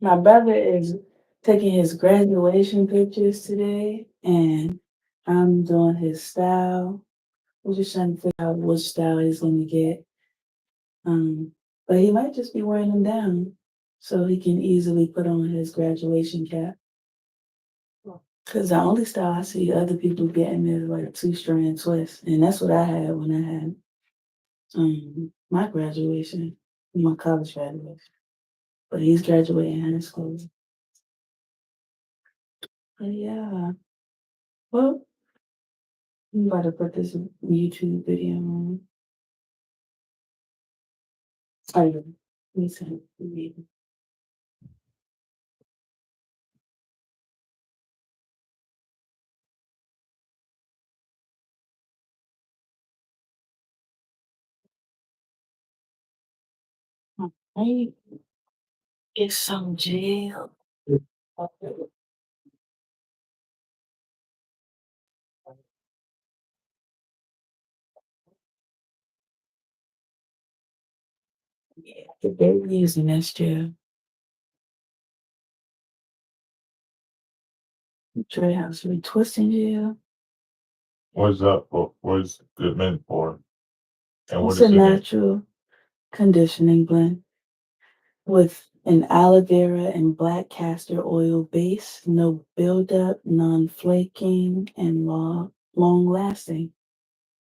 My brother is taking his graduation pictures today, and I'm doing his style. We're just trying to figure out which style he's going to get. But he might just be wearing them down so he can easily put on his graduation cap. Because the only style I see other people getting is like two-strand twists, and that's what I had when I had my graduation, my college graduation. But he's graduating high school. But yeah, well, I'm about to put this YouTube video on. Oh, yeah. Let me send it to you. Hey, it's some jail. Yeah, they're using this jail. Trey House retwisting jail. What is that for? What is it meant for? And what It's a is it meant? natural conditioning blend with an aloe vera and black castor oil base, no buildup, non-flaking, and long lasting.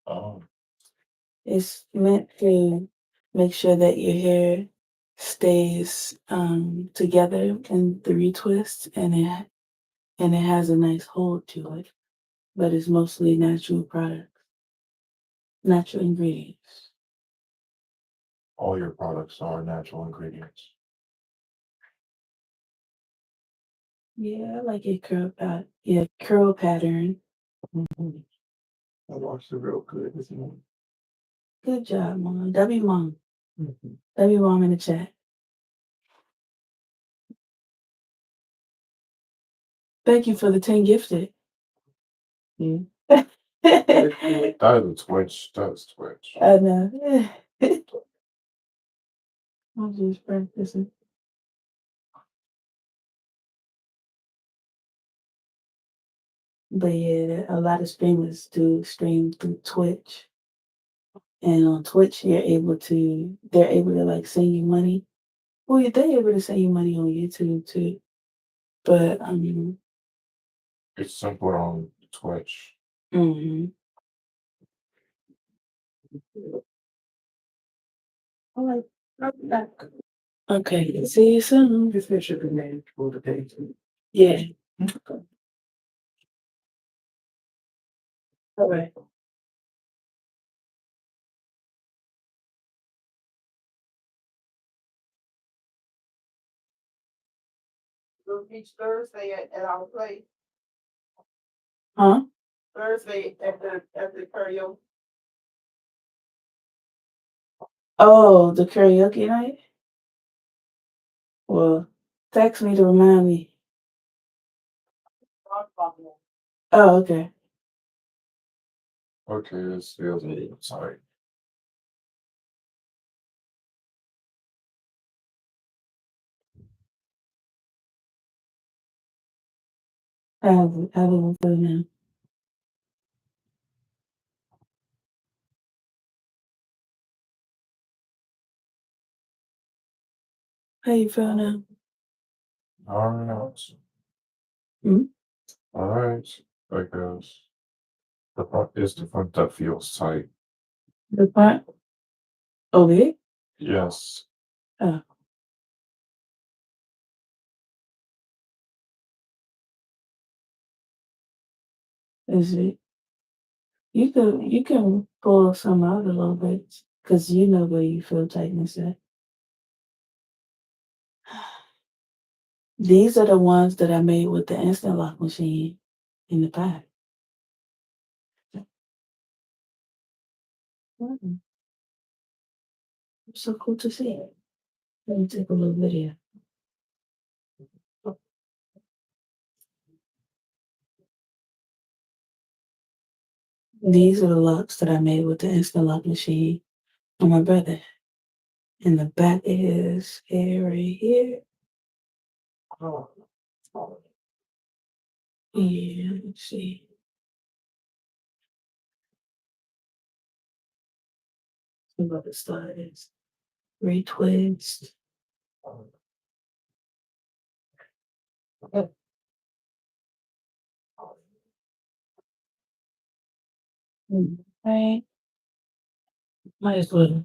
Um, It's meant to make sure that your hair stays together in the retwist, and it has a nice hold to it. But it's mostly natural products, natural ingredients. all your products are natural ingredients. Yeah, I like your curl pattern. Mhm. I watched it real good this morning. Good job, mom. W mom. Mhm. W mom in the chat. Thank you for the 10 gifted. Mm. I That is Twitch. That's Twitch. know. I'm just practicing. But yeah, a lot of streamers do stream through Twitch. And on Twitch, they're able to like send you money. Well, yeah, they're able to send you money on YouTube too. But It's simpler on Twitch. mhm. All right, I'll be back. Okay, see you soon. This should be named for the page. Yeah, all right. Each Thursday at our place. Huh? Thursday at the karaoke. Oh, the karaoke night? Well, text me to remind me. Oh, okay. Okay, this feels sorry. I will go now. How you feel now? All right. Hmm? All right. I guess the front is the front that feels tight. The part? Okay. Yes. Oh, is it? You can pull some out a little bit because you know where you feel tightness at. These are the ones that I made with the instant lock machine in the pack. Mm, so cool to see. Let me take a little video. These are the locks that I made with the instant lock machine on my brother. And the back is here, right here. Yeah, let's see. See what the style is. Retwist. Right. Might as well.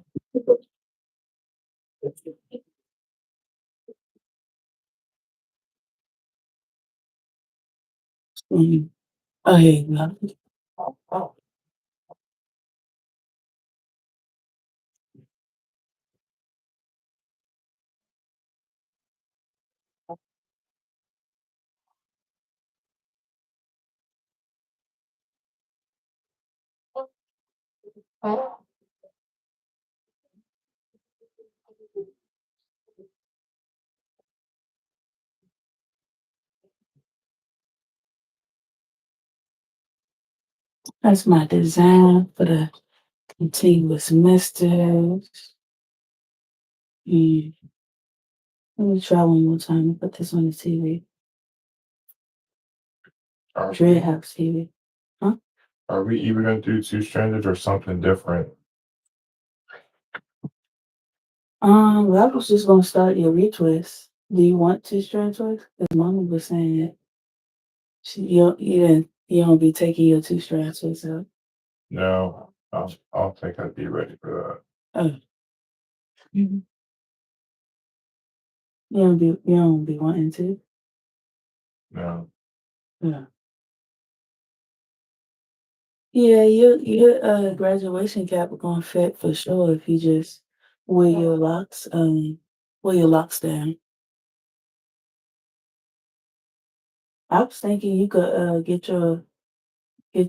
Oh, here you go. That's my design for the continuous misters. Let me try one more time and put this on the TV. Dread House TV. Are we either gonna do two-stranded or something different? I was just gonna start your retwist. Do you want two-strand twist? Because Mama was saying that you don't be taking your two-strand twist out. No, I'll think I'd be ready for Oh. Mhm. You don't be wanting to. that. No. Yeah. Yeah, your graduation cap are gonna fit for sure if you just wear your locks down. I was thinking you could get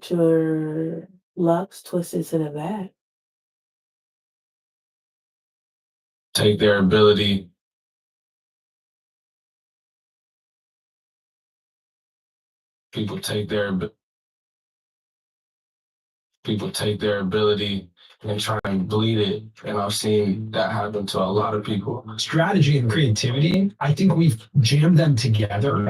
your locks twisted to the back. Take their ability. People take their ability and try and bleed it. And I've seen that happen to a lot of people. Strategy and creativity, I think we've jammed them together.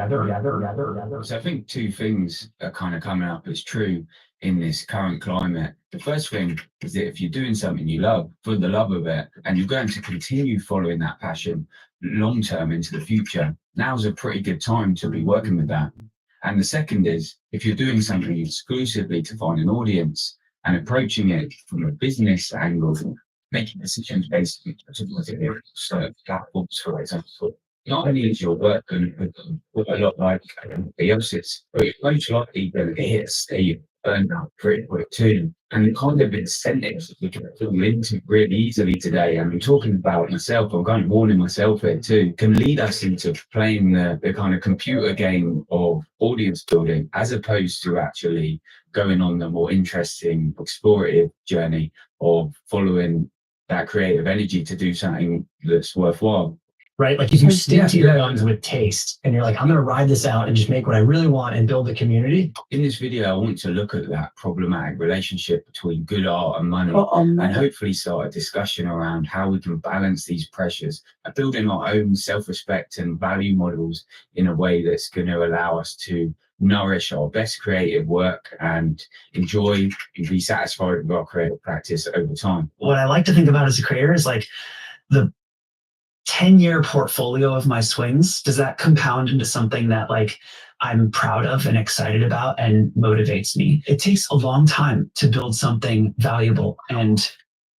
So I think two things are kind of coming up as true in this current climate. The first thing is that if you're doing something you love for the love of it, and you're going to continue following that passion long term into the future, now's a pretty good time to be working with that. And the second is if you're doing something exclusively to find an audience and approaching it from a business angle, making decisions based on certain platforms, for example, not only is your work going to look a lot like everybody else's, but you're most likely going to hit a state burned out pretty quick too. And the kind of incentives that we can fall into really easily today, and I'm talking about myself, I'm kind of warning myself here too, can lead us into playing the kind of computer game of audience building as opposed to actually going on the more interesting, explorative journey of following that creative energy to do something that's worthwhile. Right? Like if you stick to your guns with taste and you're like, I'm going to ride this out and just make what I really want and build a community. In this video, I want to look at that problematic relationship between good art and money, and hopefully start a discussion around how we can balance these pressures and building our own self-respect and value models in a way that's going to allow us to nourish our best creative work and enjoy and be satisfied with our creative practice over time. What I like to think about as a creator is like the 10-year portfolio of my swings. Does that compound into something that like I'm proud of and excited about and motivates me? It takes a long time to build something valuable and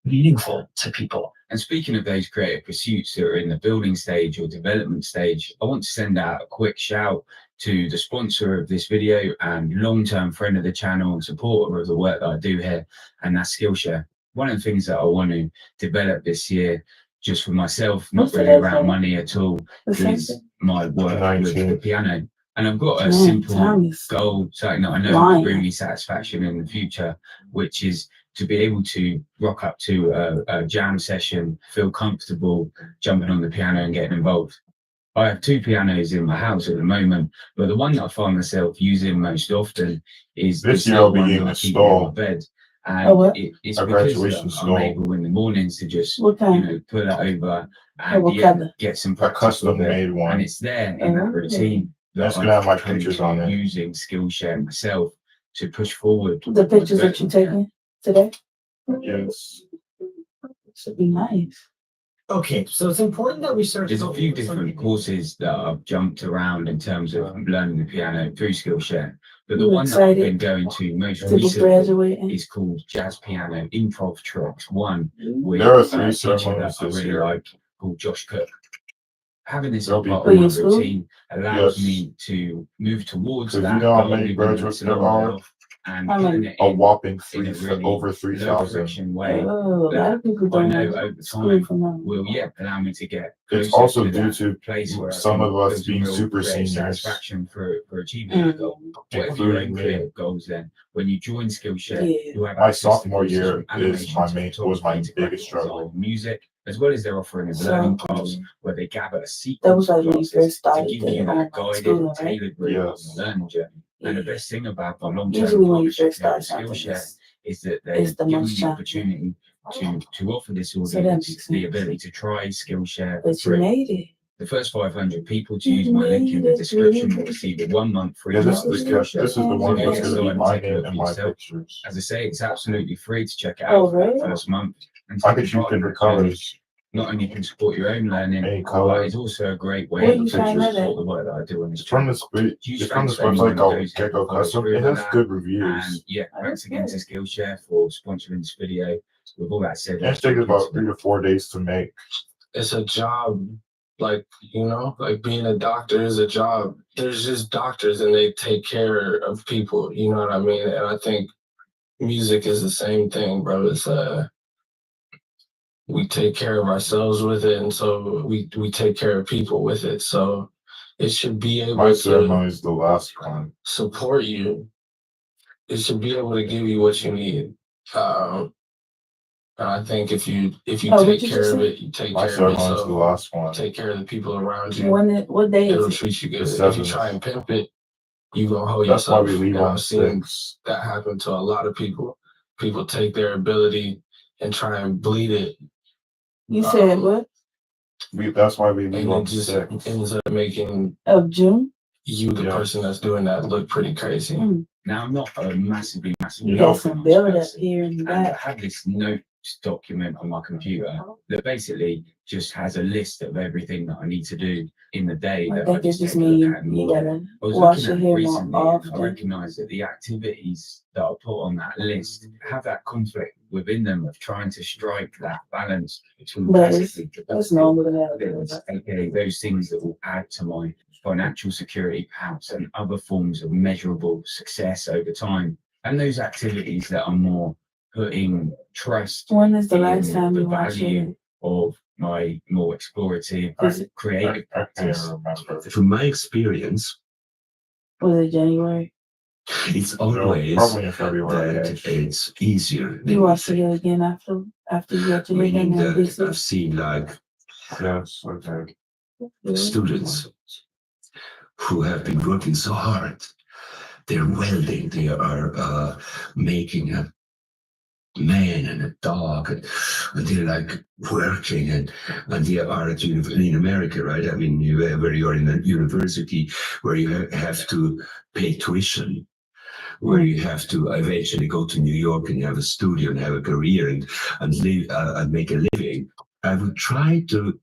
meaningful to people. And speaking of those creative pursuits that are in the building stage or development stage, I want to send out a quick shout to the sponsor of this video and long-term friend of the channel and supporter of the work that I do here, and that's Skillshare. One of the things that I want to develop this year, just for myself, not really around money at all, is my work with the piano. And I've got a simple goal, something that I know will bring me satisfaction in the future, which is to be able to rock up to a jam session, feel comfortable jumping on the piano and getting involved. I have two pianos in my house at the moment, but the one that I find myself using most often is This the year I'll be one getting that I keep installed. in my bed. And Oh, what? it's A because graduation I'm snow. able in the mornings to just, What kind? pull it over Oh, what and color? get some A practice with custom it. made one. And it's there in that Oh. routine that It's gonna have my come pictures to on it. using Skillshare myself to push forward. The pictures that you taking today Yes. should be nice. Okay, so it's important that we start. There's a few different courses that I've jumped around in terms of learning the piano through Skillshare. But the You one that I've excited been going to most to be recently graduating? is called Jazz Piano Improv Tricks 1 with There are a 3 teacher ceremonies that I this really year. like called Josh Cook. Having this There'll as be part For of your my school? routine allows Yes. me to move towards Because that you know how goal, many even graduates though there it's a long way are? off, and How many? doing it A in whopping a 3 really over low 3,000. friction way Oh, a lot that of people I don't know know over school time for now. will allow me to get It's closer also to due that to place where I some can of us feel some being real super creative seniors. satisfaction for achieving that goal. Whatever your Including own me. creative goals, then when you join Skillshare, Yeah. you have My access to sophomore courses year from is animation my to was photography my to biggest graphic struggle. design, music, as well as they're offering a So, learning paths where they gather a that sequence was of like when you classes first to started give the you that online guided, schooling, right? tailored route on Yes. the learning journey. And the Yeah. best thing about the long-term Usually when you partnership first here start with something, Skillshare is that it's they've the given most me the challenging. opportunity to offer this So that audience makes the sense. ability to try Skillshare for But you free. made it. The first 500 people to use You my link in made the it description will through. receive a 1-month free Yeah, trial of this is Skillshare. the one So that's yeah, gonna go be and my take a name look and for my yourself. pictures. As I say, it's absolutely free to check it Oh, out for that really? first month and I take could use part in different the journey. colors. Not only can support your own learning, Any but color. it's also a great Where way you to find that support at? the work that I do on this It's from channel. this Huge it's from thanks this to anyone website who called goes ahead and Gecko follows Custom. through It like has that. good And reviews. yeah, Oh, thanks that's again to good. Skillshare for sponsoring this video. With all that said, It let's takes jump about into 3 it. to 4 days to make. It's a job. Like, like being a doctor is a job. There's just doctors and they take care of people, you know what I mean? And I think music is the same thing, bro. It's we take care of ourselves with it, and so we take care of people with it. So it should be My able to ceremony is the last one. support you. It should be able to give you what you need. And I think if you Oh, what take you care just of say? it, you take My care of ceremony is the yourself, last one. take care of the people around you, What day it'll is it? treat you The good. If you 7th. try and pimp it, you gonna hold That's why yourself. we leave And on I've seen 6. that happen to a lot of people. People take their ability and try and bleed it. You said Um, what? That's why we leave and on it just 6. ends up making Of June? you, the Yes. person that's doing that, look pretty crazy. Mm. Now, I'm not a massively You Got know, some build up here and and I that. have this notes document on my computer that basically just has a list of everything that I need to do in the day I that I think it just just take a look means at in the you morning. gotta I was wash looking your at it hair more recently and I often. recognized that the activities that I put on that list have that conflict within them of trying to strike that balance between But classically it's productive normal to have things, that. aka those things that will add to my financial security perhaps and other forms of measurable success over time. And those activities that are more putting trust When is the in last time the you watched value it? of my more explorative, Is it- creative I can't practice. remember. From my experience, Was it January? it's No, always probably in February. that it's easier than You you watched think. it again after you got your hair Meaning done and that this I've seen like Yes, okay. students who have been working so hard. They're welding, they are making a man and a dog, and they're like working, and they are at in America, right? I mean, where you're in a university where you have to pay tuition, where you have to eventually go to New York and have a studio and have a career and live and make a living. I would try to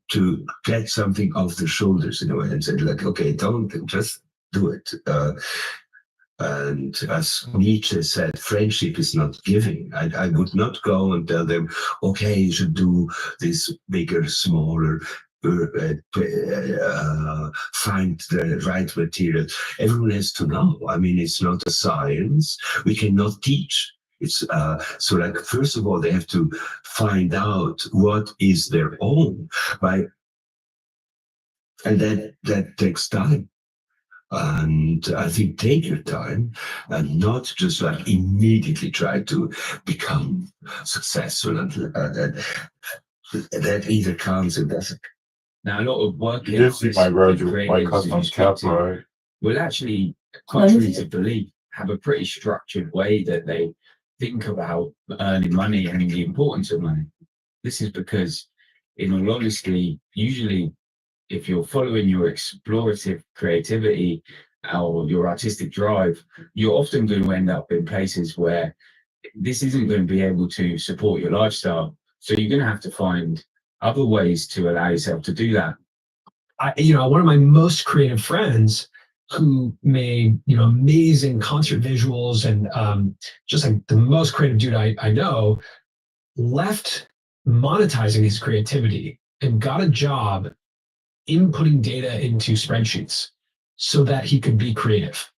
get something off the shoulders in a way and say like, okay, don't just do it. And as Nietzsche said, friendship is not giving. I would not go and tell them, okay, you should do this bigger, smaller, find the right material. Everyone has to know. I mean, it's not a science. We cannot teach. It's so like, first of all, they have to find out what is their own, right? And that takes time. And I think take your time and not just like immediately try to become successful, and that either comes or doesn't. Now, a lot of work You did see my my custom cap, right? will actually, contrary to belief, have a pretty structured way that they think about earning money and the importance of money. This is because, in all honesty, usually if you're following your explorative creativity or your artistic drive, you're often going to end up in places where this isn't going to be able to support your lifestyle. So you're going to have to find other ways to allow yourself to do that. One of my most creative friends who made, amazing concert visuals and just like the most creative dude I know, left monetizing his creativity and got a job inputting data into spreadsheets so that he could be creative.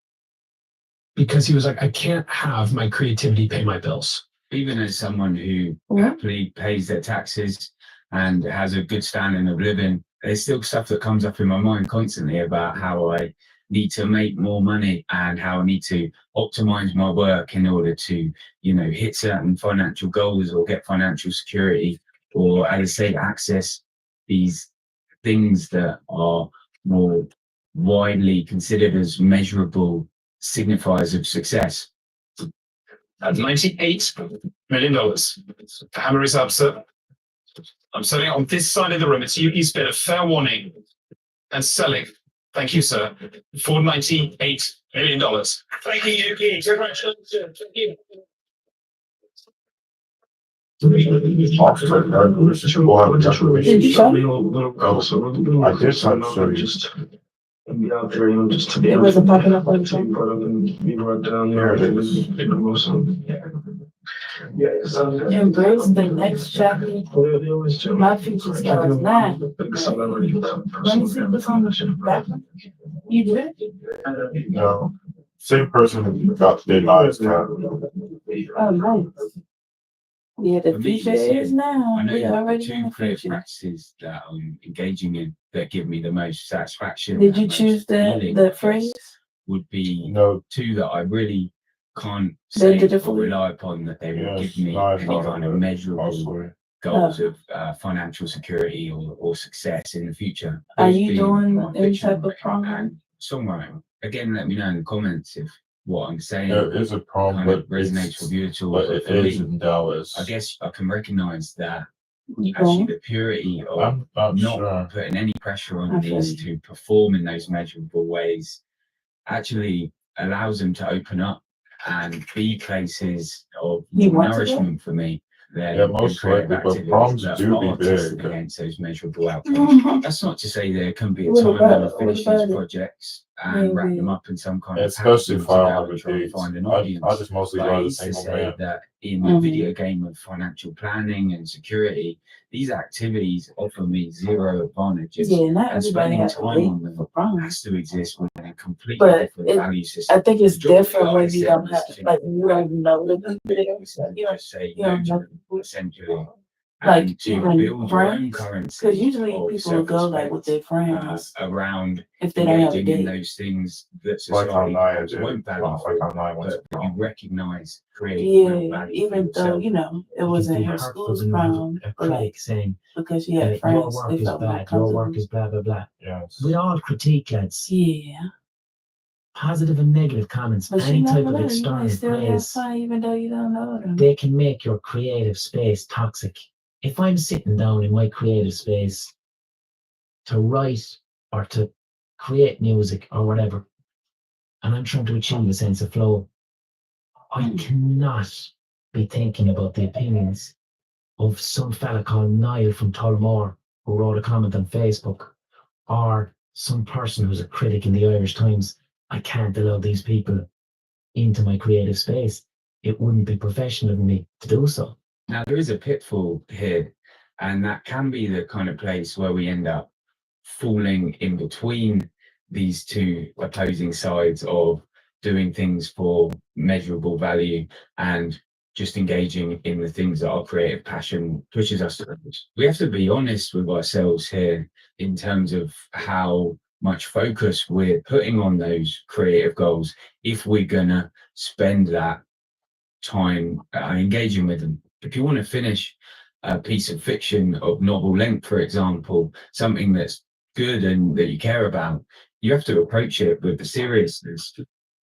Because he was like, I can't have my creativity pay my bills. Even as someone who happily pays their taxes and has a good standing of living, there's still stuff that comes up in my mind constantly about how I need to make more money and how I need to optimize my work in order to, hit certain financial goals or get financial security, or, as I say, access these things that are more widely considered as measurable signifiers of success. At $98 million. The hammer is up, sir. I'm selling it on this side of the room. It's Yuki's bid, a fair warning. And selling. Thank you, sir. For $98 million. Thank you, Yuki. Congratulations. Thank you. Did you show me? I did show you. It wasn't popping up on the phone. There it is. Embrace the next chapter. My future starts now. Let me see what's on the back. You do it? No. Same person who got their lives cut. Oh, nice. Yeah, the For me, future this year, is now. I know We already in two the creative future. practices that I'm engaging in that give me the most satisfaction. Did you and most choose feeling, the I guess, phrase? would be No. two that I really can't Then say did it or for you? rely upon that they will Yes, give me no, it's any not kind on of the measurable mostly. goals of financial security or success in the future. Are Those you being doing my any fiction type of writing promo? and songwriting. Again, let me know in the comments if what I'm saying There is a problem, kind of but resonates with you at all. but But it for is me, in Dallas. I guess I can recognize that You actually going? the purity of I'm not not sure. putting any pressure on I feel these to perform in those measurable ways actually allows them to open up and be places of You want to go? nourishment for me. Then Yeah, most creative likely, but activities proms that do are be testing big. against those measurable outcomes. That's not to say there can be a What time when I about- finish what these about it? projects and wrap them up in some kind of Especially packaging if to I go don't have and the try and dates. find an I audience. just mostly But I ride a used to single say man. that in the Mhm. video game of financial planning and security, these activities offer me zero advantages. Yeah, not And everybody spending has to time date on them for prom. has to exist within a completely But different it- value system. I think it's The job of the different when artist you then don't is have, to like, you don't even know the video. instead You of don't, just say you no don't to know. them, essentially. Like, And to even build your own friends, currency because usually of people will go like self-respect, with their friends around if they don't have a engaging in date. those things that Like how society Naya perhaps did. won't value, Like how Naya went to but you prom. recognize creating real Yeah, value for even though, yourself. it wasn't her school's prom, but like, saying because she had your friends, work they is felt more bad, your work comfortable. is blah blah blah. Yes. We all critique, lads. Yeah. Positive and negative comments, But any you type never of know, you external might still have praise, fun even though you don't know them. they can make your creative space toxic. If I'm sitting down in my creative space to write or to create music or whatever, and I'm trying to achieve a sense of flow, I cannot be thinking about the opinions of some fella called Niall from Tullamore who wrote a comment on Facebook, or some person who's a critic in the Irish Times. I can't allow these people into my creative space. It wouldn't be professional of me to do so. Now, there is a pitfall here, and that can be the kind of place where we end up falling in between these two opposing sides of doing things for measurable value and just engaging in the things that our creative passion pushes us towards. We have to be honest with ourselves here in terms of how much focus we're putting on those creative goals if we're gonna spend that time engaging with them. If you want to finish a piece of fiction of novel length, for example, something that's good and that you care about, you have to approach it with the seriousness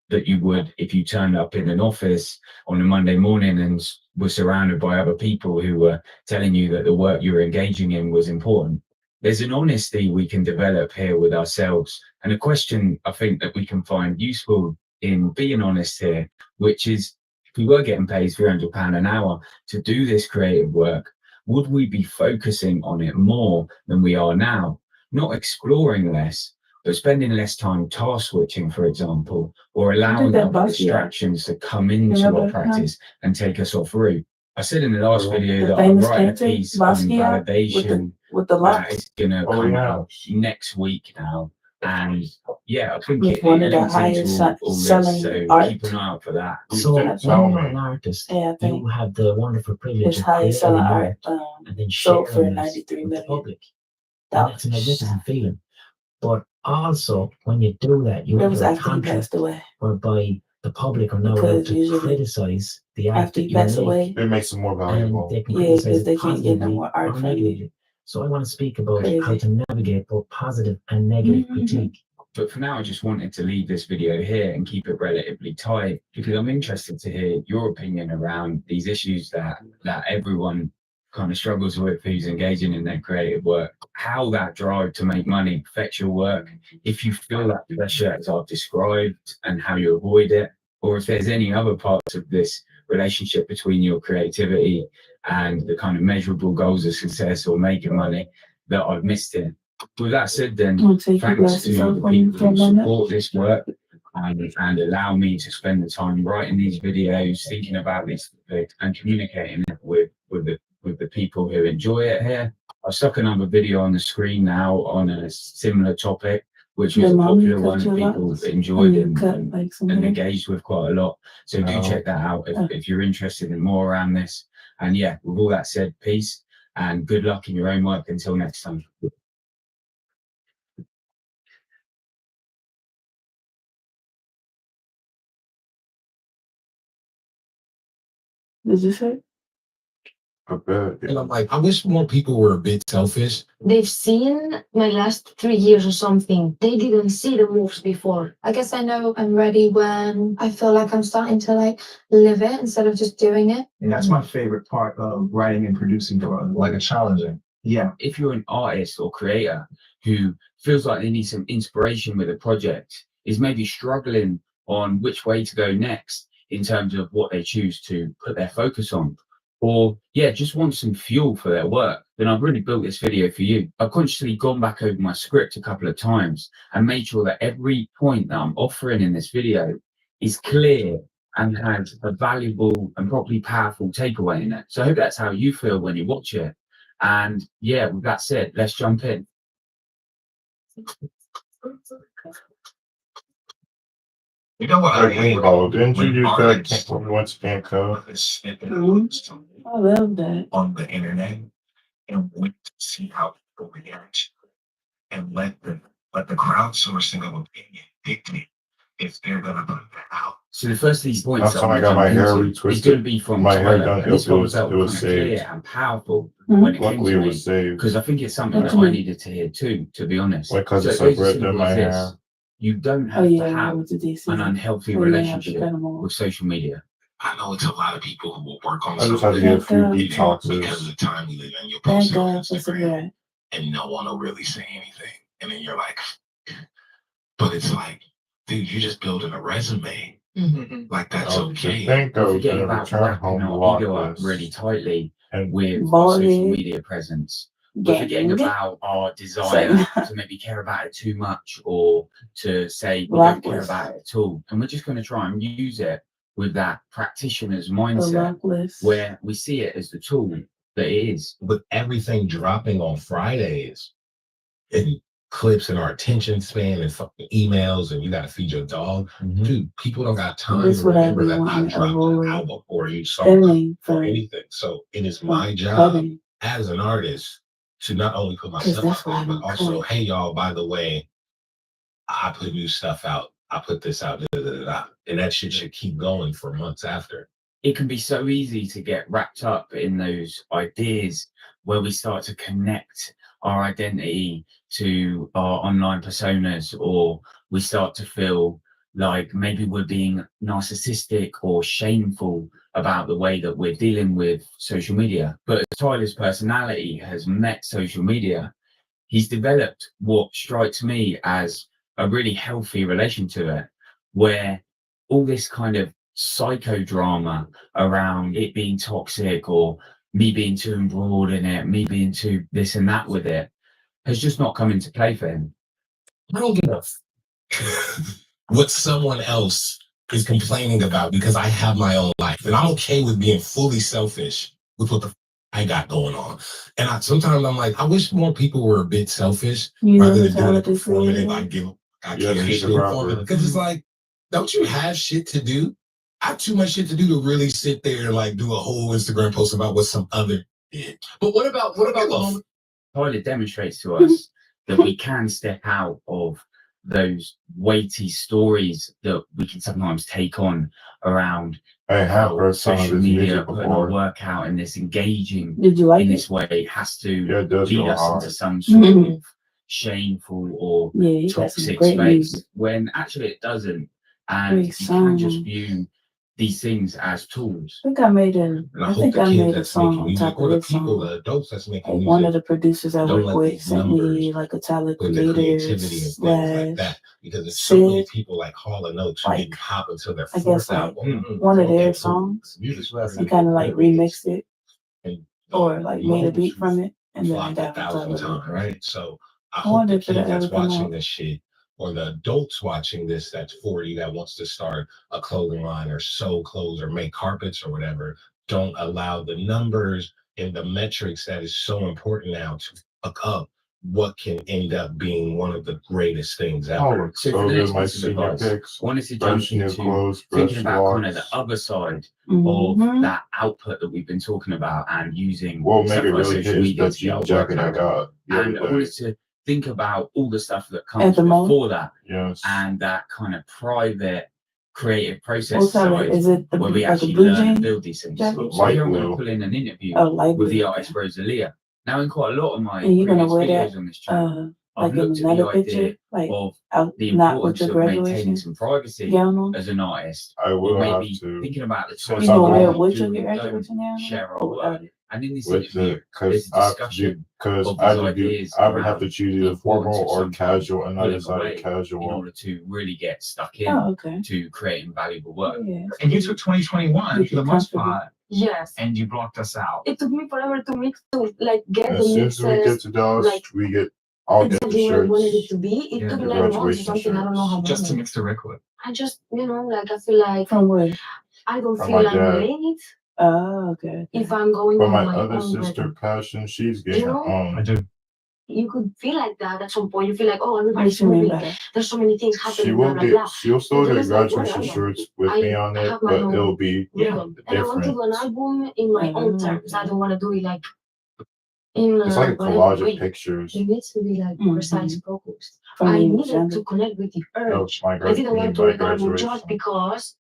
that you would if you turned up in an office on a Monday morning and were surrounded by other people who were telling you that the work you were engaging in was important. There's an honesty we can develop here with ourselves, and a question I think that we can find useful in being honest here, which is, if we were getting paid £300 an hour to do this creative work, would we be focusing on it more than we are now? Not exploring less, but spending less time task switching, for example, or allowing that other Basquiat. distractions to come into Remember our him? practice and take us off route. I said in the last video The that I'm famous writing a painter, piece on Basquiat, validation with the that locks. is gonna Oh, come yeah. out next week now. And yeah, I think It's it one of the links into highest all this, selling so art. keep an eye out for that. So did when tell you're me. an artist, Yeah, I think you have the wonderful privilege his of highest creating selling art art and then sold for sharing it 93 with the million public. And that's a dollars. magnificent feeling. But also, when you do that, you That was enter a after he contract passed away. whereby the public are now allowed Because to usually criticize the art after that he you passed make, away, It makes it more and valuable. they can yeah, criticize because it they can't get no positively more art or from you. negatively. So I want to speak about how Crazy. to navigate both positive and negative critique. But for now, I just wanted to leave this video here and keep it relatively tight, because I'm interested to hear your opinion around these issues that everyone kind of struggles with who's engaging in their creative work, how that drive to make money affects your work, if you feel that pressure as I've described and how you avoid it, or if there's any other parts of this relationship between your creativity and the kind of measurable goals of success or making money that I've missed in. With that said, then, I'm gonna take your thanks glasses to off the for me people for a who moment. support this work and allow me to spend the time writing these videos, thinking about these topics, and communicating it with the people who enjoy it here. I've stuck another video on the screen now on a similar topic, which was Your a mom popular cut one your that people locks? enjoyed You and, cut and, like some and hair? engaged with quite a lot. So do No. check that out Oh. if you're interested in more around this. And yeah, with all that said, peace and good luck in your own work until next time. Did you say? I bet. And I'm like, I wish more people were a bit selfish. They've seen my last 3 years or something. They didn't see the moves before. I guess I know I'm ready when I feel like I'm starting to like live it instead of just doing it. And that's my favorite part of writing and producing for Like a challenging. Yeah. If you're an artist or creator who feels like they need some inspiration with a project, is maybe struggling on which way to go next in terms of what they choose to put their focus on, or yeah, just want some fuel for their work, then I've really built this video for you. I've consciously gone back over my script a couple of times and made sure that every point that I'm offering in this video is clear and has a valuable and properly powerful takeaway in it. So I hope that's how you feel when you watch it. And yeah, with that said, let's jump in. You know what I Like mean? Rainbow, didn't you When use that artists when we went to Cancun? put a snippet I love that. on the internet and wait to see how people react and let the crowdsourcing of opinion dictate if they're gonna put that out. So the first of these points Last that time I'm I got gonna my jump hair into is retwisted, going to be from my hair Tyler, done, and this it one was- felt it was kind of clear saved. and powerful Mhm. when it came Luckily, to it me, was saved. because I think it's something What that you I mean? needed to hear too, to be honest. My cousin So said it goes as red done simple my as this: hair. you don't Oh have to yeah, when I have went to DC. an unhealthy Oh, yeah, I have to relationship cut 'em all. with social media. I know it's a lot of people who will work on I just had to get a few Thank because of detoxes. the time we live in. You'll Thank post it on God for some Instagram hair. and no one will really say anything. And then you're like, but it's like, dude, you're just building a resume. Like that's To okay. think I We're was forgetting gonna about return wrapping home our ego up lockless. really tightly And with our Bald social head. media presence. We're forgetting Gang. about our desire Same. to maybe care about it too much, or to say we don't care Lockless. about it at all. And we're just going to try and use it with that practitioner's The mindset, lockless. where we see it as the tool that it is. With everything dropping on Fridays and clips and our attention span and fucking emails and you gotta feed your dog, dude, people don't got time This to what I remember be that I wanting to dropped an avoid. album or you saw Filming or for anything. So it is my job cutting. as an artist to not only put Because myself that's out what I there, but don't also, cut. hey y'all, by the way, I put new stuff out. I put this out, and that shit should keep going for months after. It can be so easy to get wrapped up in those ideas where we start to connect our identity to our online personas, or we start to feel like maybe we're being narcissistic or shameful about the way that we're dealing with social media. But as Tyler's personality has met social media, he's developed what strikes me as a really healthy relation to it, where all this kind of psychodrama around it being toxic or me being too embroiled in it, me being too this and that with it, has just not come into play for him. I don't give a what someone else is complaining about because I have my own life. And I'm okay with being fully selfish with what the I got going on. And sometimes I'm like, I wish more people were a bit selfish rather than doing it performative. I care shit for it. Because it's like, don't you have shit to do? I have too much shit to do to really sit there and like do a whole Instagram post about what some other did. But what about the moment? Tyler demonstrates to us that we can step out of those weighty stories that we can sometimes take on around I have heard some of social his media, music putting our before. work out in this engaging Did you like in it? this way has to Yeah, it does lead go us hard. into some sort of shameful or Yeah, you got some toxic great space music. when actually it doesn't. And Great you can just song. view these things as tools. I think I made a, And I I hope think the I kids made a that's song making on music top or of the this people, song. the adults that's making Like music, one of the producers I don't work let with these sent numbers me like a Tyler with their Creator creativity and things like that. Because there's so many Sid, people like Hall & Oates who like, didn't pop until their I guess fourth like album. one of Okay, their cool. songs Music's and kind of like remixed it and or like made a moments beat from it and then I flopped a got on top thousand of it. times, right? So I I hope wonder the if it'll kid that's ever come watching out. this shit or the adults watching this that's 40 that wants to start a clothing line or sew clothes or make carpets or whatever, don't allow the numbers and the metrics that is so important now to fuck up what can end up being one of the greatest things ever. Oh, so good, my senior pics. I wanted to jump Fresh new into clothes, thinking fresh about kind of the locks. other side Mhm. of that output that we've been talking about and using What will stuff make it like really social hit is media that to get our jean work jacket I out. got the And I other wanted day. to think about all the stuff that At comes the mall? before that Yes. and that kind of private creative process What color? side Is it the, where we like a actually blue learn and jean build these things. jacket? So here I'm going blue. to pull in an interview Oh, light with blue. the artist Rosalia. Now in quite a lot of my And you're gonna previous wear videos that on this channel, I've like in looked at the another idea picture? Like of out the not with importance your of maintaining graduation some privacy gown on? as an artist, I or will have maybe to. thinking about the Since times You I'm gonna when wear it going we with do your and graduation don't gown share on our or without work. it? And in this with interview, the because there's a I have to do discussion because of I these have to do ideas I would have to around choose the either importance formal of or sometimes casual, and I pulling decided away in casual. order to really get stuck in Oh, okay. to creating valuable work. Yeah. And you took 2021 Make for the it most comfortable. part, Yes. and you blocked us out. It took me forever to mix to like get And the as soon as we get mixes to Dallas, like I'll get the exactly where I wanted it shirts, to be. It Yeah, took the 9 months or graduation something. I don't know how shirts. long. Just to mix the record. I just, like I feel like From where? I don't From feel my I'm dad. late Oh, okay. if I'm going But on my my other own sister, rhythm. Passion, she's You getting her know, I own. do. you could feel like that at some point. You feel like, oh, What everybody's you mean moving. by that? There's so many things She happening. Blah will blah get, blah. she'll still And then get it's like, no, graduation no, shirts with me on I it, have my but own it'll be rhythm, and I want to different. do an album in my own terms. I don't want to do it like in It's like a whatever collage way. of pictures. It needs to be like precise, focused. From I you, needed Shannon? to connect with the Of urge. my I didn't want to make an album graduation. just because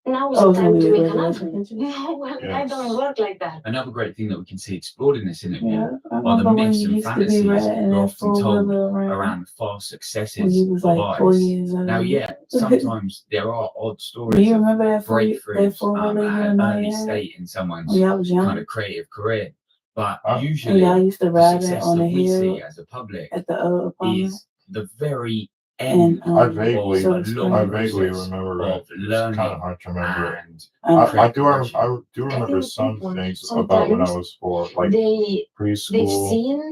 now is Oh, the it's gonna time be to a make an graduation album. picture? No, well, I don't Yes. work like that. Another great thing that we can see explored in this interview Yeah, I are the remember when myths you and used to be fantasies riding that are that often told four-wheeler around around the fast when successes you was of like 4 artists. years old. Now, yeah, sometimes there are odd Do stories you of remember that breakthroughs four-wheeler you at and an I early had state in when someone's y'all was kind young? of creative career. But And y'all usually, used to the ride it success on that the we see hill as a public at the apartment. is the very And end I of vaguely, Silver a Spring. long I vaguely process remember it. of It's kind of learning hard to remember it. and I creative do progression. remember some things about when I Sometimes was four, like they've preschool, seen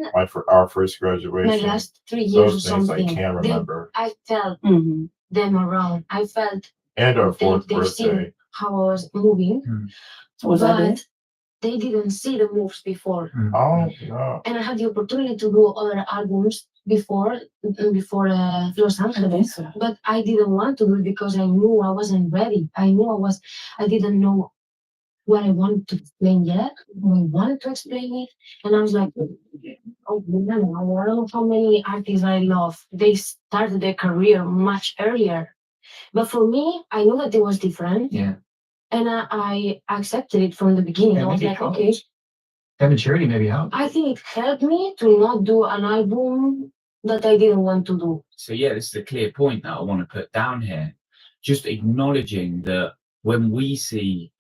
our first my graduation. last 3 years Those or things I something. can remember. I felt Mm-hmm. them around. I felt And our fourth they've seen birthday. how I was moving, Was I there? but they didn't see the moves before. Oh, no. And I had the opportunity to do other albums before Los Angeles, so. but I didn't want to do it because I knew I wasn't ready. I didn't know what I wanted to explain yet. I wanted to explain it, and I was like, oh man, I don't know how many artists I love. They started their career much earlier, but for me, I knew that it was different. Yeah. And I accepted it from the beginning. Yeah, I was maybe like, it okay. helped. That maturity maybe helped. I think it helped me to not do an album that I didn't want to do. So yeah, this is a clear point that I want to put down here. just acknowledging that when we see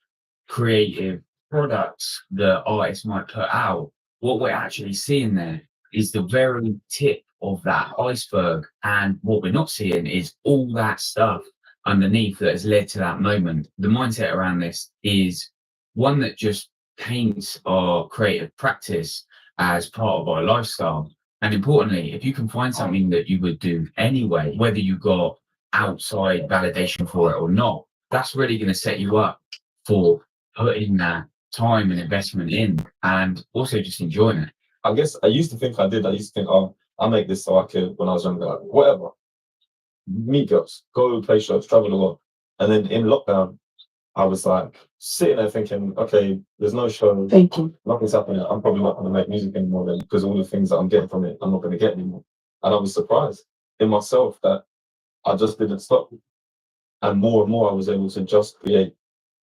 creative products that artists might put out, what we're actually seeing there is the very tip of that iceberg. And what we're not seeing is all that stuff underneath that has led to that moment. The mindset around this is one that just paints our creative practice as part of our lifestyle. And importantly, if you can find something that you would do anyway, whether you got outside validation for it or not, that's really going to set you up for putting that time and investment in and also just enjoying it. I guess I used to think I did. I used to think, oh, I'll make this so I could, when I was younger, like, whatever. Meet girls, go play shows, travel a lot. And then in lockdown, I was like sitting there thinking, okay, there's no shows, Thank you. nothing's happening. I'm probably not going to make music anymore then, because all the things that I'm getting from it, I'm not going to get anymore. And I was surprised in myself that I just didn't stop. And more, I was able to just create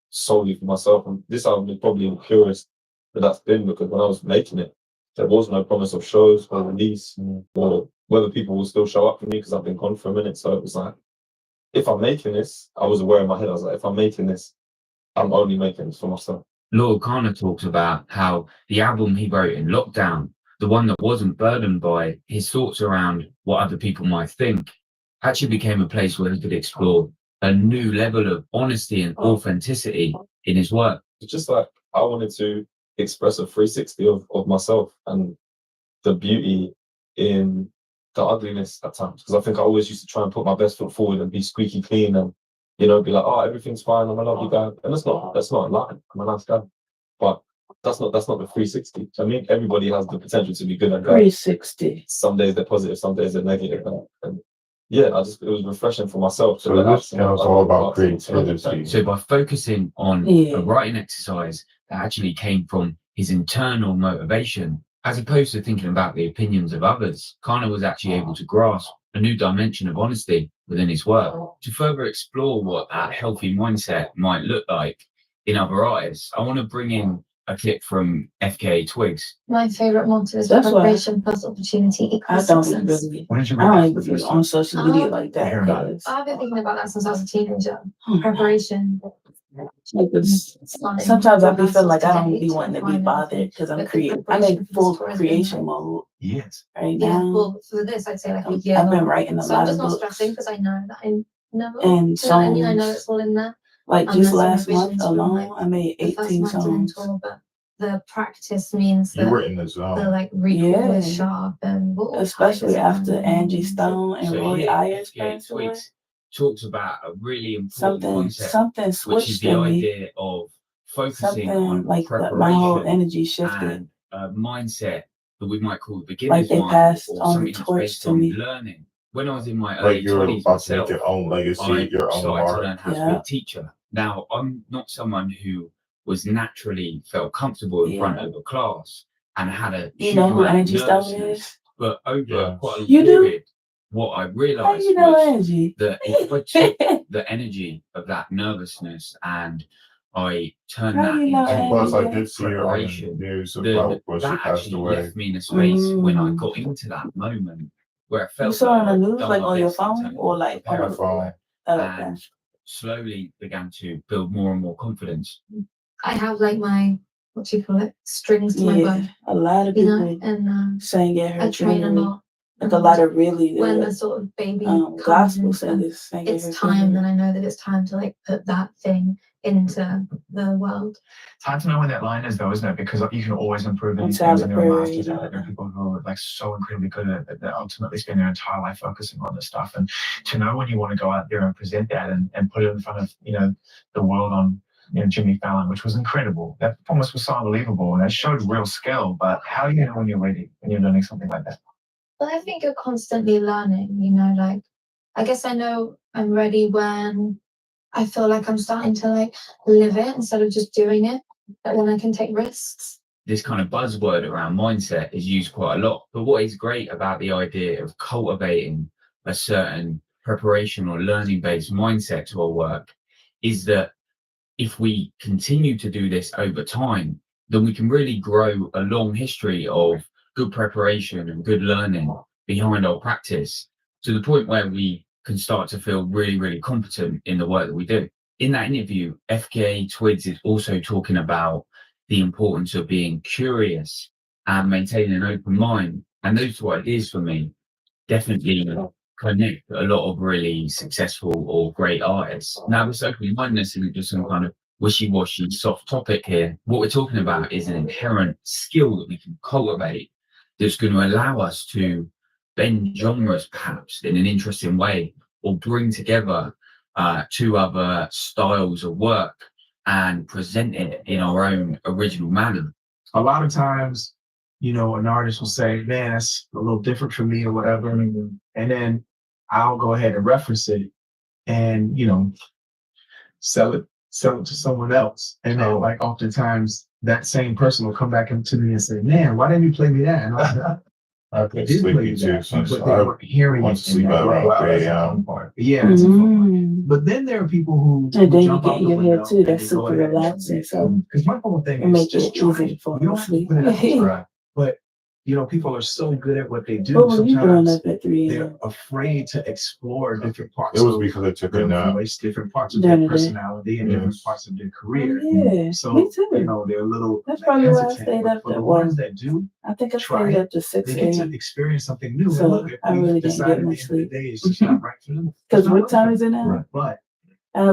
solely for myself. And this album is probably the purest that that's been, because when I was making it, there was no promise of shows or release or whether people will still show up for me because I've been gone for a minute. So it was like, if I'm making this, I was aware in my head, I was like, if I'm making this, I'm only making this for myself. Lord Kana talks about how the album he wrote in lockdown, the one that wasn't burdened by his thoughts around what other people might think, actually became a place where he could explore a new level of honesty and authenticity in his work. It's just like I wanted to express a 360 of myself and the beauty in the ugliness at times. Because I think I always used to try and put my best foot forward and be squeaky clean and, you know, be like, oh, everything's fine, I'm a lovely guy. And that's not a lie. I'm a nice guy. But that's not the 360. So I mean, everybody has the potential to be good at that. 360. Some days they're positive, some days they're negative. And yeah, it was refreshing for myself. So this channel is all about creativity. So by focusing on a writing exercise that actually came from his internal motivation, as opposed to thinking about the opinions of others, Kana was actually able to grasp a new dimension of honesty within his work. To further explore what that healthy mindset might look like in other artists, I want to bring in a clip from FKA Twigs. My favorite motto is That's why preparation plus opportunity I equals don't success. really, When did you I read don't that even for be on social media like that. Hear about it. Because, I've been thinking about that since I was a teenager. Hmm. Preparation. because sometimes I be feeling like I don't be wanting to be bothered because I'm creating. I'm in full creation mode Yes. right Yeah, now. well, for this, I'd say like a I've year been long. writing a So I'm lot just of not books stressing because I know that I know. and You know what I mean? I know songs. it's all in there. Like Unless just I'm last month revisions from, alone, like, I made the first 18 Magdalene songs. tour, but the practice means You that were in the the zone. like recall is Yeah. sharp and we're all tired Especially as a after band. Angie Stone and So Roy here, Ayers FKA passed away. Twigs talks about a really important concept, Something which is switched the in me. idea of focusing Something on like my whole preparation energy shifted. and a mindset that we might call the beginner's Like they mind, passed or on the something that's torch based to on me. learning. When I was in my Like early you're 20s about to make myself, your own legacy, I your own started to mark. learn how to be Yeah. a teacher. Now, I'm not someone who was naturally felt comfortable in front of a class and had a You huge know who amount of Angie Stone nervousness. is? But over Yeah. quite a long You do? period, what I How realized you know was Angie? that if I took the energy of that nervousness and I turned How that you know into And plus, I Angie? did see her on the preparation, news the, about when she that passed actually away. left me in a space when I Mm. got into that moment where I You felt saw it on that the I'd news, done like my on your best in phone terms or of like on preparing a for it, okay. and slowly began to build more and more confidence. I have like my, what do you call it? Strings to my bow. A lot of You people know, and sang at her I train a funeral. lot. Like a lot of really When the good sort of baby comes gospel into singers sang at its her time, then funeral. I know that it's time to like put that thing into the world. It's hard to know when that line is, though, isn't it? Because you can always improve On these things Tyler in your Perry, masters. There are people who are like so incredibly good at it that ultimately spend their entire life focusing on this stuff. And to know when you want to go out there and present that and put it in front of, you know, the world on, you know, Jimmy Fallon, which was incredible. That performance was so unbelievable and it showed real skill. But how do you know when you're ready, when you're learning something like that? Well, I think you're constantly learning, you know, like, I guess I know I'm ready when I feel like I'm starting to like live it instead of just doing it, but when I can take risks. This kind of buzzword around mindset is used quite a lot. But what is great about the idea of cultivating a certain preparation or learning based mindset to our work is that if we continue to do this over time, then we can really grow a long history of good preparation and good learning behind our practice to the point where we can start to feel really, really competent in the work that we do. In that interview, FKA Twigs is also talking about the importance of being curious and maintaining an open mind. And those two ideas for me definitely connect a lot of really successful or great artists. Now, this open-mindedness isn't just some kind of wishy-washy soft topic here. What we're talking about is an inherent skill that we can cultivate that's going to allow us to bend genres perhaps in an interesting way, or bring together two other styles of work and present it in our own original manner. A lot of times, you know, an artist will say, man, that's a little different for me or whatever. And then I'll go ahead and reference it and, you know, sell it to someone else. And then like oftentimes that same person will come back to me and say, man, why didn't you play me that? And I they could did sleep play you you too, that, since but they I weren't hearing went it to sleep in at that way. about 3 That's the a.m. fun part. Yeah, that's the fun part. But then there are people who And then you jump get out in the your head window too. and That's they go super ahead and relaxing. So because my whole thing it is make just it try. easy to fall You don't have to asleep. put it out What try. But you know, people are so good at what they do. were you doing Sometimes up at 3 they're a.m.? afraid to explore different parts It was of because I took a their nap. voice, different parts of During their the day? personality, and different Yes. parts of their Oh, career. yeah, So me too. you know, they're a little That's probably why I hesitant. stayed But up for the that ones long. that do I think I try stayed it, up to 6 they get to a.m. experience something new. So And look, if I we really didn't decide get at the much end of the sleep. day it's just not right for them, it's Because not what right time for is it them. now? But I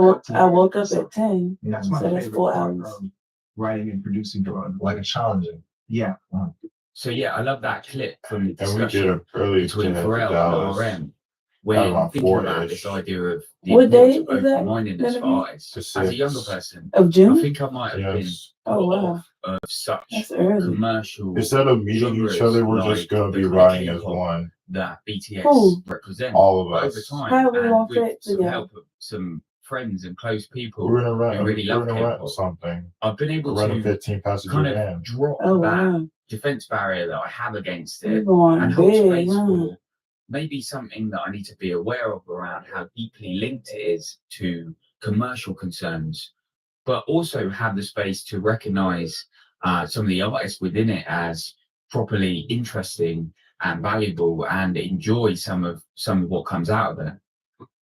woke up at 10. and that's my So that's favorite 4 part hours. of writing and producing drugs. Like a challenging. Yeah. So yeah, I love that clip from the And we did discussion an early between stint at Pharrell and Dallas. RM, At when around thinking about 4-ish. this idea of the What importance day of is that open-mindedness gonna for be? artists. To As a younger 6. person, Of I June? think I might have been Yes. Oh, put wow. off of such That's early. commercial Instead of meeting each genres other, we're like just gonna the be kind of riding as K-pop one. that BTS Who? represent. All of But over us. time, How we and gonna with fit some together? help of some friends and close people We're gonna who rent. really We're love gonna rent K-pop, something. I've been We're able renting to 15 passenger kind of van. drop Oh, that wow. defense barrier that I have against You it going and hold big, space huh? for maybe something that I need to be aware of around how deeply linked it is to commercial concerns, but also have the space to recognize some of the artists within it as properly interesting and valuable, and enjoy some of what comes out of it.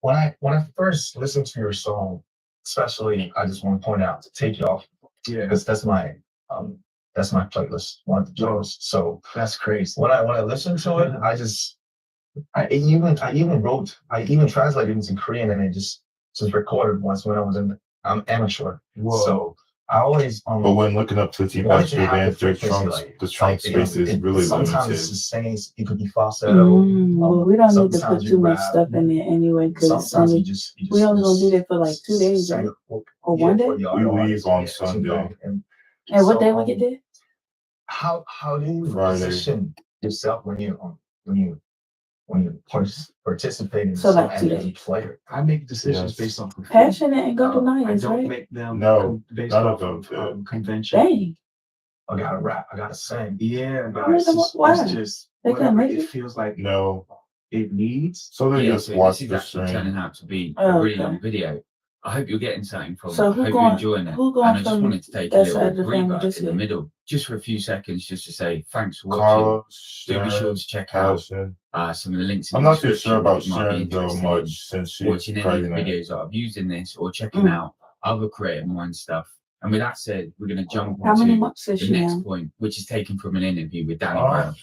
When I first listened to your song, especially, I just want to point out to take you off. Yeah. Because that's my playlist, one of the playlists. So That's crazy. when I listened to it, I even translated it into Korean and it just recorded once when I was I'm amateur. Whoa. So I always But when looking up 15 wanted to passenger have van, the frequency, the trunk space is really sometimes limited. it's the same, it could be falsetto. Well, we don't need to Sometimes put you too much rap, stuff in there anyway, because sometimes you just we only gonna be there for like 2 days, sing right? a hook, Or one day? for the We leave artist, on too Sunday. long. And And what so, day we get there? how do you Friday. position yourself when you participate in So, the song like, and 2 as a days. player? I make decisions Yes. based on performance. Passionate and go I deniers, don't right? make them No, based none off of them of did. convention. Dang. I gotta rap, I gotta sing. Yeah, Why? guys, it's Why? just They couldn't whatever make it it? feels like No. it needs. So they Yeah, just so watch this is the actually turning stream. out to be a Oh, really okay. long video. I hope you're getting something from So it. I who hope going- you're enjoying it. who going And I just from wanted to take a that little side of the family breather just in the yet? middle, just for a few seconds, just to say thanks for watching. Carlos, Do be sure Sharon, to check out Passion. some of the links in I'm the not too description sure about if you might be Sharon though interested in much since she's watching any of the pregnant. videos that I've used in this, or checking out other creative mind stuff. And with that said, we're going to jump How many into months is the she next now? point, which is taken from an interview with Danny Oh, Brown.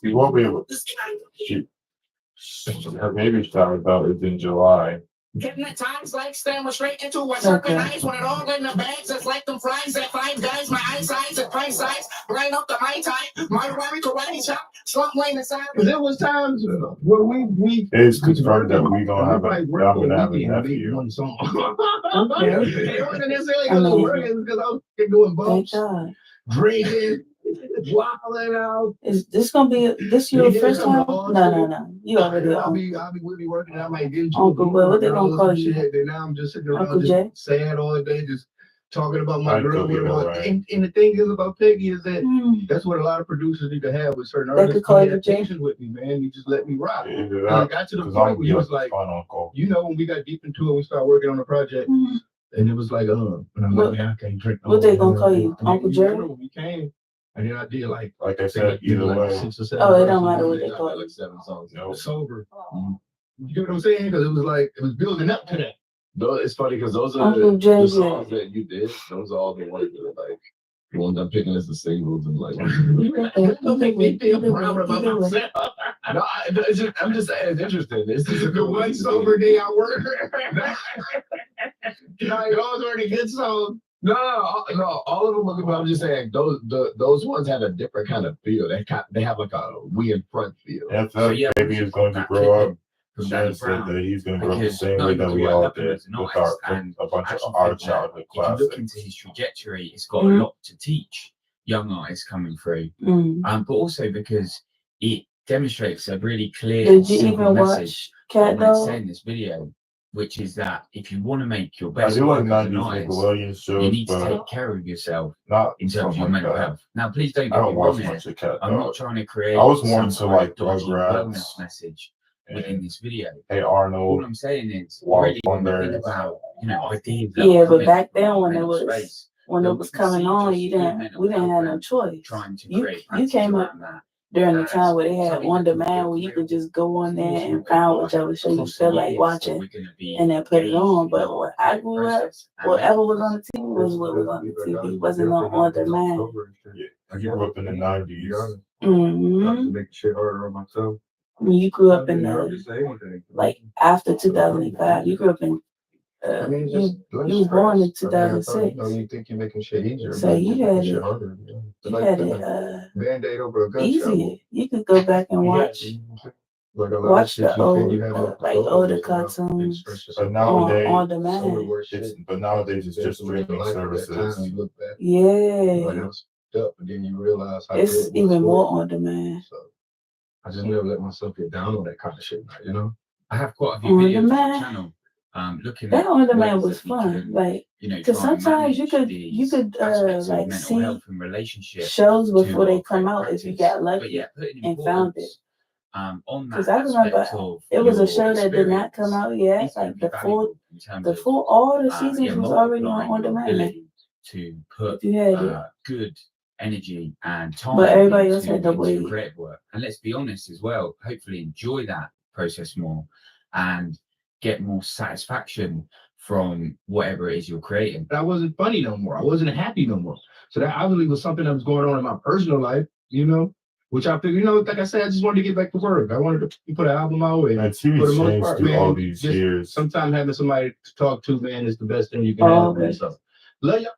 you won't be able to. Her baby shower though is in July. Getting at times like staring straight into a circle eyes when it all in the bags. It's like them fries at Five Guys. My eyesight at pint size. Line up the high tide. My Rari karate chop. Slump lane inside. There was times where we It's confirmed that we gonna have like I'm gonna have a weekend and make nephew. one song. Okay. It wasn't necessarily I because of mean, work, it was because I was doing Thank bumps, God. drinking, wilding out. Is this gonna be this your first time? No. You already I'll on. be with me working. I might get into Uncle Will, what they gonna call you? shit. Then now I'm just sitting around Uncle just Jay? sad all day, just talking about my I'd girl. go either What way. and the thing is about Peggy is that Mm. that's what a lot of producers need to have with certain They artists. could call He you had Jay? patience with me, man. He just let me rock. Either And it that, got to the because point I'm where he was like like, fun uncle. you know, when we got deep into it, we started working on the project, Mm. and it was like, and I'm What- like, man, I can't drink. no what they more. gonna call you? And Uncle then, Jerry? when we came, and then I did like Like I said, did either like way. 6 or 7 Oh, it don't verses, matter what and they then I call got you. like 7 songs. Nope. Sober. You know what I'm saying? Because it was like it was building up to that. It's funny because those are Uncle the JJ. songs that you did. Those are all the ones that are like the ones I'm picking as the singles and like. Don't make me feel proud about myself. No, it's just, I'm just saying it's interesting. This is The one sober day I work. Those were the good songs. No, all of them look good. I'm just saying those ones have a different kind of feel. They have like a we in front feel. If So, that yeah, baby is going to that grow up, from Danny Jen said Brown, that he's going to grow up the because same not way only that do we I all love him did as an with artist, our and a bunch I of actually our think that childhood if you look into classics. his trajectory, it's got Mhm. a lot to teach young artists coming through. Mm. But also because it demonstrates a really clear, Did you simple even message watch that I Cat wanted to say Dog? in this video, which is that if you want to make your I best do like work as an 90s artist, Nickelodeon you shows, need to but take care of yourself not in terms something of your like mental that. health. Now, please don't I get me don't wrong watch here. much of Cat I'm not Dog. trying to create I was more some into kind like of dodgy Rugrats wellness message within and this video. Hey All Arnold, I'm saying is, Wild really, when we think Thunders. about, ideas that Yeah, are but coming back from then our when it mental was space, when that it we was can coming see on, just good mental we didn't health have no and choice. trying to You create you practices came up around that during the as time where they had something on that can feel demand where you could real just go on there force and find whichever show you across the feel like years that watching we're going to be and then put it engaged on. in But our when I creative grew up, process and whatever was making on the TV was what was on the TV. It wasn't on demand. Yeah, I grew up in the 90s. Mm-hmm. Make shit harder on myself. When you grew up in Hard the to say anything. like after 2005, you grew up in I mean, you less you was born in stress. I mean, I thought, 2006, you think you're making shit easier, so but you you're had making shit it harder. It's you like had putting it a Band-Aid over a gunshot easier. wound. You could go back and watch Like a lot of watch shit the you think old you have no like control older over, so now you cartoons stress But yourself. nowadays, on So demand. much worse shit. but nowadays it's just Living streaming life at that time, services. you look back, like Yeah, it was up, but then you realize how it's good it was even for more you. on demand. So I just never let myself get down on that kind of shit, you know? I have quite a few On videos on the demand, channel looking that at on demand ways was that we fun. can, Like, cause try and sometimes you manage could these aspects of like mental see health and relationship shows to before they our come creative out if you practice. got But lucky yeah, putting and found it. importance on Cause that I remember aspect of it was a your show that did not come experience out yet. is going Like to be valuable in terms of all the seasons was already multiplying on your demand ability to put if you had it. good energy and But time everybody else had to into your wait. creative work. And let's be honest as well, hopefully enjoy that process more and get more satisfaction from whatever it is you're creating. I wasn't funny no more. I wasn't happy no more. So that obviously was something that was going on in my personal life, which I figured, like I said, I just wanted to get back to work. I wanted to put an album out and And for the TV's most changed part, through all man, these just years. sometimes having somebody to talk to, man, is the best thing you can have, man. Okay. So love y'all.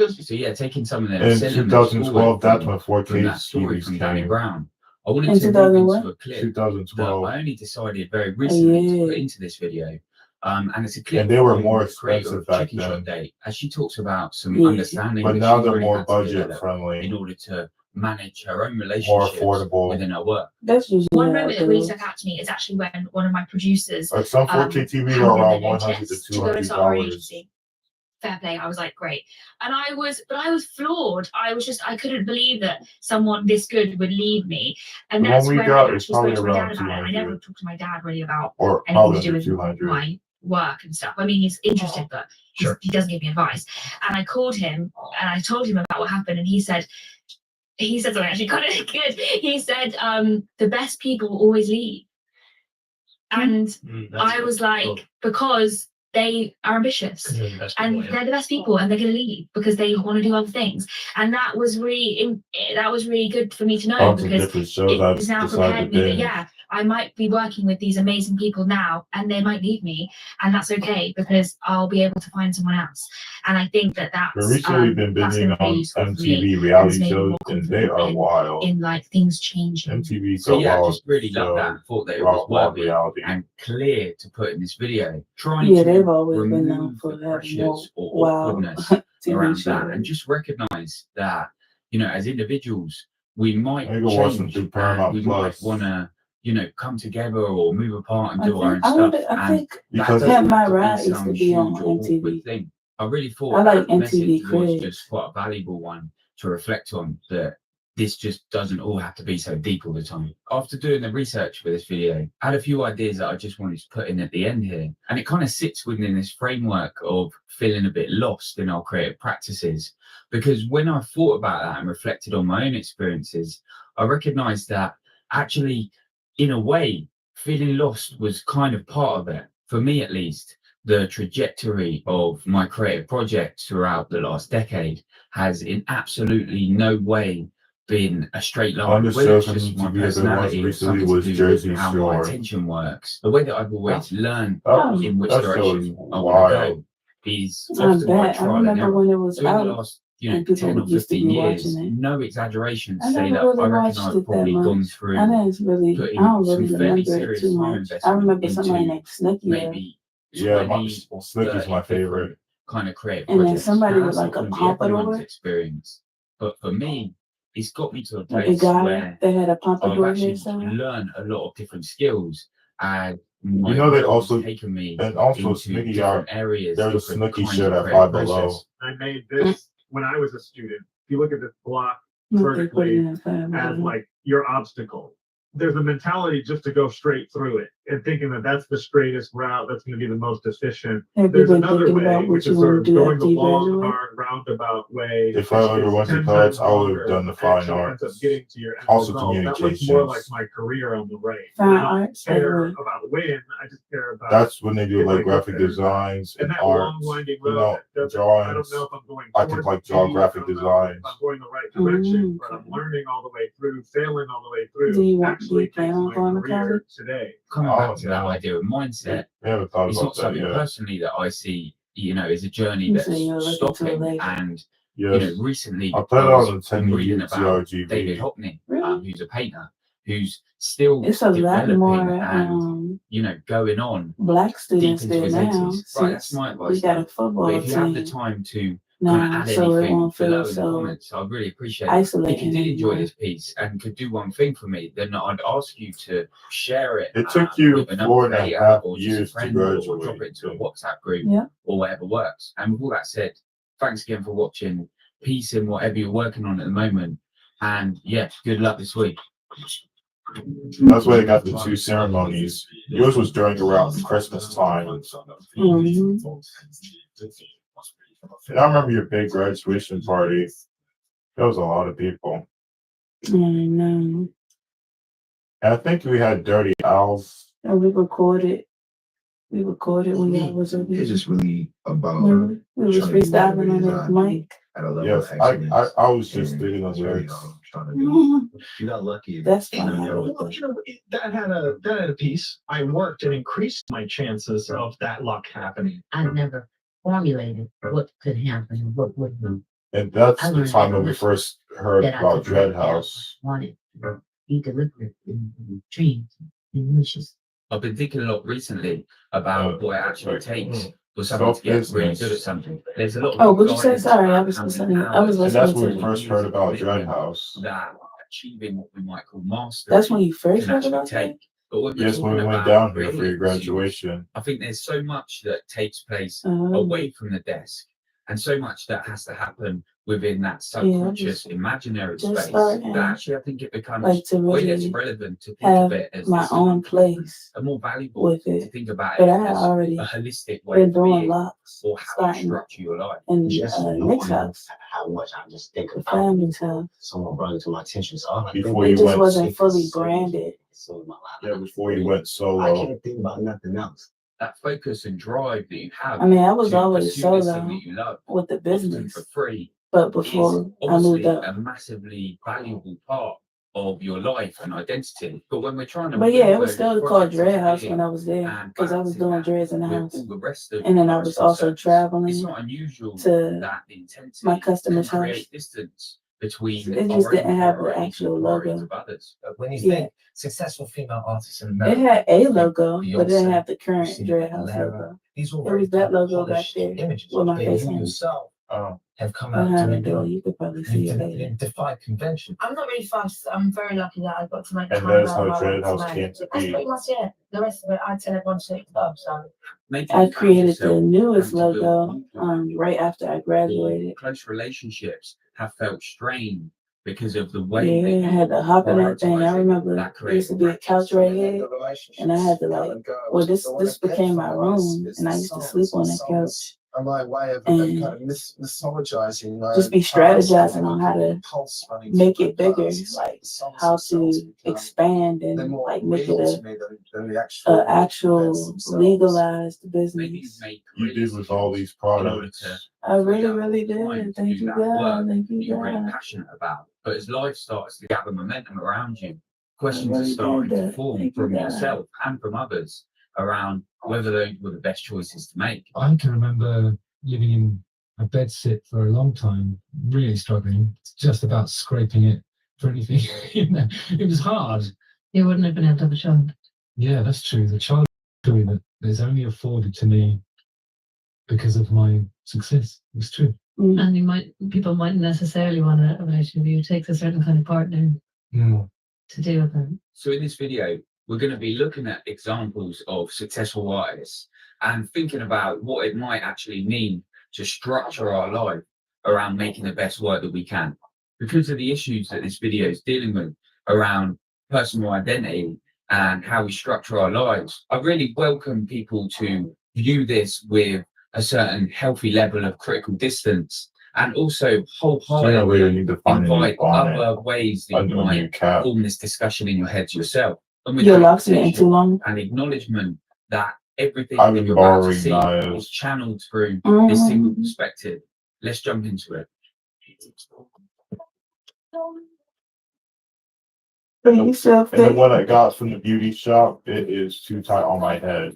So yeah, taking some of them In sentiments 2012, forward that's when from 4K that story TVs from Danny came. Brown, I wanted In to move 2000 into what? a clip that 2012. I only decided very recently to put into this video. And it's a clip And they were from more the creator expensive of back Chicken Shop then. Day, as she talks about some Yeah. understanding But that now she's they're really more had to budget develop in friendly, order to manage her own more relationships affordable. within her work. That's usually One how moment it that really goes. stuck out to me is actually when one of my producers Like some 4K TVs handed are in around their 100 to notice to go and start our $200. agency. Fair play. I was like, great. And I was floored. I couldn't believe that someone this good would leave me. And The that's one we when got I is actually spoke probably to my dad around about it. And I never 200, talked to my dad really about or anything probably to do under with 200. my work and stuff. I mean, he's interested, but he doesn't give me advice. And I called him and I told him about what happened. And he said something actually kind of good. He said, the best people always leave. And I was like, because they are ambitious and they're the best people and they're going to leave because they want to do other things. And that was really good for me to know, All the because different shows I've it's now decided prepared me that, to yeah, I might be working with these amazing people now and they might leave me, and that's okay because I'll be able to find someone else. And I think that We've that's recently been that's binging going to be on useful for me MTV and has reality made me shows, more and they confident are wild. in like things changing. MTV So got yeah, I wild just really loved that and thought that it was wild worthy reality. and clear to put in this video. Trying Yeah, they've to always been known remove for the having more pressures or wild awkwardness TV around that shows. and just recognize that, as individuals, we might I can watch them change through and Paramount we might Plus want to, come together or move apart and I do our own think I stuff. would. I And think that because Pimp doesn't My have to be Ride used to some be on huge or awkward MTV. thing. I really I thought like that message MTV was Cribs. just quite a valuable one to reflect on, that this just doesn't all have to be so deep all the time. After doing the research for this video, I had a few ideas that I just wanted to put in at the end here. And it kind of sits within this framework of feeling a bit lost in our creative practices. Because when I thought about that and reflected on my own experiences, I recognized that actually, in a way, feeling lost was kind of part of it. For me, at least, the trajectory of my creative projects throughout the last decade has in absolutely no way been a straight line. On the Whether it's shows just my to be a bit more personality or recently something to was do with Jersey how my Shore. attention works, the way that I've always learned in which That show is direction I want to wild. go is I often by bet. I trial and remember error. when it was So in the out last, and 10 people or used to 15 be years, watching it. no exaggeration to I say never that really I reckon watched I've it that probably gone much. through I don't really putting some remember fairly it serious too time much. I investment remember somebody into named Snooki though. maybe Yeah, 20, Snooki's 30 my different favorite. kind of creative And then projects. somebody Now, with that's not like a going to be everyone's pompadour, experience, but for me, it's got me to a like a place guy where that had a I've pompadour actually hairstyle. learned a lot of different skills, and You my know, they realm has also taken me and also into Snooki different got areas, there's a different Snooki kinds shirt of at creative Five Below. process. I made this when I was a student. If you look at this block They put it vertically in a family. as like your obstacle, there's a mentality just to go straight through it and thinking that that's the straightest route, that's going to be the most efficient. Have you There's been another thinking way, about what which you is want sort to of do going after the you long, graduate? hard, roundabout way. If I ever went to 10 college, times I would longer have done the and fine actually ends up arts. getting to your end Also result. That looks more like communications. my career on the right. Fine I don't arts, like care what? about win. I just care about That's when they do if I like get graphic there. designs And and that long arts. winding You road know, that doesn't, I don't drawings. know if I'm going I could towards like draw me, graphic I don't know designs. if I'm going the right direction, but I'm learning all the way through, failing all the way through. Do you Actually plan makes on my going to career college? today. Coming Oh, back to that no. idea of mindset, We haven't thought it's about not that something yet. personally that I see, as a journey You that's say you're looking to it stopping. later. And Yes. recently I I plan was on attending reading about David UTRGV. Hockney, Really? who's a painter, who's still It's a lot developing more and going on black deep students into there his now 80s. Right, that's since my we advice got now. a But football if you have the team time to kind of now, add so it anything won't below feel in the so comments, I'd really appreciate it. If isolating you did enjoy anymore. this piece and could do one thing for me, then I'd ask you to share it It took you with another 4.5 creator or just a years to friend or drop graduate. it into a WhatsApp group Yeah. or whatever works. And with all that said, thanks again for watching. Peace in whatever you're working on at the moment. And yeah, good luck this week. That's why they got the two ceremonies. Yours was during around Christmas time. Mhm. And I remember your big graduation party. There was a lot of people. I know. And I think we had Dirty Al's. And we recorded when I was over It's here. just really about Remember? We was trying to be freestyling whatever it on is his that I do mic. at a level Yes, of excellence. I was just And digging on that's really lyrics. all I'm trying to do. You got lucky. That's You know, fine. That had a piece. I worked and increased my chances of that luck happening. I never formulated what could happen, what would be. And that's I the learned time that when we much first heard that I about could write Dread down House. what I wanted to be deliberate in dreams and wishes. I've been thinking a lot recently about what it actually takes for someone to get really Self-business. good at something. There's a lot of Oh, what'd you say? guidance Sorry, I about was how many listening. I hours was And that's listening when we to first heard about Dread House. that achieving what we might call mastery That's when you first can heard actually about that? take. But when we're Yes, when we talking went about down here for creative your pursuits, graduation. I think there's so much that takes place Oh. away from the desk and so much that has to happen within that subconscious imaginary just space starting, that actually I think it becomes like to way less really relevant to think have of it as my this own place a more valuable with to it. think about But it I had as already a holistic way been of doing being locks, or how you starting structure your life. in Just Nick's knowing house, how much I just think the about family's house. someone brought it to my attention. So all I think Before It you just went, wasn't fully branded. so my life. yeah, before you went I solo. can't think about nothing else. That focus and drive that you have I mean, I was to always pursue this thing solo that you love, with the often business, for free, but is before I moved obviously up. a massively valuable part of your life and identity. But when we're trying to But yeah, move it was those still called projects Dread into House being when I was there and because I was balancing doing that dreads in the with house. all the rest of And then I your was also concerns, it's traveling not unusual to that the intensity my can customer's house. create distance between It our just own didn't have the priorities actual and priorities logo. of others. When you Yeah. think successful female artists in It America, had a logo, but it didn't Beyonce, have the current Christina Dread House Aguilera, logo. these were It very was that logo back polished there images. with my And face you on it. yourself have come out to Behind the make door, it. you could probably see it later. And defy convention. I'm not really fast. I'm very lucky that I got to make And time that's out how of my Dread life House to make came it. to That's be. pretty much it. The rest of it, I tell everyone to take it up. So Maybe I you found created yourself the newest having to build logo confidence right after I graduated. close relationships have felt strained because of the way that Yeah, I had you to hop in that thing. I prioritizing remember that there used to creative be a couch practice. right here, and I had to like, well, this became my room, and I used to sleep on that couch. I'm like, why have And kind of mythologizing? just be strategizing on how to make it bigger, like how to expand and like make it a actual legalized business. You did with all these products. I really did. Thank you, God. Thank you, you're really God. passionate about. But as life starts to gather momentum around you, questions really are starting did to that. form Thank you, from God. yourself and from others around whether those were the best choices to make. I can remember living in a bed sit for a long time, really struggling, just about scraping it for anything. It was hard. You wouldn't have been able to have a child. Yeah, that's true. The child that is only afforded to me because of my success. It's true. And people mightn't necessarily want a relationship with you. It takes a certain kind of partner to deal with that. So in this video, we're going to be looking at examples of successful artists and thinking about what it might actually mean to structure our life around making the best work that we can. Because of the issues that this video is dealing with around personal identity and how we structure our lives, I really welcome people to view this with a certain healthy level of critical distance and also wholeheartedly invite other ways that you might form this discussion in your head to yourself. And with Your locks are too long. and acknowledgement that everything that you're about to see is channeled through this single perspective. Let's jump into it. You still And the one I got from the beauty shop, it is too tight on my head.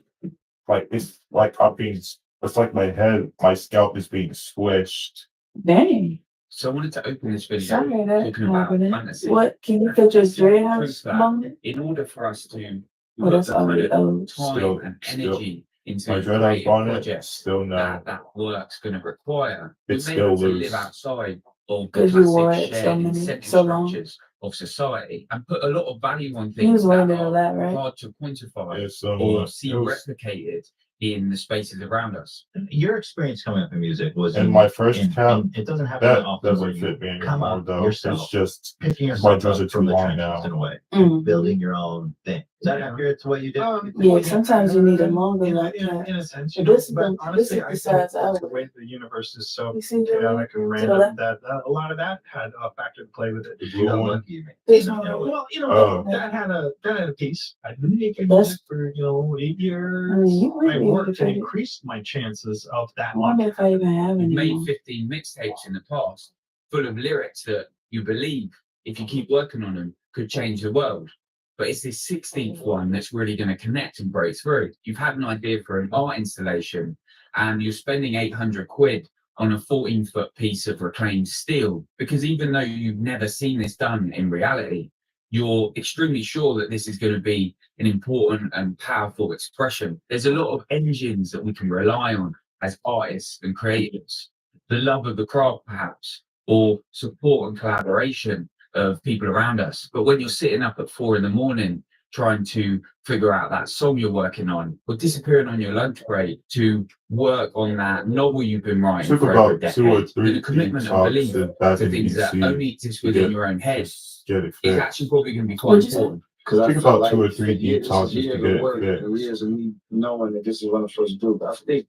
Like it's like it's like my scalp is being squished. Dang. So I wanted to open this video Sorry that talking about happened. fantasy. What can you put your dread house on it? In order for us to Oh, that's already old. time and energy into my dread house creative on it, projects still no. that work's going to require, we It's may still have to loose. live outside of the Because you wore classic it so shared many, incentive so long. structures of society and put a lot of value on You things was that wearing it a are lot, right? hard to quantify It's so or much. see It was- replicated in the spaces around us. Your experience coming up in music was And my first cap, it doesn't happen that often where doesn't you fit me come anymore up though. yourself, It's just picking my yourself dreads up are from too the long trenches now. in a way, Mhm. building your own thing. Is that accurate to what you did? Yeah, sometimes you need a longer in lock in a sense, But you know, this is but the honestly, I size think I the would. way the universe is so You see the chaotic and to the random left? that a lot of that had a factor to play with it. The blue one. Well, Oh. that had a piece. I've been making That's- music for 8 years. I mean, you I really worked and educated. increased my chances of that. I wonder if I even have You've any made more. 15 mixtapes in the past full of lyrics that you believe, if you keep working on them, could change the world. But it's this 16th one that's really going to connect and break through. You've had an idea for an art installation and you're spending 800 quid on a 14-foot piece of reclaimed steel because even though you've never seen this done in reality, you're extremely sure that this is going to be an important and powerful expression. There's a lot of engines that we can rely on as artists and creators. The love of the craft, perhaps, or support and collaboration of people around us. But when you're sitting up at 4 a.m. trying to figure out that song you're working on, or disappearing on your lunch break to work on that novel you've been writing Took for over a about 2 or decade, 3 the commitment and detoxes belief back to in things that DC only exist to within get- your own head get it is fixed. actually probably going to be quite What'd you say? important. Because I Took felt about like 2 or for 3 years detoxes to of get it work fixed. and years of me knowing that this is what I'm supposed to do. But I think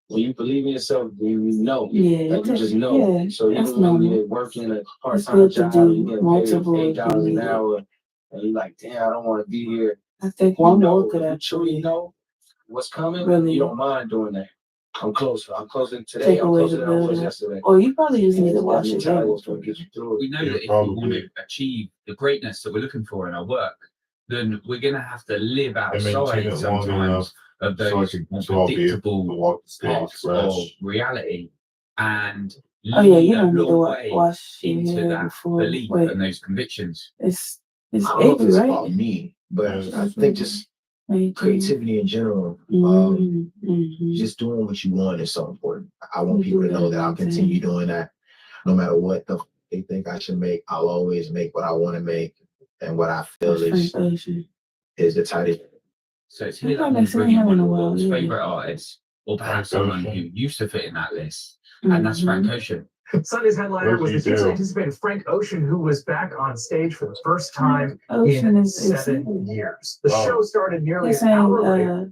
when you believe in yourself, then you know. Yeah, Like you just know. yeah, So that's even when normal. you're working a It's part-time good to job, do you get paid multiple if $8 you an need it. hour, and you're like, damn, I don't want to be here. I think You one know, more could if you truly actually know what's coming, really you don't mind doing that. I'm closer. I'm closer today. take I'm away closer the than I was building. yesterday. Or you probably just need to That wash your mentality hair. is what gets you through it. We know Yeah, that if we probably. want to achieve the greatness that we're looking for in our work, then we're going to have to live And maintain outside it long enough sometimes of so those I'll be able to unpredictable walk the stage parts of fresh. reality and Oh yeah, lead you a don't need to long way wash your into hair that before. belief Wait, and those convictions. it's I don't know if Avery, it's right? about me, but I think just Creativity creativity in general, just doing what you want is so important. I want people to know that I'll continue doing that no matter what they think I should make. I'll always make what I want to make and what I feel is the tightest. So it's I here that haven't I'm seen bringing him one in a of the while world's either. favorite artists, or perhaps Frank someone Ocean. who used to fit in that list, and that's Frank Ocean. Sunday's headliner What was did the he hugely do? anticipated Frank Ocean, who was back on stage for the first time Ocean in is 7 years. The Wow. show started nearly He's an saying hour later.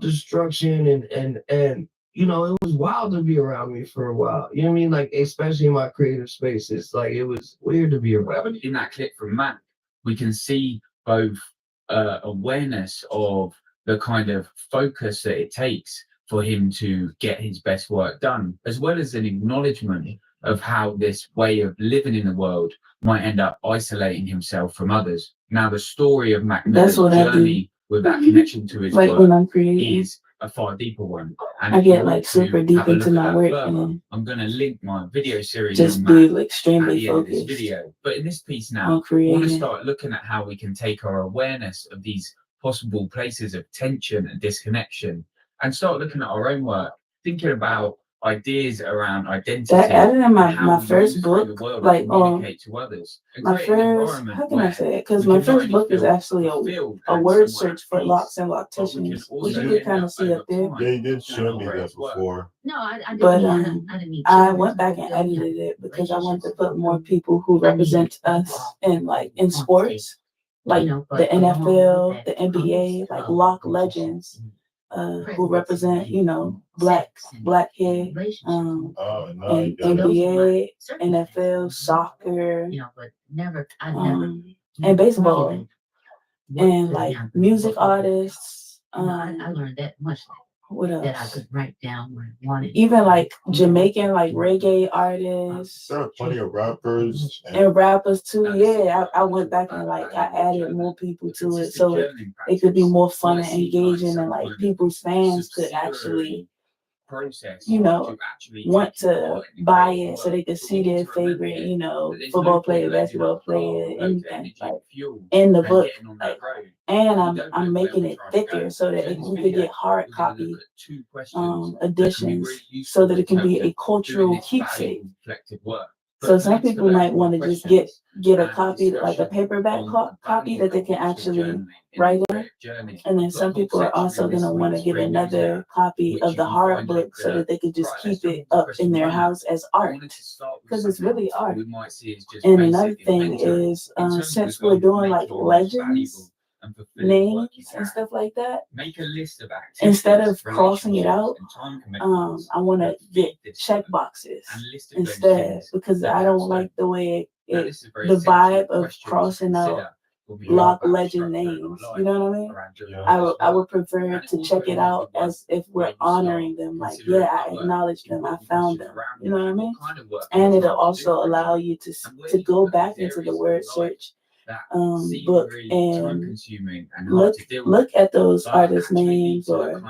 self-destruction and you know, it was wild to be around me for a while. You know what I mean? Like, especially in my creative spaces, like it was weird to be around. In that clip from Mac, we can see both awareness of the kind of focus that it takes for him to get his best work done, as well as an acknowledgement of how this way of living in the world might end up isolating himself from others. Now, the story of Mac Miller's journey with that connection to his like work when I'm creating, is a far deeper one. And I if you get want like to super deep have a into look at my that work further, and I'm going to link my video series just on be Mac like at extremely the end of this focused video. But in this piece on now, I want to creating. start looking at how we can take our awareness of these possible places of tension and disconnection and start looking at our own work, thinking about ideas around identity That added in and my, how my we first move through the book, world like and communicate to others and my create an first, environment how can I where say it? Because we my can not first only book is feel actually fulfilled a and word somewhat search at for peace, locks and but we can locticians, which also you can end kind up of see over up there. time Yeah, you did show doing me our that greatest work. before. No, I didn't. But I didn't need I to. went back and edited it because I wanted to put more people who represent us in like in sports, like the NFL, the NBA, like lock legends, who represent, you know, black hair, and NBA, NFL, soccer, But never, and baseball, and like music artists. I learned that much. What That I else? could write down what I wanted. Even like Jamaican, like reggae artists. There are plenty of rappers And rappers too, yeah. I went back and like I added more people to it so it could be more fun and engaging and like people's fans could actually, you know, want to buy it so they could see their favorite, you know, football player, basketball player, anything like in the book. Like, and I'm making it thicker so that we could get hard copy editions so that it can be a cultural keepsake. So some people might want to just get a copy, like a paperback copy that they can actually write in. And then some people are also going to want to get another copy of the hard book so that they could just keep it up in their house as art. Because it's really art. And another thing is, since we're doing like legends, names and stuff like that, instead of crossing it out, I want to get check boxes instead because I don't like the way the vibe of crossing out lock legend names. You know what I mean? I would prefer to check it out as if we're honoring them. Like, yeah, I acknowledge them, I found them. You know what I mean? And it'll also allow you to go back into the word search book and look at those artists' names or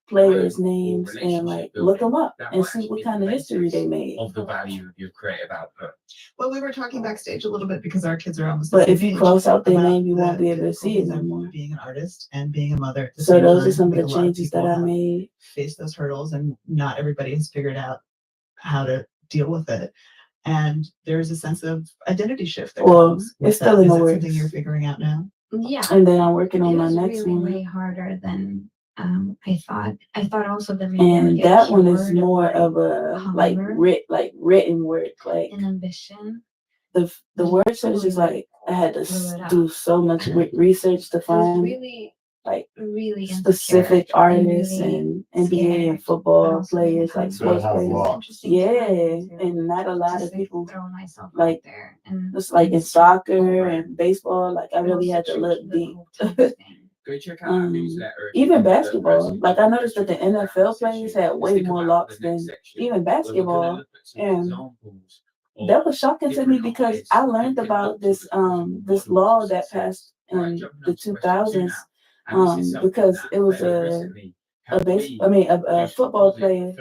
players' names and like look them up and see what kind of history they made. Of the value of your creative output. Well, we were talking backstage a little bit because our kids are almost. But if you cross out their name, you won't be able to see it no more. Being an artist and being a mother. At the So same those time, are some of I think the a lot changes that people I have made. Faced those hurdles, and not everybody has figured out how to deal with it. And there's a sense of identity shift that Well, comes with it's still that. in Is the it works. something you're figuring out now? Yeah. And then I'm working on It my was next really one. way harder than I thought. I thought also the And that one is more of a like written work, like an ambition. the word search is like I had to do so much research to find like really specific artists and NBA and football players, like sports players. Yeah, and not a lot of people like just like in soccer and baseball. Like I really had to look deep. Go check out our newsletter. Even basketball, like I noticed that the NFL players had way more locks than even basketball, and that was shocking to me because I learned about this this law that passed in the 2000s because it was a football player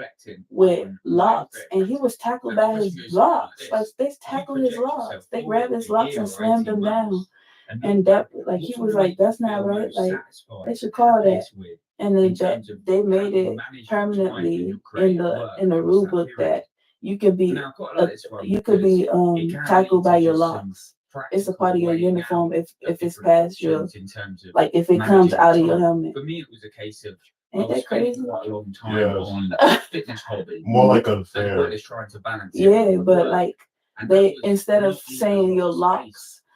with locks, and he was tackled by his locks. Like they tackled his locks, they grabbed his locks and slammed him down. And that, like, he was like, "That's not right. Like, they should call that." And then they made it permanently in the rule book that you could be tackled by your locks. It's a part of your uniform if it's past your, like if it comes out of your helmet. For me, it was a case of Ain't that crazy? quite a long time Yeah. on fitness hobby. More like And unfair. what is trying to balance. Yeah, but like they, instead of saying your locks,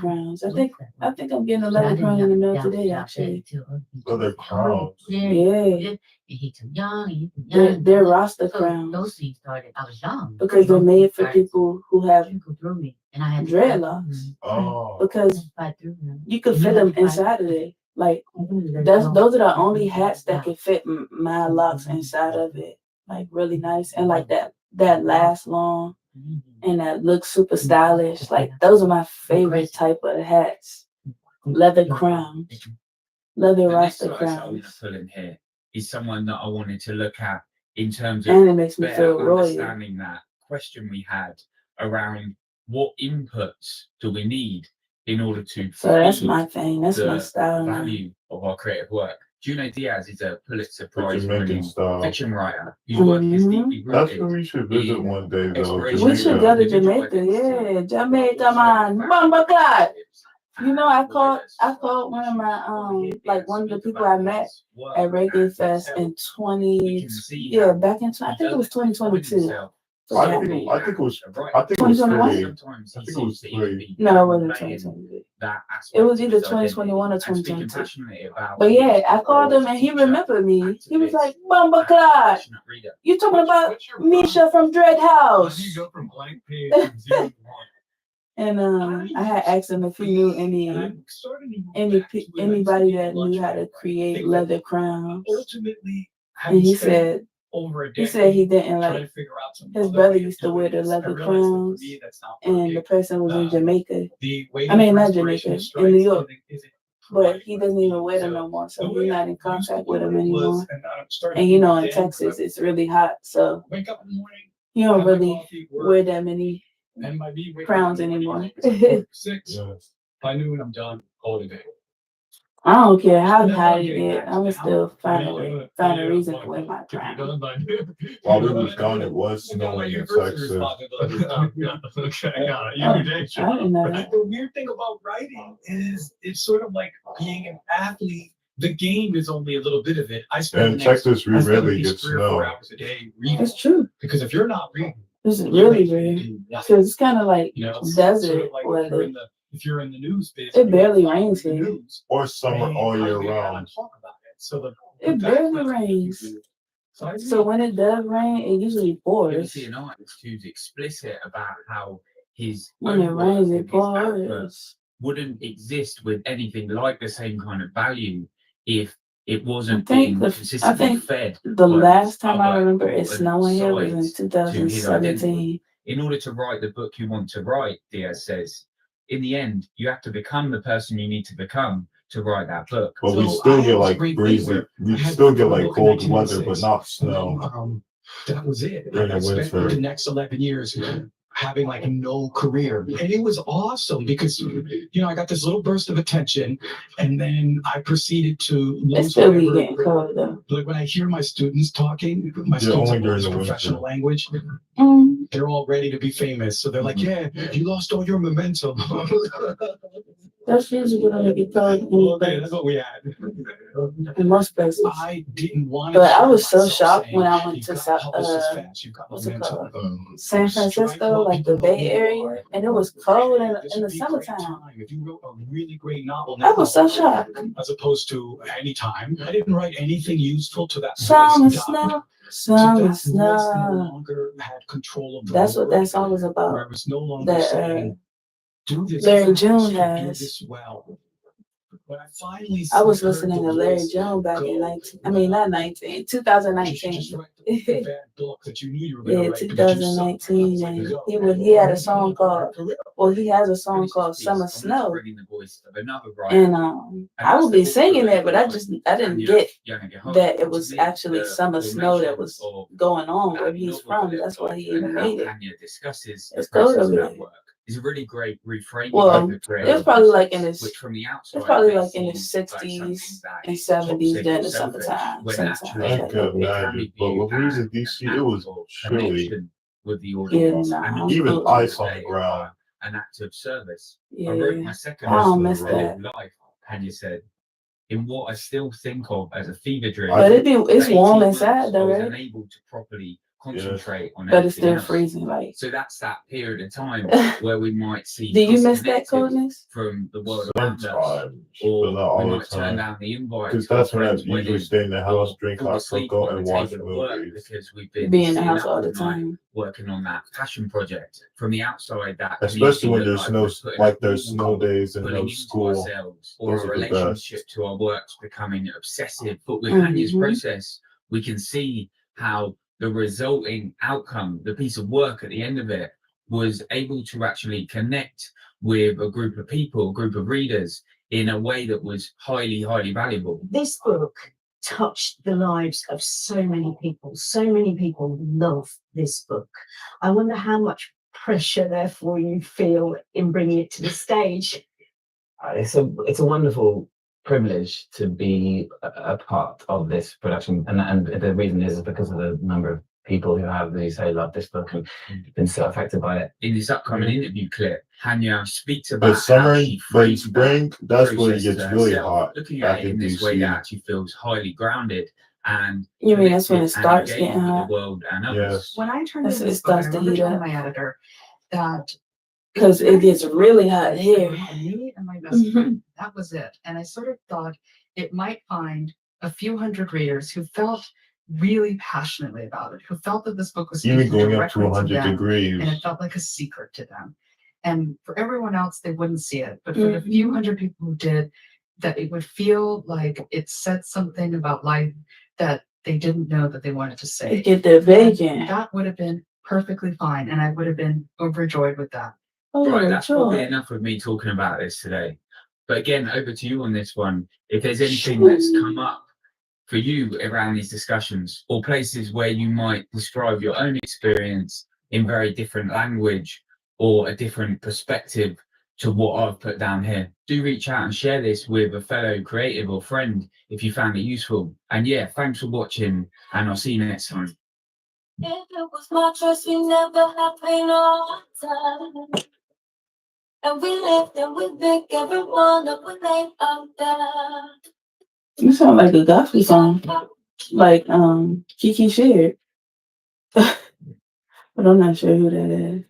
leather crowns. I think I'm getting a leather crown in the mail today, actually. Leather crowns. Yeah. He too young, he too They're, young. they're roster So crowns those things started. I was young because they're made for people who have through me, and I had to dreadlocks. Oh. Because fight through them. you could fit them inside of it. Like those are the only hats that can fit my locks inside of it. Like really nice and like that lasts long and that looks super stylish. Like those are my favorite type of hats. Leather crowns, leather The next roster artist I'm going to crowns. pull in here is someone that I wanted to look at in terms of And it makes me better feel royal. understanding that question we had around what inputs do we need in order to So that's feed my thing. That's my the style now. value of our creative work. Juno Diaz is a Pulitzer The Prize Jamaican winning style. fiction writer whose work is deeply That's rooted where we should visit in one day, though. exploration We should of go to individual Jamaica. identity, Yeah, Jamaica man. Bumba Clyde. You know, I called one of my like one of the people I met at Reggae Fest in back in I think it was 2022. I think it was 2021. 3. No, it wasn't 2022. It was either 2021 or 2022. But yeah, I called him and he remembered me. He was like, Bumba Clyde, you talking about Misha from Dread House? And I had asked him if he knew anybody that knew how to create leather crowns. And he said he didn't like. His brother used to wear the leather crowns, and the person was in Jamaica. I mean, not Jamaica, in New York. But he doesn't even wear them no more, so he's not in contact with them anymore. And you know, in Texas, it's really hot, so you don't really wear that many crowns anymore. By noon, I'm done. Call it a day. I don't care how hot it get. I'm gonna still find a reason to wear my crown. While we was gone, it was snowing in Texas. Okay, I got it. You I did. didn't know that. The weird thing about writing is it's sort of like being an athlete. The game is only a little bit of it. I spend In Texas, we rarely get 3 or 4 snow. hours a day reading. It's true. Because if you're not reading, This is really weird. Because it's kind of like desert like weather. if you're in the news business, It barely rains here. Or summer all year round. It barely rains. So when it does rain, it usually You pours. see an artist who's explicit about how his When it own rains, work it and his output pours. wouldn't exist with anything like the same kind of value if it I wasn't think being I consistently think fed the by last time I other remember it important snowing here was in sides to his identity. 2017. In order to write the book you want to write, Diaz says, in the end, you have to become the person you need to become to write that book. But we still get like breezy. We still get like cold weather, but not snow. That was it. During the I spent winter. the next 11 years having like no career. And it was awesome because, I got this little burst of attention and then I proceeded to It lose still be whatever. getting cold though. Like when I hear my students talking, my Yeah, students only have during this the winter. professional language, Mm. they're all ready to be famous. So they're like, yeah, you lost all your momentum. That's usually when it get cold Okay, that's what we had. in most places. I didn't want to. But I was so myself shocked saying, when I went "You to gotta publish this fast, you got what's it momentum." called? San Francisco, like the Bay Area, and it was cold in the summertime. If you wrote a really great novel I was so now, shocked. as opposed to any time, I didn't write anything useful to that Summer voice died. snow, So summer that voice no snow. longer had control of the That's what that word, song was where about. it was no longer That saying, do this Larry fast, June do has. this well. When I finally I was heard listening the to Larry voice June back in go, 2019. the bad book that you knew you were gonna Yeah, write because you sucked. 2019, and he had a song called. Well, he has a song called "Summer Snow," and I would be singing it, but I didn't get that it was actually summer snow that was going on where he's from. That's why he even made it. It's cold over there. It's a really great reframing. Well, of the it creative was probably like in process, his. which from the outside It's probably may like in the seem like 60s something and that 70s is during the selfish, summertime. when Sometimes. actually I could imagine, but when we was in DC, it was chilly. connection with the Yeah, audience, nah, and I'm also Even cool. ice on the ground. an act of service. Yeah, I wrote my second I don't miss creative that. life, Tanya said, in what I still think of as a fever dream. But it's for warm 18 months, inside though, I was right? unable to properly concentrate on But it's everything still else. freezing. Like, So that's that period of time where we might see do you miss that disconnected coldness? from the world around us, Sometimes, but or not we all the might turn time. down the invite Because to our that's when I friend's usually wedding, stay in the house, or drink fall hot asleep cocoa, on and the watch table at work movies. because we've been Be in the staying house up all all the night time. working on that passion project. From the outside, that can Especially easily when look there's like no, we're putting like a there's wall snow up, days and pulling no into school. ourselves, or Those a are the best. relationship to our works becoming obsessive. But with Hanya's process, we can see how the resulting outcome, the piece of work at the end of it, was able to actually connect with a group of people, a group of readers, in a way that was highly, highly valuable. This book touched the lives of so many people. So many people love this book. I wonder how much pressure, therefore, you feel in bringing it to the stage. It's a wonderful privilege to be a part of this production, and the reason is because of the number of people who have really say love this book and been so affected by it. In this upcoming interview clip, Hanya speaks But about summer, how she but in framed spring, that's where it process gets to really herself, hot looking back at it in in this way that DC. actually feels highly grounded and You mean that's when it connected and starts engaged getting with the hot? world and others. Yes. When I turned That's in it this book, I starts to remember heat telling up. my editor that Because it gets really hot here. me and my best friend, that was it. And I sort of thought it might find a few hundred readers who felt really passionately about it, who felt that this book was Even speaking going up directly to to 100 them, degrees. and it felt like a secret to them. And for everyone else, they wouldn't see it. But for the few hundred people who did, that it would feel like it said something about life that they didn't know that they wanted to say. They get their bacon. And that would have been perfectly fine, and I would have been overjoyed with that. Right, that's probably enough of me talking about this today. But again, over to you on this one. If there's anything that's come up for you around these discussions, or places where you might describe your own experience in very different language or a different perspective to what I've put down here, do reach out and share this with a fellow creative or friend if you found it useful. And yeah, thanks for watching, and I'll see you next time. If it was my choice, we never had pain or time. And we lived and we pick everyone up when they out there. You sound like a gospel song. Like Kiki shared. But I'm not sure who that is.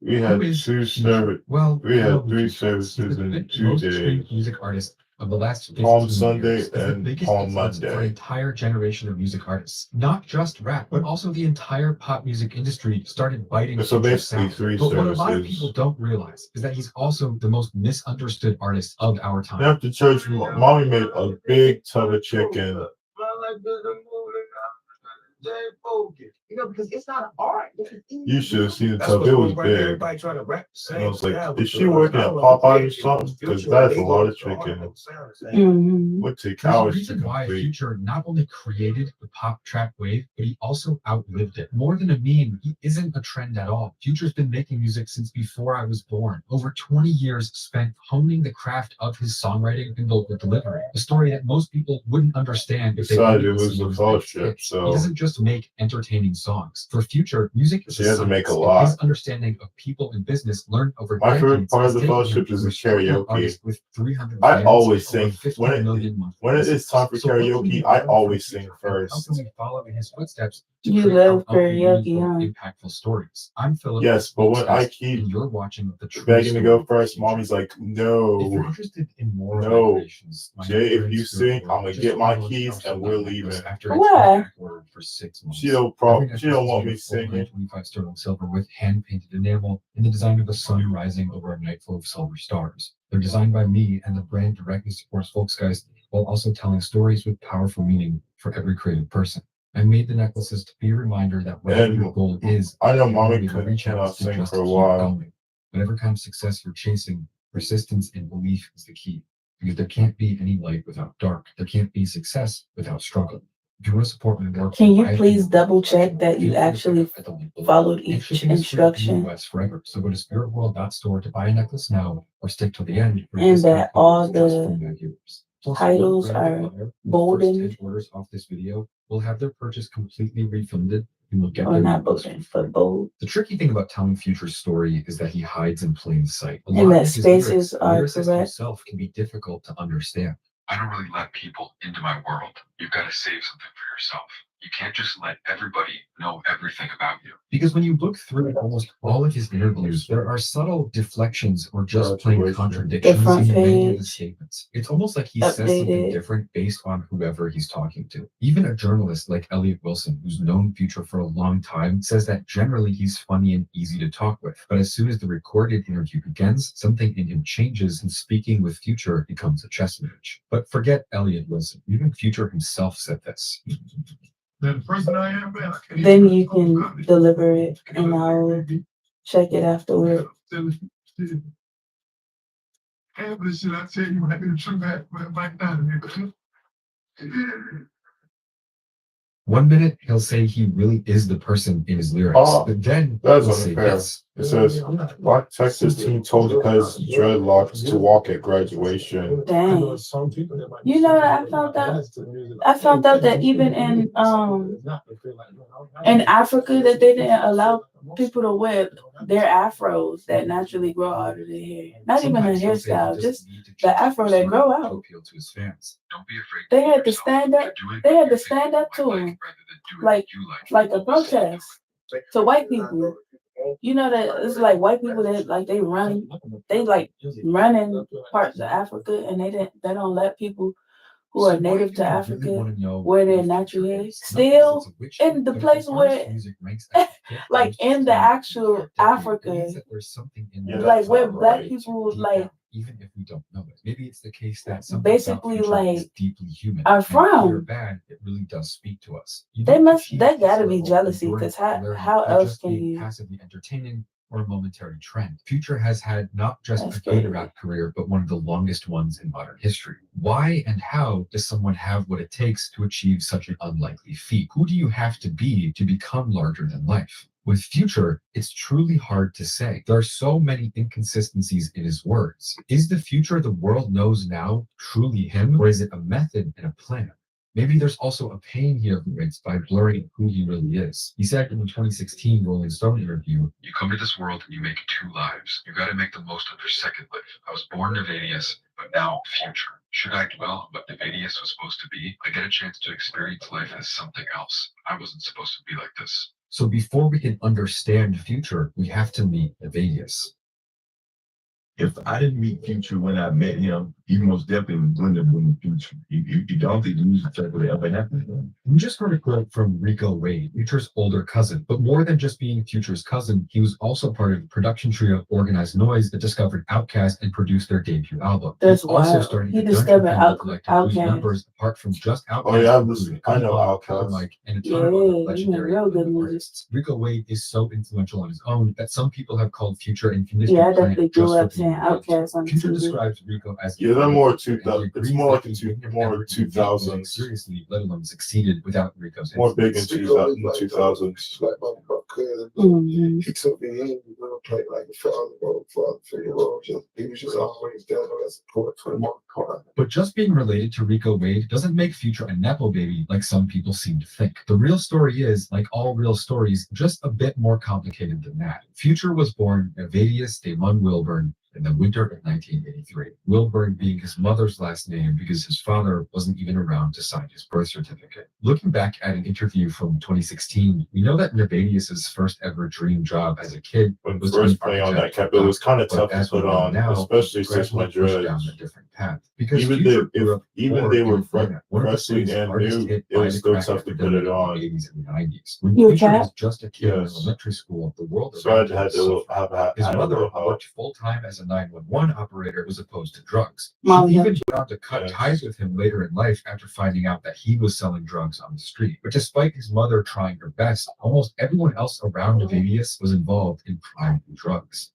We had two service. Well, We had probably three two services services. in The 2 most days. streamed music artist of the last 15 Palm Sunday years is the and biggest Palm influence for an Monday. entire generation of music artists. Not just rap, but also the entire pop music industry started biting So Future's basically sound. 3 But what a lot of services. people don't realize is that he's also the most misunderstood artist of our time. After church, mommy made a big tub of chicken. You know, because it's not art. You should have seen the That's tub. what's It was going right there, big. everybody trying to rap the same And I was like, style, is but she working at Popeye or something? Because that's a lot of chicken. Would take There's a hours to reason why complete. Future not only created the pop trap wave, but he also outlived it. More than a meme, he isn't a trend at all. Future's been making music since before I was born. Over 20 years spent honing the craft of his songwriting and vocal delivery. A story that most people wouldn't understand if they Decided didn't to lose listen to the his fellowship, hits. so- He doesn't just make entertaining songs. For Future, music is He has to make a science, and lot. his understanding of people and business learned over My favorite decades part of has the taken him fellowship is from the a struggling karaoke. artist with 300 I fans always to over sing 50 when million monthly it is listeners. time for So what can we karaoke. I learn from always Future, sing and how first. can we follow in his footsteps to You create love our own karaoke, meaningful, huh? impactful stories? I'm Philip. Yes, but when I and keep you're watching the true begging to go story. first, mommy's like, If you're no, interested in more no. revelations, my Jay, if friend you Stuart sing, Ward I'm gonna just get my relaunched keys our and we're Silver necklace leaving. after it's Why? been backordered for 6 months. She don't Every necklace want is me made of full singing. 25 sterling silver with hand-painted enamel in the design of a sun rising over a night full of silver stars. They're designed by me, and the brand directly supports Volksgeist while also telling stories with powerful meaning for every creative person. I made the necklaces to be a reminder that whatever your goal is, I know the mommy only way to reach out cannot is to sing just for a keep while. going. Whatever kind of success you're chasing, persistence and belief is the key. Because there can't be any light without dark. There can't be success without struggle. If you want to support my work, Can you I have please been- double check that you actually followed And each shipping is free in the instruction US forever. So go to spiritworld.store to buy a necklace now, or stick till the end. for a and discount that code all just for the new viewers. Plus, titles one branded are buyer, the first bolden 10 orders off this video will have their purchase completely refunded and will get or their not necklace bolden, but bold? The tricky thing about telling Future's story is that he hides in plain sight. A And lot that of his spaces lyrics, the are lyricist correct. himself can be difficult to understand. I don't really let people into my world. You've got to save something for yourself. You can't just let everybody know everything about you. Because when you look through almost all of his interviews, there are subtle deflections or just plain The contradictions front in many of the page, statements. It's almost like he says something updated. different based on whoever he's talking to. Even a journalist like Elliot Wilson, who's known Future for a long time, says that generally he's funny and easy to talk with. But as soon as the recorded interview begins, something in him changes and speaking with Future becomes a chess match. But forget Elliot Wilson. Even Future himself said this. The person I am, man, I can't Then you can deliver it and I'll check it afterward. half of the shit I tell you might be the truth, but might not. One minute he'll say he really is the person in his lyrics, but then That's he'll say unfair. this. It says, Black Texas teen told his dreadlocks to walk at graduation. Dang. You know, I found out that even in Africa that they didn't allow people to wear their afros that naturally grow out of their hair. Not even a hairstyle, just the afro that grow out. Appeal to his fans. Don't be afraid. They had to stand up. They had to stand up to him, like a protest to white people. You know that it's like white people that like they run in parts of Africa, and they don't let people who are native to Africa wear their natural hair. Still in the place where, like in the actual Africa, like where black people like. Even if we don't know it, maybe it's the case that something Basically, about Future is like, deeply human. are And from. good or bad, it really does speak to us. You They don't must. achieve That gotta this be level of jealousy, enduring because how popularity by else just can being you? passively entertaining or a momentary trend. Future has had not just That's a good crazy. rap career, but one of the longest ones in modern history. Why and how does someone have what it takes to achieve such an unlikely feat? Who do you have to be to become larger than life? With Future, it's truly hard to say. There are so many inconsistencies in his words. Is the Future the world knows now truly him, or is it a method and a plan? Maybe there's also a pain he avoids by blurring who he really is. He said in the 2016 Rolling Stone interview, "You come to this world and you make 2 lives. You got to make the most of your second life. I was born Nevadius, but now Future. Should I dwell on what Nevadius was supposed to be? I get a chance to experience life as something else. I wasn't supposed to be like this." So before we can understand Future, we have to meet Nevadius. If I didn't meet Future when I met him, he most definitely wouldn't have been Future. You don't think the music track would ever happen. We just heard a quote from Rico Wade, Future's older cousin. But more than just being Future's cousin, he was also part of the production trio Organized Noise that discovered Outkast and produced their debut album. That's also wild. started He the discovered Dungeon Collective, whose Outkast. members, apart from just Outkast, Oh yeah, included I know Tupac, Outkast. Mike, and a ton Yeah, of other he made legendary real good Hollywood music. artists. Rico Wade is so influential on his own that some people have called Future and Yeah, I Industry definitely Planet grew just up for saying being Future. Outkast on Future TV. describes Rico as Yeah, they're more two. and he It's agrees more like that a he wouldn't have more ever even taken music 2000s. seriously, let alone succeeded without Rico's More big in influence. 2000s. Like my cousin, Mm-hmm. he took me in, we were playing like a father figure role. He was just always there as support for the most part. But just being related to Rico Wade doesn't make Future a nepo baby like some people seem to think. The real story is, like all real stories, just a bit more complicated than that. Future was born Nevadius Damon Wilburn in the winter of 1983. Wilburn being his mother's last name because his father wasn't even around to sign his birth certificate. Looking back at an interview from 2016, we know that Nevadius's first ever dream job as a kid When was first to be an playing on that architect. cap, it was kind of But tough to as we put know on, now, especially since my gradually pushed down dreads. a different path. Because Even Future they, grew up even poor they in were Atlanta, one of the freshly city's and hardest new, hit it by was the still crack tough to put epidemic it on. in the 80s and 90s. When You Future cat? was just a kid in Yes. elementary school, the world So I around him had was to suffering. His had a mother little help. worked full-time as a 911 operator as opposed to drugs. She Molly even helped went on to cut Yes. ties with him later in life after finding out that he was selling drugs on the street. But despite his mother trying her best, almost everyone else around Nevadius was involved in crime and drugs.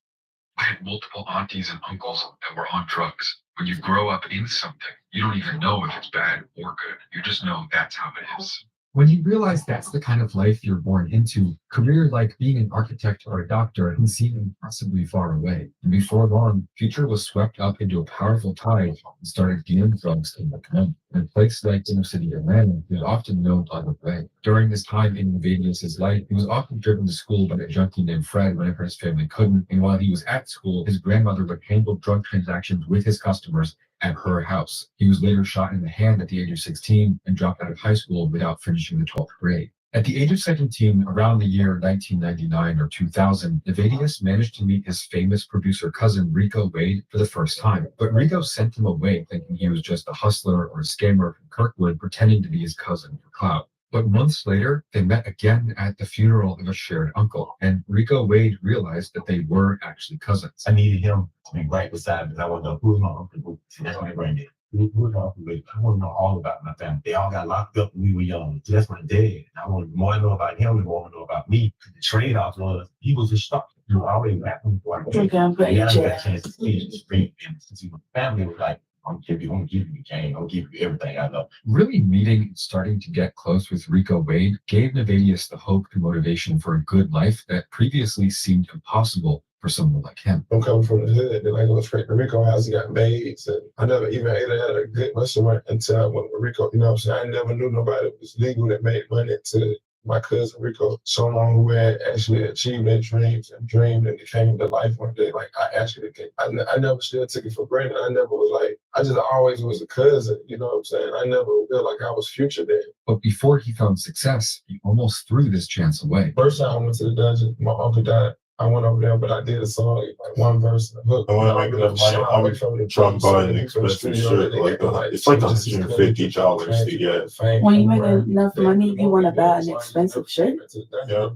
I had multiple aunties and uncles that were on drugs. When you grow up in something, you don't even know if it's bad or good. You just know that's how it is. When you realize that's the kind of life you're born into, career like being an architect or a doctor can seem impossibly far away. And before long, Future was swept up into a powerful tide and started dealing drugs in the community. In a place like inner city Atlanta, he was often known on the way. During this time in Nevadius' life, he was often driven to school by a junkie named Fred whenever his family couldn't. And while he was at school, his grandmother would handle drug transactions with his customers at her house. He was later shot in the hand at the age of 16 and dropped out of high school without finishing the 12th grade. At the age of 17, around the year 1999 or 2000, Evadius managed to meet his famous producer cousin Rico Wade for the first time. But Rico sent him away thinking he was just a hustler or a scammer from Kirkwood pretending to be his cousin for clout. But months later, they met again at the funeral of a shared uncle, and Rico Wade realized that they were actually cousins. I needed him to be right beside me because I want to know who's my uncle. That's what I bring it. Who's my uncle? I want to know all about my family. They all got locked up when we were young. So that's my dad. And I want more to know about him than more to know about me. The trade-off was he was a star. You know, I already rapping before I Okay, I'm got a check. chance to see the street. And since my family was like, I'm gonna give you the game. I'm gonna give you everything I know. Really meeting and starting to get close with Rico Wade gave Nevadius the hope and motivation for a good life that previously seemed impossible for someone like him. I'm coming from the hood, then I go straight to Rico house and got maids, and I never even had a good restaurant until I went to Rico. You know what I'm saying? I never knew nobody that was legal that made money to my cousin Rico, someone who had actually achieved their dreams and dreamed and it came to life one day. Like I actually did. I never still took it for granted. I never was like, I just always was a cousin, you know what I'm saying? I never felt like I was future there. But before he found success, he almost threw this chance away. First time I went to the dungeon, my uncle died. I went over there, but I did a song, like one verse and a hook. I want to make enough money. I would try and buy an expensive shirt. It's like $150 to get. When you make enough money, you want to buy an expensive shirt. Yeah.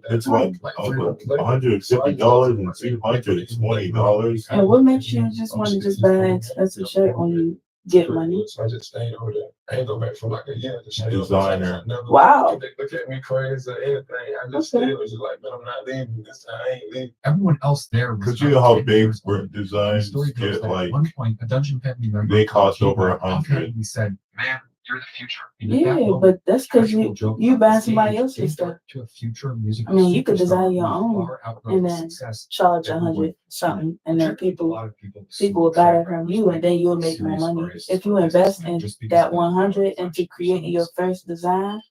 It's like $150 and $220. And what makes you just want to just buy an expensive shirt when you get money? So I just stayed over there. I ain't go back for like a year. Designer. Wow. They look at me crazy or anything. I just stayed. Was just like, man, I'm not leaving this time. I ain't leaving. Everyone else there was. Could you know how big designs get At like? one point, a dungeon family member They cost over $100. He said, "Man, you're the future." Yeah, but that's because you buy somebody else's stuff. To a future music. I mean, you could design your own and then charge $100 something, and then people will buy that from you, and then you'll make more money if you invest in that 100 into creating your first design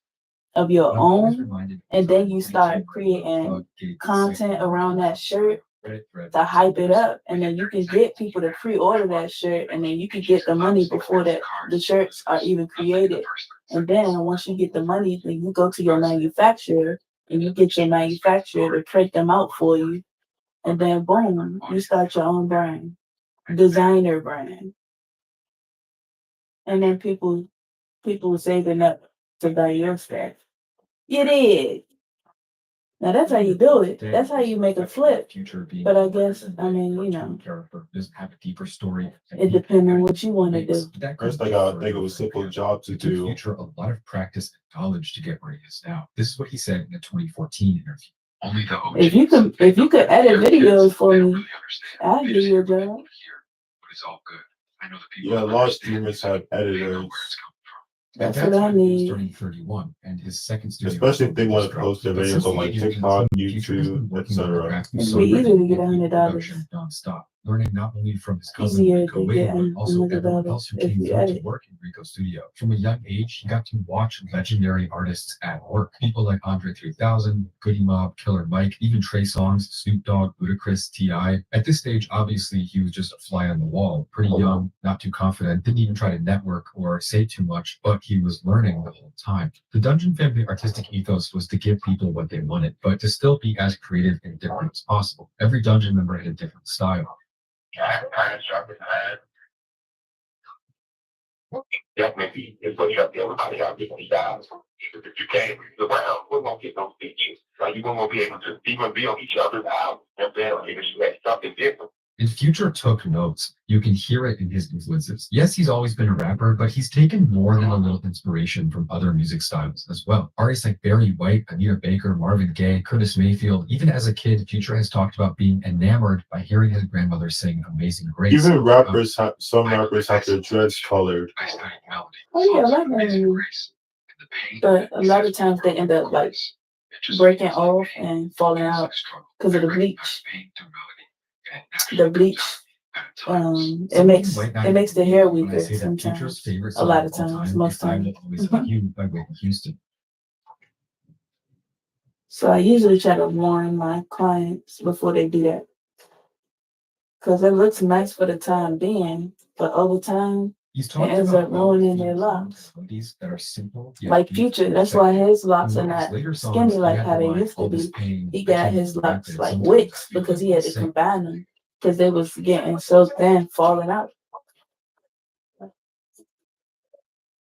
of your own, and then you start creating content around that shirt to hype it up, and then you can get people to pre-order that shirt, and then you can get the money before that the shirts are even created. And then once you get the money, then you go to your manufacturer and you get your manufacturer to print them out for you, and then boom, you start your own brand, designer brand, and then people saving up to buy your stuff. You did. Now that's how you do it. That's how you make a flip. But I guess, I mean, you know, doesn't have a deeper story. it depends on what you want to do. First, I gotta think of a simple job to do. Future a lot of practice and knowledge to get where he is now. This is what he said in a 2014 interview. Only the OGs If you could edit videos for me, I'll give you a job. but it's all good. I know the people. Yeah, a lot of streamers have editors. At That's that what I time, he was need. turning 31, and his second studio. Especially if they album want just to post their dropped. But videos since on the like age of TikTok, 18, Future has been YouTube, working on etc. graphic It'd be easy to get $100. production nonstop, learning not only from his cousin Easier Rico to Wade, get but also everyone $100 else who if came you through to edit. work in Rico's studio. From a young age, he got to watch legendary artists at work. People like Andre 3000, Goody Mob, Killer Mike, even Trey Songz, Snoop Dogg, Ludacris, T.I. At this stage, obviously, he was just a fly on the wall, pretty young, not too confident, didn't even try to network or say too much, but he was learning the whole time. The Dungeon family artistic ethos was to give people what they wanted, but to still be as creative and different as possible. Every Dungeon member had a different style. Definitely, it's what you have to everybody out different styles. If you can't read around, we're gonna get those features. Like you won't be able to even be on each other's album. And then like, if you had something different. And Future took notes. You can hear it in his influences. Yes, he's always been a rapper, but he's taken more than a little inspiration from other music styles as well. Artists like Barry White, Anita Baker, Marvin Gaye, Curtis Mayfield. Even as a kid, Future has talked about being enamored by hearing his grandmother sing Amazing Grace. Even rappers have some rappers have their dreads colored. Oh yeah, I like that. But a lot of times they end up like breaking off and falling out because of the bleach. The bleach, it makes the hair weaker sometimes. A lot of times, most times. So I usually try to warn my clients before they do that, because it looks nice for the time being, but over time, He's it talked ends about up how ruining their themes and locks. melodies that are simple yet Like deep Future, and that's why effective. his locks In are one of his not later songs, skinny he like had how the they line, used to "All this be. pain, He I got can't his rap locks it, like sometimes wicks I feel because like he I'm had to sick." combine them because they was getting so thin, falling out.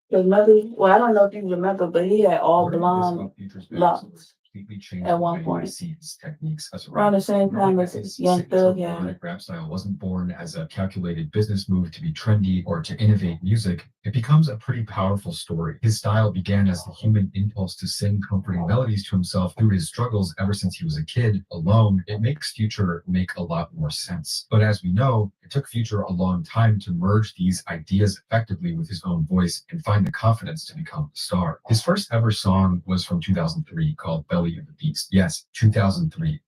His mother, well, I don't know if you remember, but he had all Learning this blonde about Future's backstory locks completely changed at the one way he point. sees techniques as a Around the rapper. same Knowing time that as his Young signature Thug had. melodic rap style wasn't born as a calculated business move to be trendy or to innovate music, it becomes a pretty powerful story. His style began as the human impulse to sing comforting melodies to himself through his struggles ever since he was a kid, alone. It makes Future make a lot more sense. But as we know, it took Future a long time to merge these ideas effectively with his own voice and find the confidence to become a star. His first ever song was from 2003 called Belly of the Beast. Yes, 2003.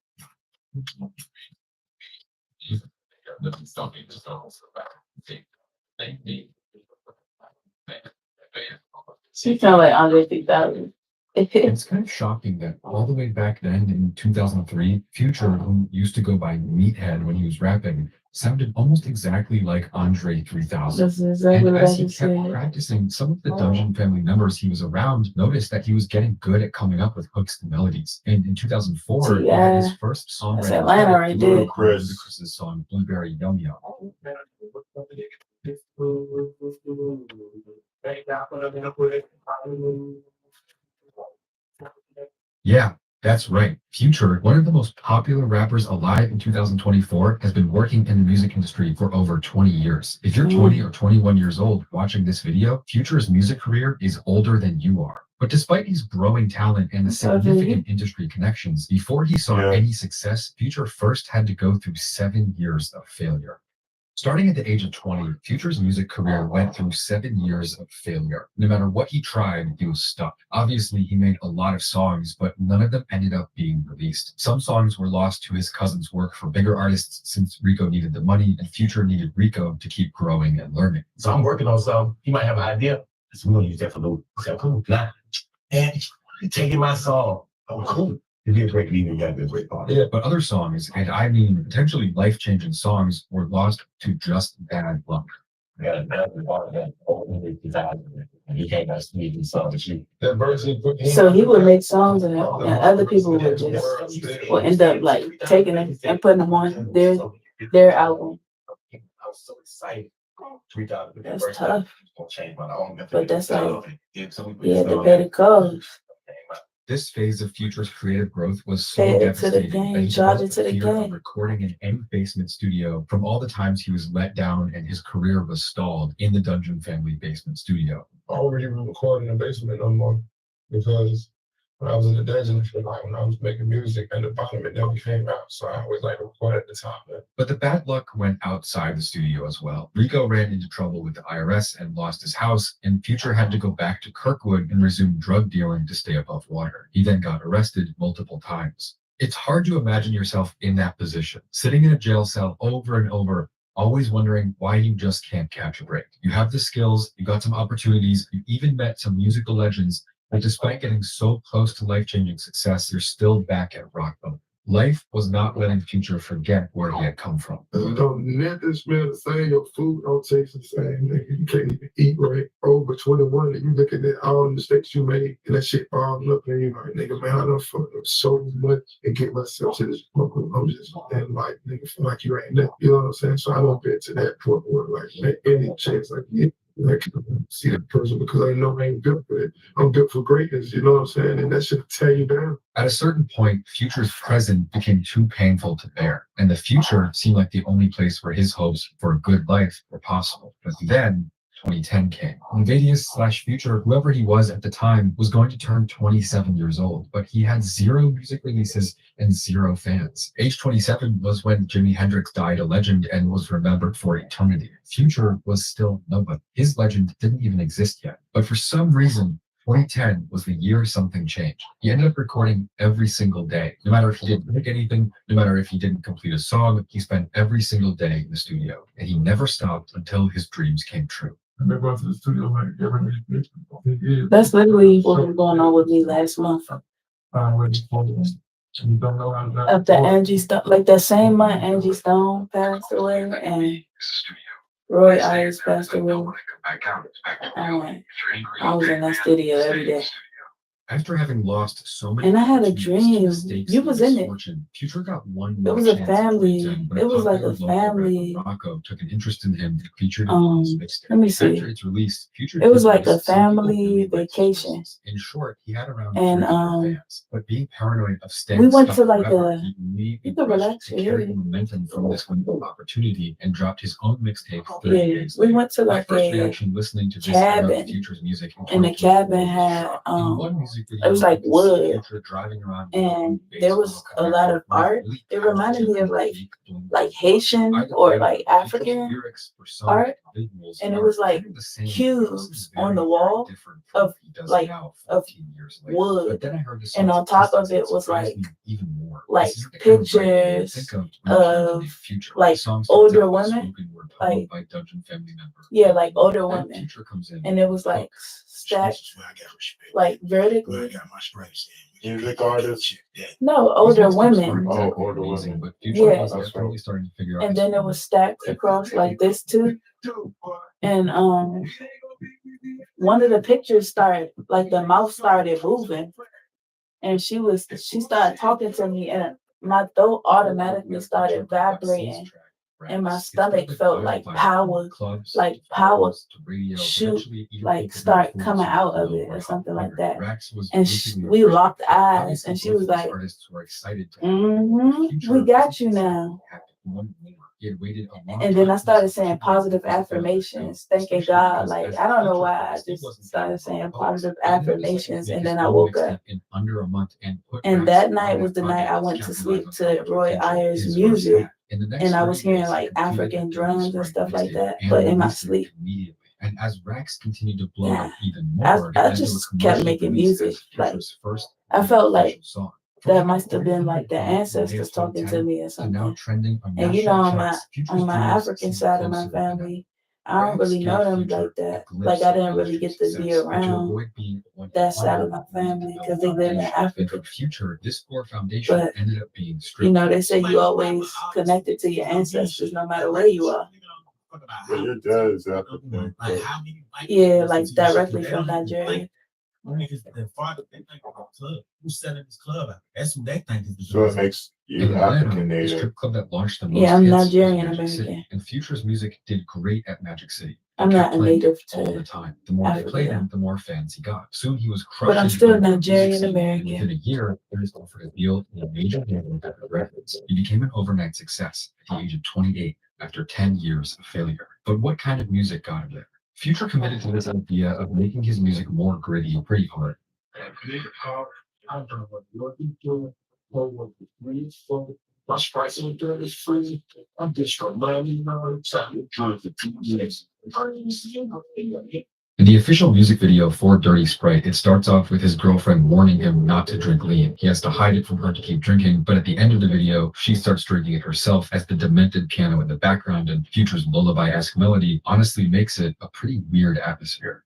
She sound like Andre 3000. It's kind of shocking that all the way back then in 2003, Future, who used to go by Meathead when he was rapping, sounded almost exactly like Andre 3000. That's exactly And what as I he just kept said. practicing, some of the Dungeon family members he was around noticed that he was getting good at coming up with hooks and melodies. And in 2004, he had his first That's songwriting Atlanta right there. Ludacris's song Blueberry Yum Yum. Yeah, that's right. Future, one of the most popular rappers alive in 2024, has been working in the music industry for over 20 years. If you're 20 or 21 years old watching this video, Future's music career is older than you are. But despite his growing talent and the significant industry connections, before he saw any success, Future first had to go through 7 years of failure. Starting at the age of 20, Future's music career went through 7 years of failure. No matter what he tried, he was stuck. Obviously, he made a lot of songs, but none of them ended up being released. Some songs were lost to his cousin's work for bigger artists since Rico needed the money and Future needed Rico to keep growing and learning. So I'm working on something. You might have an idea. So we're gonna use that for Lou. So cool. Nah. And you're taking my song. Oh, cool. It'd be a great leader. You gotta be a great part. Yeah, but other songs, and I mean potentially life-changing songs, were lost to just bad luck. I got another part of that old design. And he came out speaking these songs with you. That verse he put So he would make songs and other people would just would end up like taking them and putting them on their album. I was so excited. 3,000. That's tough. Change my own method. But that's like, yeah, the better cause. This phase of Future's creative growth was so Fed it to the devastating that game, he charge it developed to a the fear of game. recording in any basement studio from all the times he was let down and his career was stalled in the Dungeon family basement studio. I already recording in the basement no more because when I was in the dungeon, like when I was making music at the bottom, it never came out. So I always like to record at the top. But the bad luck went outside the studio as well. Rico ran into trouble with the IRS and lost his house, and Future had to go back to Kirkwood and resume drug dealing to stay above water. He then got arrested multiple times. It's hard to imagine yourself in that position, sitting in a jail cell over and over, always wondering why you just can't catch a break. You have the skills, you got some opportunities, you even met some musical legends, but despite getting so close to life-changing success, you're still back at rock bottom. Life was not letting Future forget where he had come from. Don't nothing smell the same. Your food don't taste the same. Nigga. You can't even eat right. Over 21, and you looking at all the mistakes you made, and that shit falling up, and you like, nigga, man, I done fucked up so much and get myself to this point where I'm just and like, nigga, feel like you ain't there. You know what I'm saying? So I don't get to that point where like, man, any chance I get. Like see that person because I know I ain't built for it. I'm built for greatness, you know what I'm saying? And that should tear you down. At a certain point, Future's present became too painful to bear, and the future seemed like the only place where his hopes for a good life were possible. But then 2010 came. Invadius/Future, whoever he was at the time, was going to turn 27 years old, but he had 0 music releases and 0 fans. Age 27 was when Jimi Hendrix died a legend and was remembered for eternity. Future was still nobody. His legend didn't even exist yet. But for some reason, 2010 was the year something changed. He ended up recording every single day. No matter if he didn't make anything, no matter if he didn't complete a song, he spent every single day in the studio. And he never stopped until his dreams came true. I've been going to the studio like every week. That's literally what was going on with me last month. After Angie Stone, like that same month, Angie Stone passed away, and Roy Ayers passed away. I was in that studio every day. After having lost so many And I had a opportunities to dream. mistakes You and was in it. misfortune, Future got one It more was a chance at family. freedom when It was like popular a local rapper family. Rocco took an interest in him and featured him on his mixtape. Let me After see. its release, Future It was did like a release some people family really liked his vacation. verses. In short, he had around And 300 fans. But being paranoid of we staying went stuck to like forever, a he immediately you could rushed relax to your carry the head. momentum from this window of opportunity and dropped his own mixtape 30 Yeah, days we later. went to My like first a reaction listening to this era of cabin. Future's music in And the 2024 cabin was had shock. In one music video, it was you like can see wood. Future driving around with a And blue there bass was on a a lot of with art. really It powerful reminded me of and like unique boom Haitian Either or way, like Future's African lyrics, personic, art. and visuals And it are was like kind of the same, but cubes this is on the very wall different from of what he does like now of 14 years later. But wood. then I heard the And song's on top of statistics it was surprised like me even more. like This isn't the kind of writing you would pictures think of when you're trying to of make Future. The like song starts older out with women. spoken word poem Like by Dungeon family member. yeah, like older Then women. Future comes in And it was with a like hook. stacked like vertically. Music artist. No, These older mixtapes aren't women. Oh, exactly older amazing, women. but Future Yeah. is definitely starting to figure out And his then it form. was stacked across like this too. And one of the pictures started like the mouth started moving. And she started talking to me and my throat automatically started vibrating. And my stomach felt like power shoot, like start coming out of it or something like that. And we locked eyes and she was like, we got you now. And then I started saying positive affirmations, thanking God. Like, I don't know why I just started saying positive affirmations. And then I woke up. And that night was the night I went to sleep to Roy Ayers music. And I was hearing like African drums and stuff like that, but in my sleep. And as Rex continued to blow Yeah. up even more, I just kept making music. Like, I felt like that must have been like the ancestors talking to me or and now something. trending on And you national know, on charts, Future's my dreams African seem side of my closer than ever. family, I don't Rex really know gave them Future like a that. glimpse Like I of didn't really get to be success, and to around avoid being one that side of my he needed to family build because a they live in foundation. And Africa. for Future, this core foundation But ended up being you stripped know, from they him. say you always connected to your ancestors no matter where you are. But your dad is African. But Yeah, like directly from Nigeria. so it makes you In African Atlanta, the native. strip club that launched the most Yeah, I'm hits was Nigerian Magic City, American. and Future's music did great at Magic City. They I'm kept not a playing native it all the to time. The more they played Africa, him, the more fans he got. Soon he was but I'm crushing still in the music Nigerian scene, and American. within a year, he was offered a deal in a major label at Epic Records. He became an overnight success at the age of 28 after 10 years of failure. But what kind of music got him there? Future committed to this idea of making his music more gritty and pretty hard. In the official music video for Dirty Sprite, it starts off with his girlfriend warning him not to drink lean. He has to hide it from her to keep drinking, but at the end of the video, she starts drinking it herself as the demented piano in the background and Future's lullaby-esque melody honestly makes it a pretty weird atmosphere.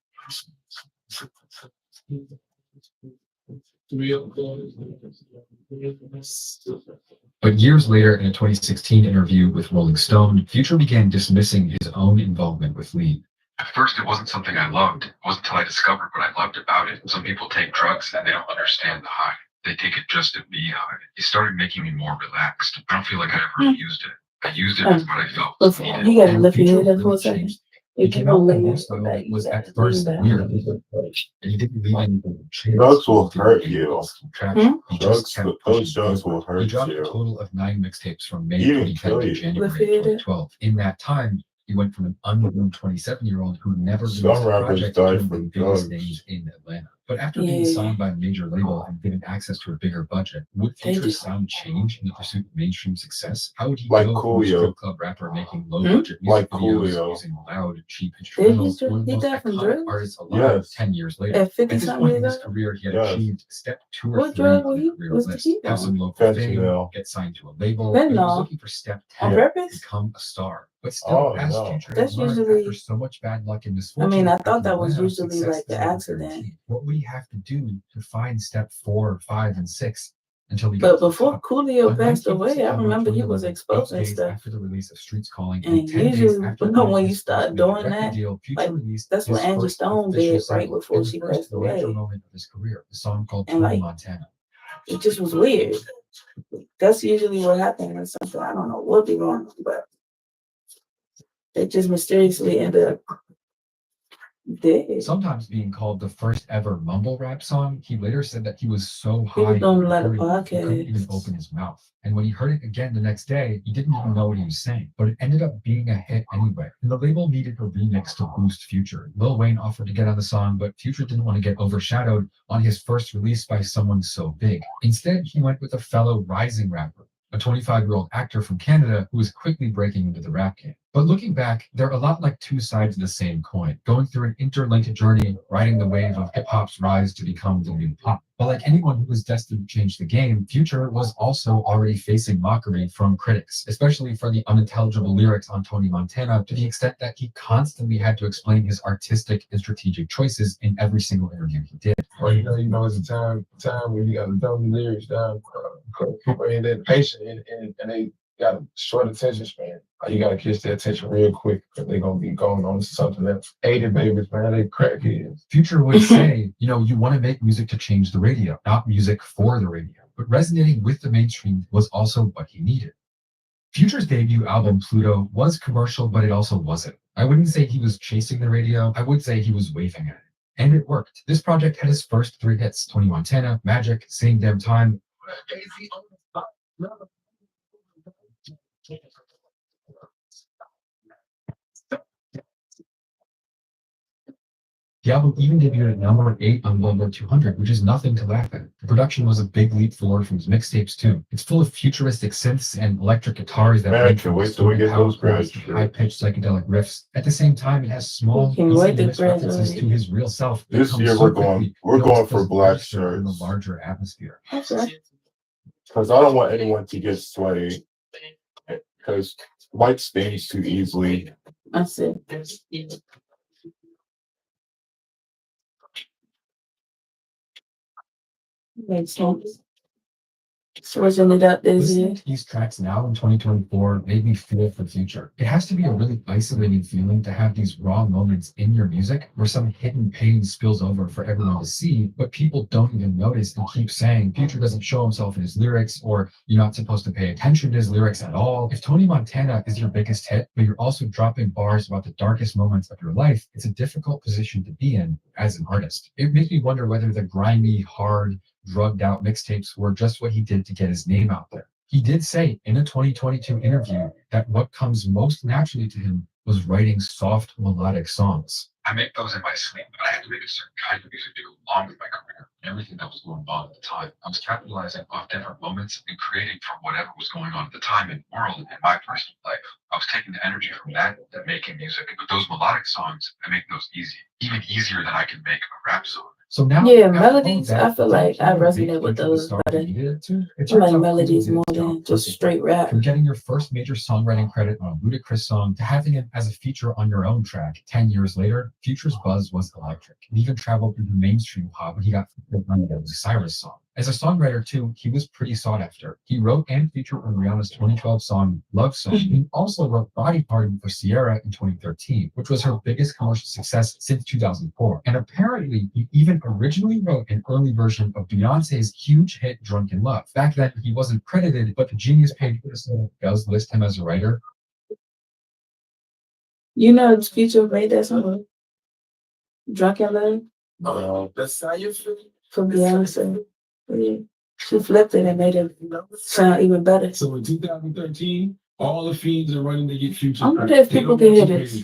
But years later, in a 2016 interview with Rolling Stone, Future began dismissing his own involvement with lean. At first, it wasn't something I loved. It wasn't until I discovered what I loved about it. Some people take drugs and they don't understand the high. They take it just to be high. It started making me more relaxed. I don't feel like I ever used it. I used it as what I felt was needed. You gotta And lift your Future head up for really a second. changed. If He you came don't out with a lean hairstyle back, that you was gotta at first lean back. weird, and he didn't leave anything to change. Drugs will He hurt didn't you. trash. Hmm? He just kept Those pushing drugs will forward. hurt He dropped a you. total of 9 mixtapes from May Even 2010 kill to you. January Lift your head up. 2012. In that time, he went from an unbelievable 27-year-old who never released Some a rappers project to die one of the from biggest drugs. names in Atlanta. But after being Yeah, signed by a major label and given access to a bigger budget, would they do. Future's sound change in the pursuit of mainstream success? How would he Like go from a Coolio. strip club rapper making low-budget Like music videos Coolio. using loud, cheap Did instrumentals to one of the he most die from iconic drugs? artists alive Yes. 10 years later? At 50 At this something point in years his old? career, he had Yes. achieved step 2 or What 3 drug on the was career was the list. he Have some on? local fame, Fentanyl. get signed to a label, but he was Fentanyl looking for step on 10, purpose? become a star. But still, Oh as no. Future had That's learned usually. after so much bad luck and I misfortune mean, I back thought in that was Atlanta, usually success like is the never accident. guaranteed. What would he have to do to find step 4, 5, and 6 until he But got to the before top. Coolio On passed 19th away, I September remember he was 2011, 8 exposing days stuff. after the release of Streets Calling, And 10 days usually, after when getting you his start first major doing record that, deal, Future like released that's what his Angie first Stone official did right single, before and the she first passed major away. moment of his career, the song called And Tony like Montana. it just was weird. That's usually what happens when something I don't know what be wrong, but they just mysteriously end up dead. Sometimes being called the first ever mumble rap song, he later said that he was so He high was doing a in lot of recording, he couldn't even podcasts. open his mouth. And when he heard it again the next day, he didn't even know what he was saying. But it ended up being a hit anyway. And the label needed a remix to boost Future. Lil Wayne offered to get on the song, but Future didn't want to get overshadowed on his first release by someone so big. Instead, he went with a fellow rising rapper, a 25-year-old actor from Canada who was quickly breaking into the rap game. But looking back, they're a lot like two sides of the same coin, going through an interlinked journey, riding the wave of hip-hop's rise to become the new pop. But like anyone who was destined to change the game, Future was also already facing mockery from critics, especially for the unintelligible lyrics on Tony Montana, to the extent that he constantly had to explain his artistic and strategic choices in every single interview he did. Well, it's a time when you got to dumb the lyrics down. People ain't that patient and they got a short attention span. You got to catch their attention real quick because they're going to be going on to something else. 80 babies, man, they crackheads. Future would say, you want to make music to change the radio, not music for the radio. But resonating with the mainstream was also what he needed. Future's debut album, Pluto, was commercial, but it also wasn't. I wouldn't say he was chasing the radio, I would say he was waving at it. And it worked. This project had his first 3 hits, Tony Montana, Magic, Same Damn Time. The album even debuted at number 8 on Billboard 200, which is nothing to laugh at. The production was a big leap forward from his mixtapes too. It's full of futuristic synths and electric guitars that range from distorted power chords to high-pitched psychedelic riffs. At the same time, it has small, easy references to his real self. This year we're going for black shirts in the larger atmosphere. Okay. Because I don't want anyone to get swayed. Because white stains too easily. I see. Makes sense. Switching it up this year. Listening to these tracks now in 2024 made me feel for Future. It has to be a really isolating feeling to have these raw moments in your music where some hidden pain spills over for everyone to see, but people don't even notice and keep saying Future doesn't show himself in his lyrics, or you're not supposed to pay attention to his lyrics at all. If Tony Montana is your biggest hit, but you're also dropping bars about the darkest moments of your life, it's a difficult position to be in as an artist. It makes me wonder whether the grimy, hard, drugged out mixtapes were just what he did to get his name out there. He did say in a 2022 interview that what comes most naturally to him was writing soft melodic songs. I make those in my sleep, but I had to make a certain kind of music to go along with my career and everything that was going on at the time. I was capitalizing off different moments and creating from whatever was going on at the time in the world and in my personal life. I was taking the energy from that and making music. But those melodic songs, I make those easy, even easier than I can make a rap song. So now, yeah, melodies. I feel like I resonate with those better. I like melodies more than just straight rap. From getting your first major songwriting credit on a Ludacris song to having it as a feature on your own track, 10 years later, Future's buzz was electric. It even traveled into mainstream pop when he got featured on the Cyrus song. As a songwriter too, he was pretty sought after. He wrote and featured on Rihanna's 2012 song Love Song. He also wrote Body Party for Ciara in 2013, which was her biggest commercial success since 2004. And apparently, he even originally wrote an early version of Beyonce's huge hit Drunken Love. Back then, he wasn't credited, but the Genius page does list him as a writer. Future made that song, Drunken Love. That's how you feel. From Beyonce. Yeah. She flipped it and made it sound even better. So in 2013, all the fiends are running to get Future. I wonder if people can hear this.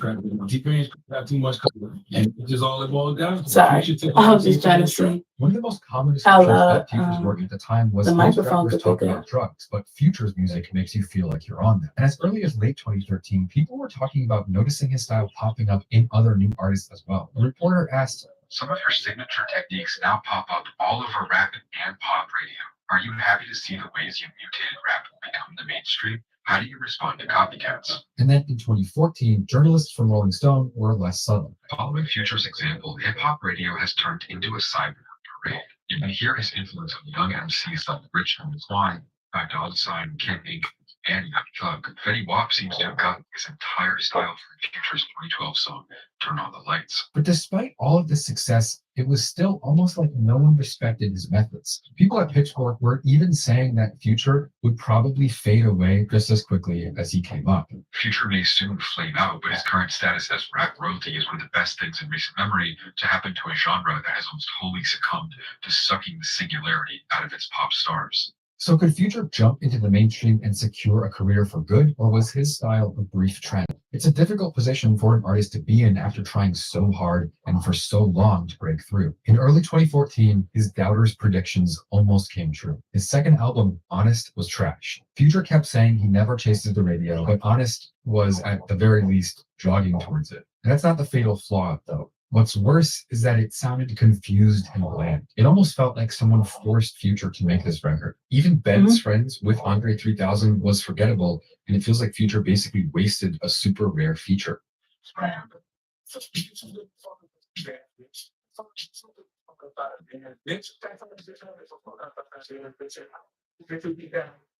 T-Pain's got too much cover. And it's just all it boils down to. Sorry, I was just trying to see. One of the most common How descriptions loud, that Future's work at the time was the most microphone rappers could talk pick about up. drugs, but Future's music makes you feel like you're on them. And as early as late 2013, people were talking about noticing his style popping up in other new artists as well. A reporter asked, "Some of your signature techniques now pop up all over rap and pop radio. Are you happy to see the ways you mutated rap become the mainstream? How do you respond to copycats?" And then in 2014, journalists from Rolling Stone were less subtle. Following Future's example, hip-hop radio has turned into a cyber parade. You can hear his influence on young MCs like Rich and Klein, Fact Sign, Kid Ink, and Young Thug. Fetty Wap seems to have gotten his entire style from Future's 2012 song, Turn On the Lights. But despite all of this success, it was still almost like no one respected his methods. People at Pitchfork were even saying that Future would probably fade away just as quickly as he came up. Future may soon flame out, but his current status as rap royalty is one of the best things in recent memory to happen to a genre that has almost wholly succumbed to sucking the singularity out of its pop stars. So could Future jump into the mainstream and secure a career for good, or was his style a brief trend? It's a difficult position for an artist to be in after trying so hard and for so long to break through. In early 2014, his doubters' predictions almost came true. His second album, Honest, was trash. Future kept saying he never chases the radio, but Honest was at the very least jogging towards it. And that's not the fatal flaw, though. What's worse is that it sounded confused and bland. It almost felt like someone forced Future to make this record. Even Ben's Friends with Andre 3000 was forgettable, and it feels like Future basically wasted a super rare feature.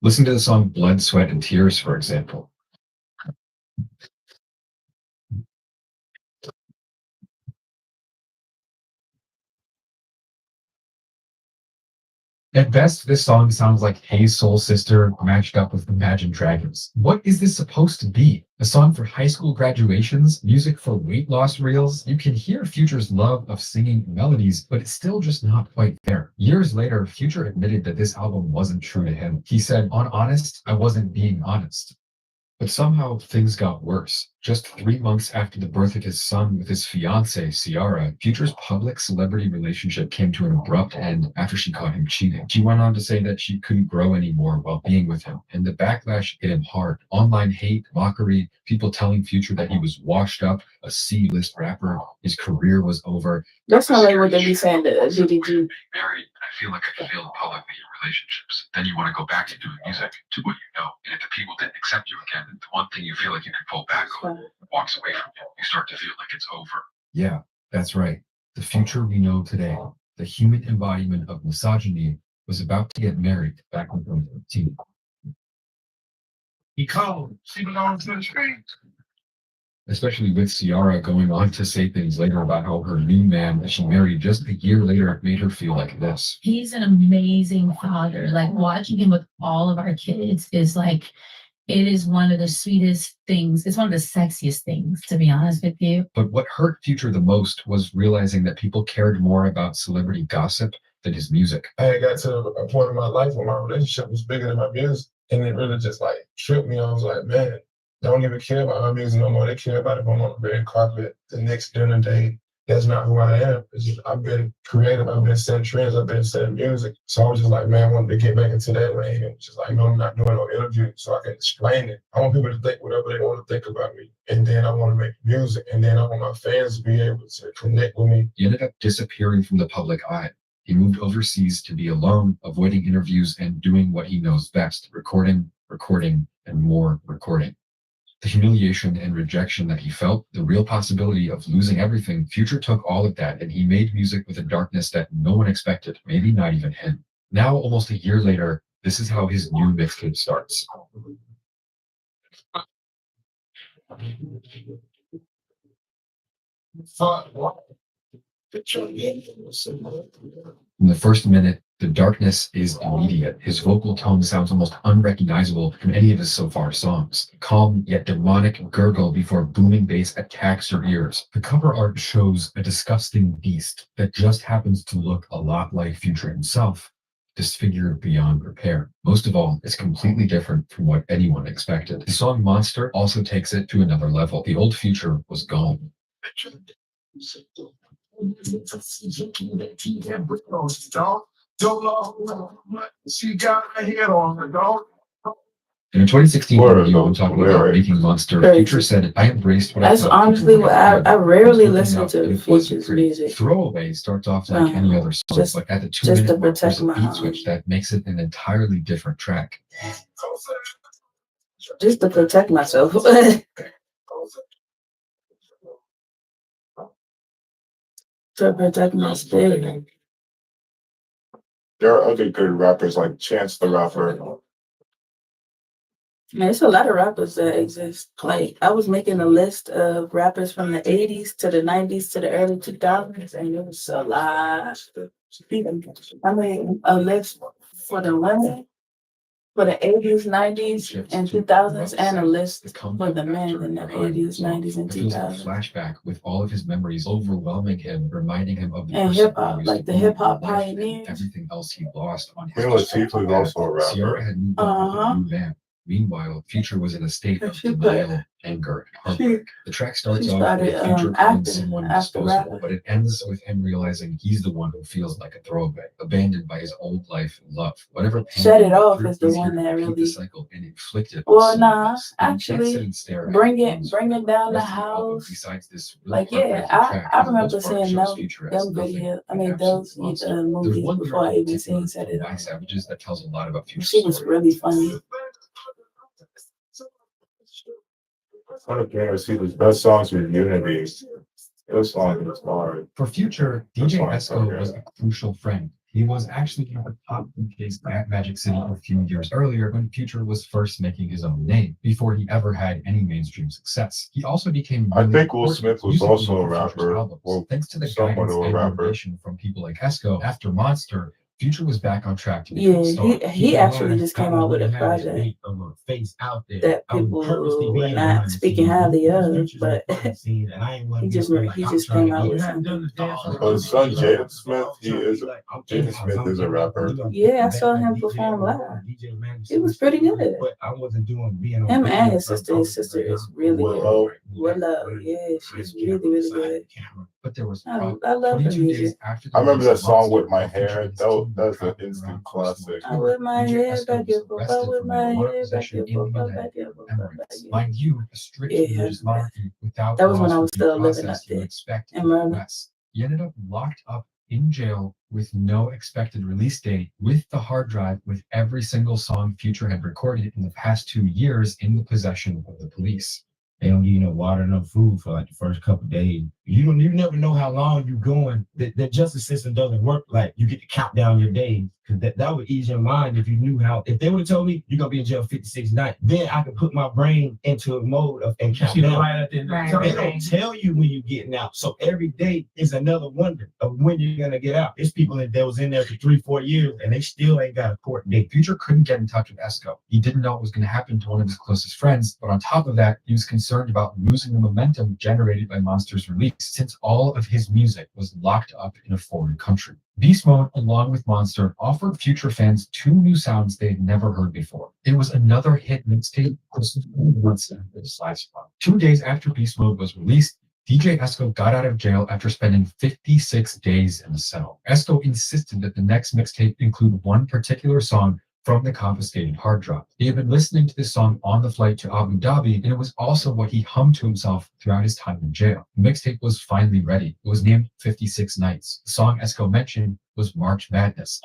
Listen to the song Blood, Sweat, and Tears, for example. At best, this song sounds like Hey Soul Sister matched up with Imagine Dragons. What is this supposed to be? A song for high school graduations? Music for weight loss reels? You can hear Future's love of singing melodies, but it's still just not quite there. Years later, Future admitted that this album wasn't true to him. He said, "On Honest, I wasn't being honest." But somehow things got worse. Just 3 months after the birth of his son with his fiancée, Ciara, Future's public celebrity relationship came to an abrupt end after she caught him cheating. She went on to say that she couldn't grow anymore while being with him, and the backlash hit him hard. Online hate, mockery, people telling Future that he was washed up, a C-list rapper, his career was over. That's not like what they be saying to GDG. Married, and I feel like I failed publicly in relationships. Then you want to go back to doing music, to what you know. And if the people didn't accept you again, the one thing you feel like you can pull back on walks away from you. You start to feel like it's over. Yeah, that's right. The Future we know today, the human embodiment of misogyny, was about to get married back in 2013. He called. She belongs to the streets. Especially with Ciara going on to say things later about how her new man that she married just a year later made her feel like this. He's an amazing father. Like watching him with all of our kids is like, it is one of the sweetest things. It's one of the sexiest things, to be honest with you. But what hurt Future the most was realizing that people cared more about celebrity gossip than his music. I had got to a point in my life where my relationship was bigger than my music. And it really just like tripped me. I was like, man, they don't even care about my music no more. They care about if I'm on the red carpet, the next dinner date. That's not who I am. It's just, I've been creative. I've been setting trends. I've been setting music. So I was just like, man, I wanted to get back into that lane. And just like, no, I'm not doing no interview so I can explain it. I want people to think whatever they want to think about me. And then I want to make music. And then I want my fans to be able to connect with me. He ended up disappearing from the public eye. He moved overseas to be alone, avoiding interviews and doing what he knows best, recording, and more recording. The humiliation and rejection that he felt, the real possibility of losing everything, Future took all of that and he made music with a darkness that no one expected, maybe not even him. Now, almost a year later, this is how his new mixtape starts. From the first minute, the darkness is immediate. His vocal tone sounds almost unrecognizable from any of his so far songs. Calm yet demonic gurgle before booming bass attacks your ears. The cover art shows a disgusting beast that just happens to look a lot like Future himself, disfigured beyond repair. Most of all, it's completely different from what anyone expected. The song Monster also takes it to another level. The old Future was gone. She got her head on her dog. In a 2016 interview when talking about making Monster, Future said, "I embraced what That's I honestly what I rarely listen to Future's music. Throwaway starts off like any other song, but at the 2-minute mark, there's a beat switch that makes it an entirely different track. Just to protect myself. To protect my spirit. There are other good rappers like Chance the Rapper. There's a lot of rappers that exist. Like I was making a list of rappers from the 80s to the 90s to the early 2000s, and it was a lot. I made a list for the women for the 80s, 90s, and 2000s, and a list for the men in the 80s, 90s, and It feels like a 2000s. flashback with all of his memories overwhelming him, reminding him of the And person hip hop, he like used the to be, hip hop life, and pioneers. everything else he lost on his Queen pursuit Latifah of is that. also a Sierra rapper. had moved on with a new man. Meanwhile, Future was in a state of She put- denial, anger, and heartbreak. The track starts she off with started, Future calling acting someone after disposable, rapping. but it ends with him realizing he's the one who feels like a throwaway, abandoned by his old life and love. Whatever pain Shut he It went Off through, is the he's here one to that repeat the really. cycle and inflict it on Well, someone nah, else. And you can't sit actually, and stare at bring it. it down the Rest of the album, house. besides this really Like yeah, heartbreaking track, I for the remember most part, seeing shows them Future as nothing videos. I but mean absolute those monster. There's movies one before I lyric in even particular seen Set from It By Off. Savages that tells a lot about Future's She was story. really funny. One of Future's best songs was Unity. This song is hard. For Future, This DJ song's so Esco was good. a crucial friend. He was actually at the top DJs at Magic City a few years earlier when Future was first making his own name, before he ever had any mainstream success. He also became I really think Will important Smith was musically also a for Future's rapper. albums. Well, Thanks to the somewhat guidance of a and rapper. motivation from people like Esco, after Monster, Future was back on track to become Yeah, a star. he actually just came out with a project Face out there. that I was people purposely were being not behind the speaking scenes. highly These of, pictures but behind the scenes, and I ain't want he to just feel like he I'm just trying came to out be. with You haven't done something. this dance for But his son Jaden Smith, Jaden I'm Smith is a rapper. Yeah, I saw him perform live. It was pretty good. But I wasn't doing being on Him video. and his sister. His sister is really Willow. good. Willow, yeah, she's really good. But there was I love her 22 days music. after the I remember release that of song Monster, with my while Future hair. and his team were That's an traveling instant around coastal classic. I whip my DJ head Esco back was and forth. I arrested whip for my marijuana head back possession and in forth. the Back United and forth. Emirates. Mind you, a strict Yeah, religious monarchy without that was when laws I for was due still living up process you would there expect in in the Maryland. US. He ended up locked up in jail with no expected release date, with the hard drive with every single song Future had recorded in the past 2 years in the possession of the police. They don't give you no water, no food for like the first couple of days. You never know how long you're going. The justice system doesn't work like you get to count down your days. Because that would ease your mind if you knew how. If they would have told me you're gonna be in jail 56 nights, then I could put my brain into a mode of and count down. So they don't tell you when you're getting out. So every day is another wonder of when you're gonna get out. There's people that was in there for 3-4 years and they still ain't got a court date. Future couldn't get in touch with Esco. He didn't know what was going to happen to one of his closest friends, but on top of that, he was concerned about losing the momentum generated by Monster's release, since all of his music was locked up in a foreign country. Beast Mode, along with Monster, offered Future fans 2 new sounds they had never heard before. It was another hit mixtape, 2 days after Beast Mode was released, DJ Esco got out of jail after spending 56 days in the cell. Esco insisted that the next mixtape include one particular song from the confiscated hard drive. He had been listening to this song on the flight to Abu Dhabi, and it was also what he hummed to himself throughout his time in jail. The mixtape was finally ready. It was named 56 Nights. The song Esco mentioned was March Madness.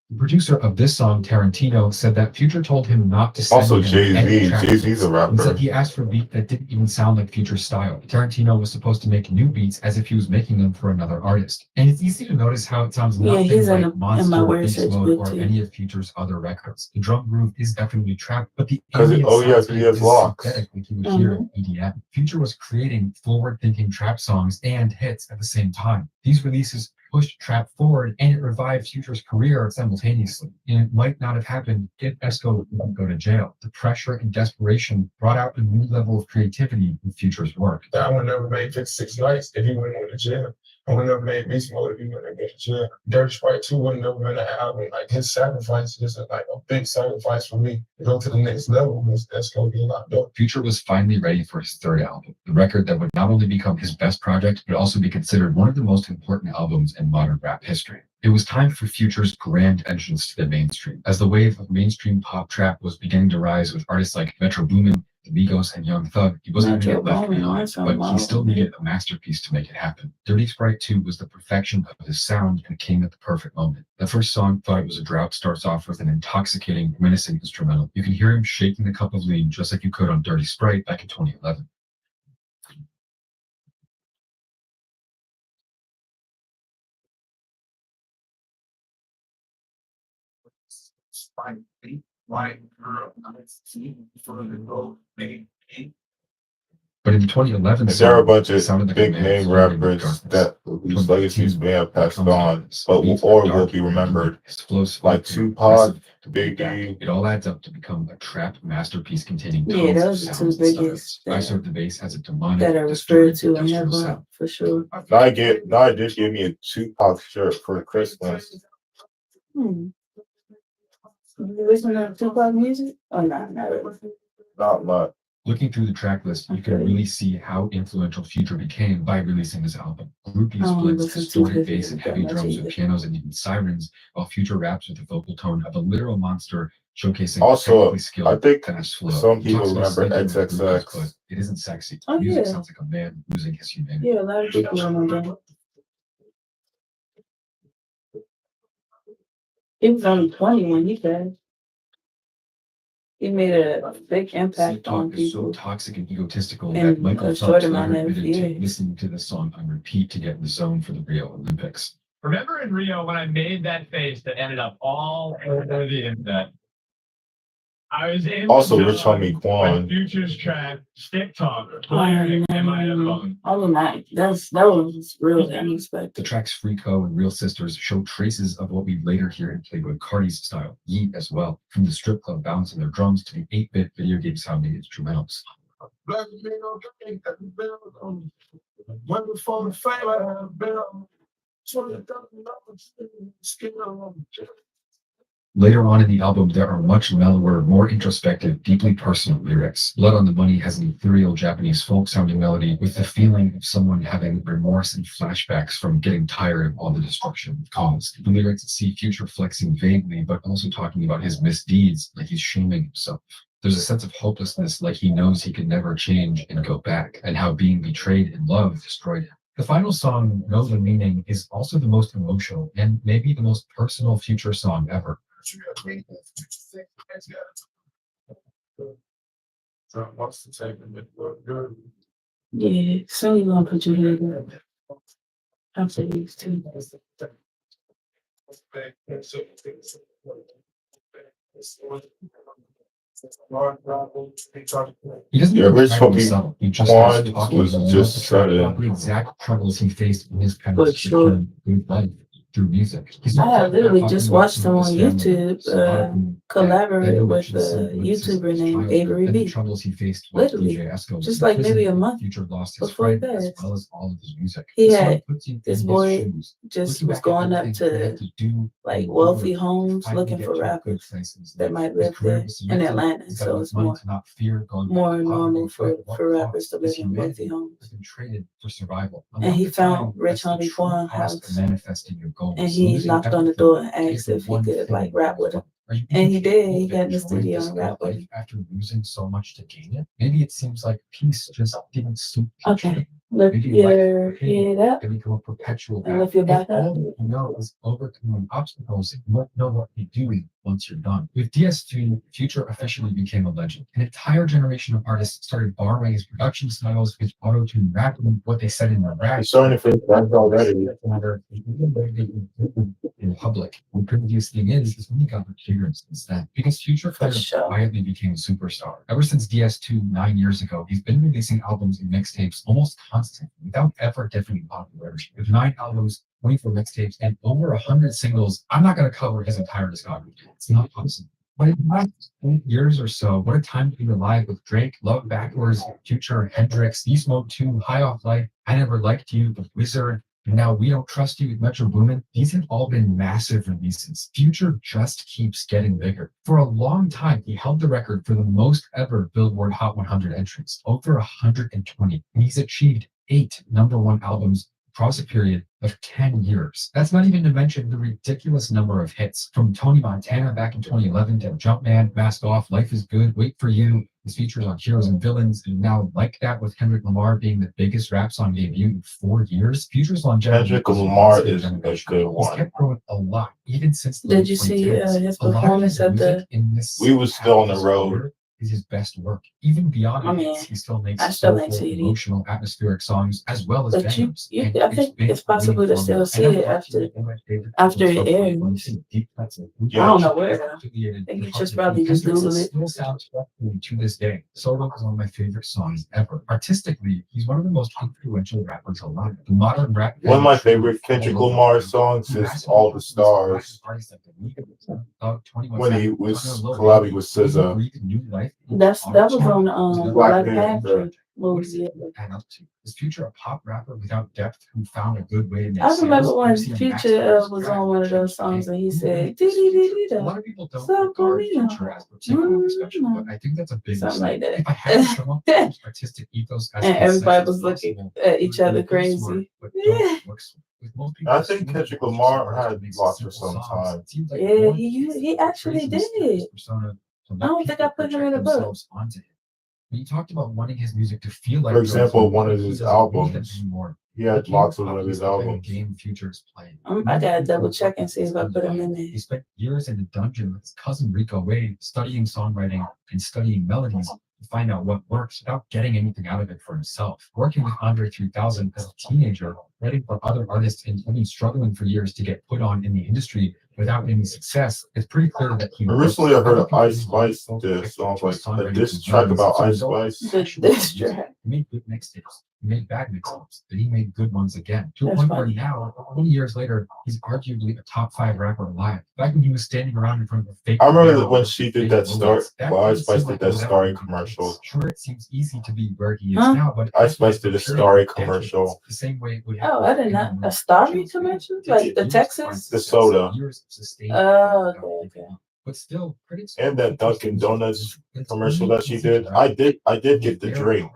The producer of this song, Tarantino, said that Future told him not to send Also him Jay-Z. any tracks. Jay-Z's a rapper. Instead, he asked for a beat that didn't even sound like Future's style. Tarantino was supposed to make new beats as if he was making them for another artist. And it's easy to notice how it sounds nothing he's like in my Monster, word Beast search Mode, book or too. any of Future's other records. The drum groove is definitely trapped, but the Because ambient he has soundscape is locks. synthetic like you would hear in EDM. Future was creating forward-thinking trap songs and hits at the same time. These releases pushed trap forward and it revived Future's career simultaneously. And it might not have happened if Esco didn't go to jail. The pressure and desperation brought out a new level of creativity in Future's work. I would never made 56 Nights if he wouldn't go to jail. I would never made Beast Mode if he wouldn't go to jail. Dirty Sprite 2 would never been an album. Like his sacrifice is like a big sacrifice for me to go to the next level. That's gonna be locked up. Future was finally ready for his third album, the record that would not only become his best project, but also be considered one of the most important albums in modern rap history. It was time for Future's grand entrance to the mainstream. As the wave of mainstream pop trap was beginning to rise with artists like Metro Boomin, the Migos and Young Thug, he wasn't going to Metro get left Boomin, behind, that's but he on still my- needed a masterpiece to make it happen. Dirty Sprite 2 was the perfection of his sound and came at the perfect moment. The first song, Thought It Was a Drought, starts off with an intoxicating, menacing instrumental. You can hear him shaking the cup of lean just like you could on Dirty Sprite back in 2011. White girl, for the gold, But in 2011, There are a bunch it sounded of like a big man name floating in rappers darkness. that whose legacies may have passed on, but Beats or dark will be and remembered, his flows like flow Tupac, aggressive to Big Biggie. Bang. It all adds up to become a trap masterpiece containing Yeah, tons of those are sounds two and styles. biggest I Serve the Bass has a demonic, that are distorted, referred to in industrial hip sound. hop for sure. Now I did give me a Tupac shirt for Christmas. Hmm. You listen to Tupac music? Oh, no, not really. Not much. Looking through the track list, you can really see how influential Future became by releasing this album. Groupie splits listen to distorted 50 bass and that heavy much drums either. with pianos and even sirens, while Future raps with the vocal tone of a literal monster, showcasing Also, technically skilled, I think fast flow. some He talks people about remember sleeping with groupies, XXX. but it isn't sexy. Oh, Music yeah. sounds like a man losing his humanity. Yeah, a lot of people remember. He was only 20 when he passed. He made a big Sleep impact on talk is so people. toxic and egotistical in that Michael a short Phelps later amount of admitted to years. listening to the song on repeat to get in the zone for the Rio Olympics. Remember in Rio when I made that face that ended up all over the internet? I was in Also, the Rich zone Homie when Quan. Future's track Stick Talk blaring in my headphones. Oh, nice. That was real unexpected. The tracks Freako and Real Sisters show traces of what we later hear in Playboy Cardi's style, Yeet as well, from the strip club bouncing their drums to the 8-bit video game sounding instrumentals. Later on in the album, there are much mellower, more introspective, deeply personal lyrics. Blood on the Money has an ethereal Japanese folk-sounding melody with the feeling of someone having remorse and flashbacks from getting tired of all the destruction it caused. The lyrics see Future flexing vaguely, but also talking about his misdeeds, like he's shaming himself. There's a sense of hopelessness, like he knows he can never change and go back, and how being betrayed in love destroyed him. The final song, Know the Meaning, is also the most emotional and maybe the most personal Future song ever. Yeah, soon you gonna put your head up. After these two. He doesn't Yeah, even Rich try to be Homie subtle. He just Quan starts talking was about just the sudden. exact troubles he faced in his For parents' sure. return through life, through music. He's I have literally just watched him on his family, YouTube surviving collaborate that with a YouTuber named Avery and the B. troubles he faced while Literally, DJ Esco was just in like prison. maybe a month Future lost his before he friend as passed. well as all of his music. He The song had puts you this in his boy shoes, just looking was back at going up everything he had to do like and wealthy over, homes finally looking get for to a good rappers place in his that life. might His live career there was in cemented. Atlanta. He's So got it's money more to not fear going back to more poverty, normal but at what for rappers cost? to His live in wealthy humanity homes. has been traded for survival. A And lot he of the time, found Rich that's the Homie true Quan cost of house. manifesting your goals. And he Losing knocked on the everything door and to asked get the if he one could thing like you rap with him. want. Are you And he did. He capable got in the of enjoying studio this and good rap with life him. after losing so much to gain it? Maybe it seems like peace just didn't suit Future. Okay. Lift Maybe your life for him head up can become a perpetual and lift battle. your If back up. all you know is overcoming obstacles, you won't know what you're doing once you're done. With DS2, Future officially became a legend. An entire generation of artists started borrowing his production styles, his auto-tune rapping, what they said in their rap. You're starting to feel that already. In public. The previous thing is when he got the clearance instead. Because Future kind of quietly became a superstar. Ever since DS2 9 years ago, he's been releasing albums and mixtapes almost constantly without ever dipping popularity. With 9 albums, 24 mixtapes, and over 100 singles, I'm not going to cover his entire discography. It's not possible. But in the last 8 years or so, what a time to be alive with Drake, Love Backwards, Future, Hendrix, Beast Mode 2, High Off Life, I Never Liked You, The Wizard, and now We Don't Trust You with Metro Boomin. These have all been massive releases. Future just keeps getting bigger. For a long time, he held the record for the most ever Billboard Hot 100 entries, over 120. And he's achieved 8 #1 albums across a period of 10 years. That's not even to mention the ridiculous number of hits, from Tony Montana back in 2011 to Jumpman, Mask Off, Life is Good, Wait for You, His features on Heroes and Villains, and now like that with Kendrick Lamar being the biggest rap song debut in 4 years. Future's longevity. Kendrick Lamar is a good He's one. kept growing a lot, even since the Did you see 2010s. his A lot of performance at music the? in this We was still on the half of his road. career is his best work. Even beyond I it, mean, he still makes I still ain't soulful, seen it. emotional, atmospheric songs as well as But you, bangers. you, And I think been it's possible winning to still formula. see And it I'm after one of my favorite after people it so far. airs. Deep cuts of I don't know where though. affiliated I think you with just Harvard. probably just Kendrick's Google it. still sounds to me to this day. Solo is one of my favorite songs ever. Artistically, he's one of the most influential rappers alive. The modern rap. One of my favorite Kendrick Lamar songs is All the Stars. When he was collabing with SZA. That was on Black Black Panther movie. And up to is Future a pop rapper without depth who found a good way to make I remember sales? when Or is he a Future master was of on one of those songs and he said, "Dee dee dee dee a lot da." of people don't So regard cool, Future as particularly special, but I think that's a big something like mistake. that. If I had to sum up Future's artistic ethos as And concise everybody as was looking possible, at each it would other be pretty smart, crazy. but Yeah. don't work smart. With most people, I think Kendrick Lamar had lots for some time. it seems like Yeah, more he actually portrays his did. persona to I let don't think I people put him project in the book. themselves onto him. When he talked about wanting his music to feel like For example, one of he his doesn't need that albums, anymore. he had It lots became of one of his obvious the albums. game Future is playing. I gotta double check and see if I put him in there. He spent years in a dungeon with his cousin Rico Wade, studying songwriting and studying melodies to find out what works without getting anything out of it for himself. Working with Andre 3000 as a teenager, writing for other artists, and even struggling for years to get put on in the industry without any success, it's pretty clear that he. Recently, I heard of Ice Spice diss. I was like, a diss track about Ice Spice. This track. He made good mixtapes. He made bad mixtapes, but he made good ones again. To a That's point where funny. now, 20 years later, he's arguably a top 5 rapper alive. Back when he was standing around in front of a fake. I remember camera when with she did fake that star. bullets, Well, Ice didn't Spice seem did like that it was starry ever gonna be commercial. fixed. Sure, it seems easy to be where he is Huh? now, but Ice Spice did a starry commercial. the same way it would Oh, I did not. A Starry commercial? Like the Texas? The soda. Oh, okay. But still, critics And that Dunkin' Donuts commercial that she did. I did get the drink.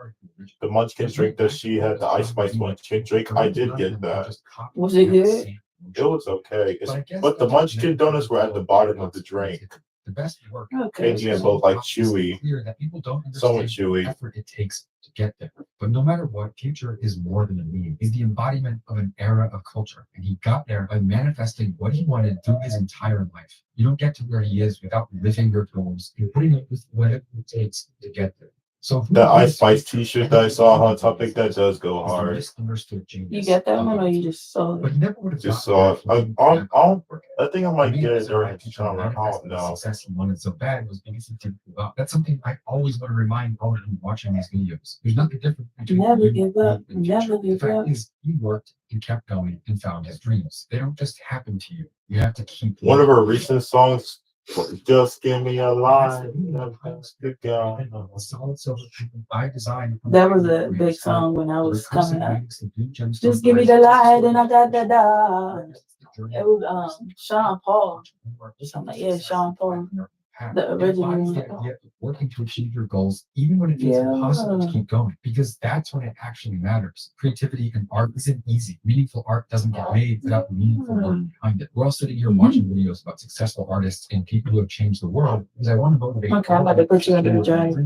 The Munchkin drink that she had, the Ice Spice Munchkin drink. I did get that. Was it good? It was okay. But the Munchkin Donuts were at the bottom of the drink. The best work. Okay. Making it both like chewy. Clear that people don't Somewhat understand chewy. the effort it takes to get there. But no matter what, Future is more than a meme. He's the embodiment of an era of culture, and he got there by manifesting what he wanted through his entire life. You don't get to where he is without living your goals and putting up with whatever it takes to get there. So The Ice Spice t-shirt that I saw on topic, that does go hard. misunderstood genius. You get that one or you just saw But it? he never would have Just gotten saw it. I think I might Maybe get it that's during why the Future summer. I manifested don't the know. success he wanted so bad was because he didn't give up. That's something I always want to remind all of you watching these videos. There's nothing different between Never you give and up. me and Never Future. The give fact up. is, he worked and kept going and found his dreams. They don't just happen to you. You have to keep. One of her recent songs, Just Give Me a Line. Good guy. Solid silver by design. That was a big song when I was coming up. Just give me the light and I got the dog. It was Sean Paul. Something like, yeah, Sean Paul. The original embodies the idea of working to achieve your goals, even when it feels impossible to keep going, because that's when it actually matters. Creativity and art isn't easy. Meaningful art doesn't get made without meaningful work behind it. We're all sitting here watching videos about successful artists and people who have changed the world because I want to motivate. Okay, I'm about to put you in the drive.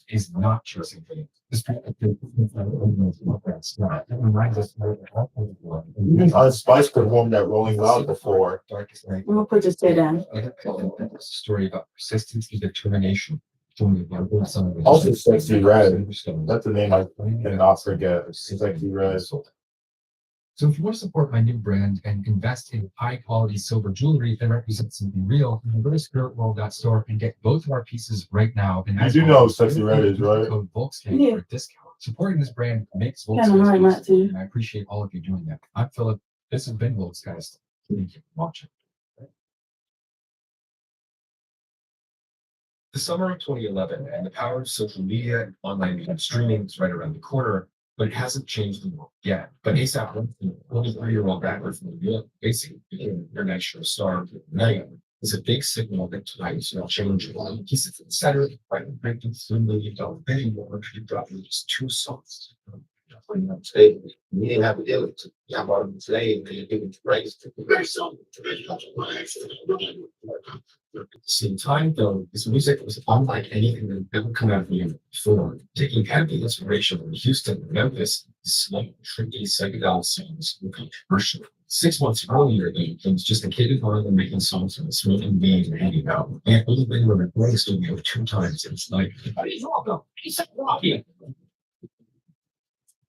Is not chasing things. Ice Spice performed that Rolling Loud before. I'm gonna put this tape down. Story about persistence and determination. Also, Sexy Red. That's the name I cannot forget. Sexy Red. So if you want to support my new brand and invest in high quality silver jewelry that represents something real, you can go to spiritworld.store and get both of our pieces right now. And You do know who Sexy Red is, right? Code Volkswagen for a discount. Supporting this brand makes Kinda hard not to. and I appreciate all of you doing that. I'm Philip. This has been Volkswagen. Thank you for watching. The summer of 2011 and the power of social media and online music streaming is right around the corner, but it hasn't changed the world yet. But ASAP Rocky, a 23-year-old rapper from New York, basically became an international star overnight, is a big signal that tonight is not changing. He sits at the center of the fight, breaking $3 million bidding war, he dropped just 2 songs. When you stay, you didn't have to deal with it. Y'all brought them today and they give it raise. At the same time, though, his music was unlike anything that had ever come out of him before, taking heavy inspiration from Houston and Memphis. Slow, tricky psychedelic songs become commercial. 6 months earlier, though, he was just a kid in Harlem making songs with a smoking beat and hanging out. He had only been in a recording studio 2 times in his life. He's rocky.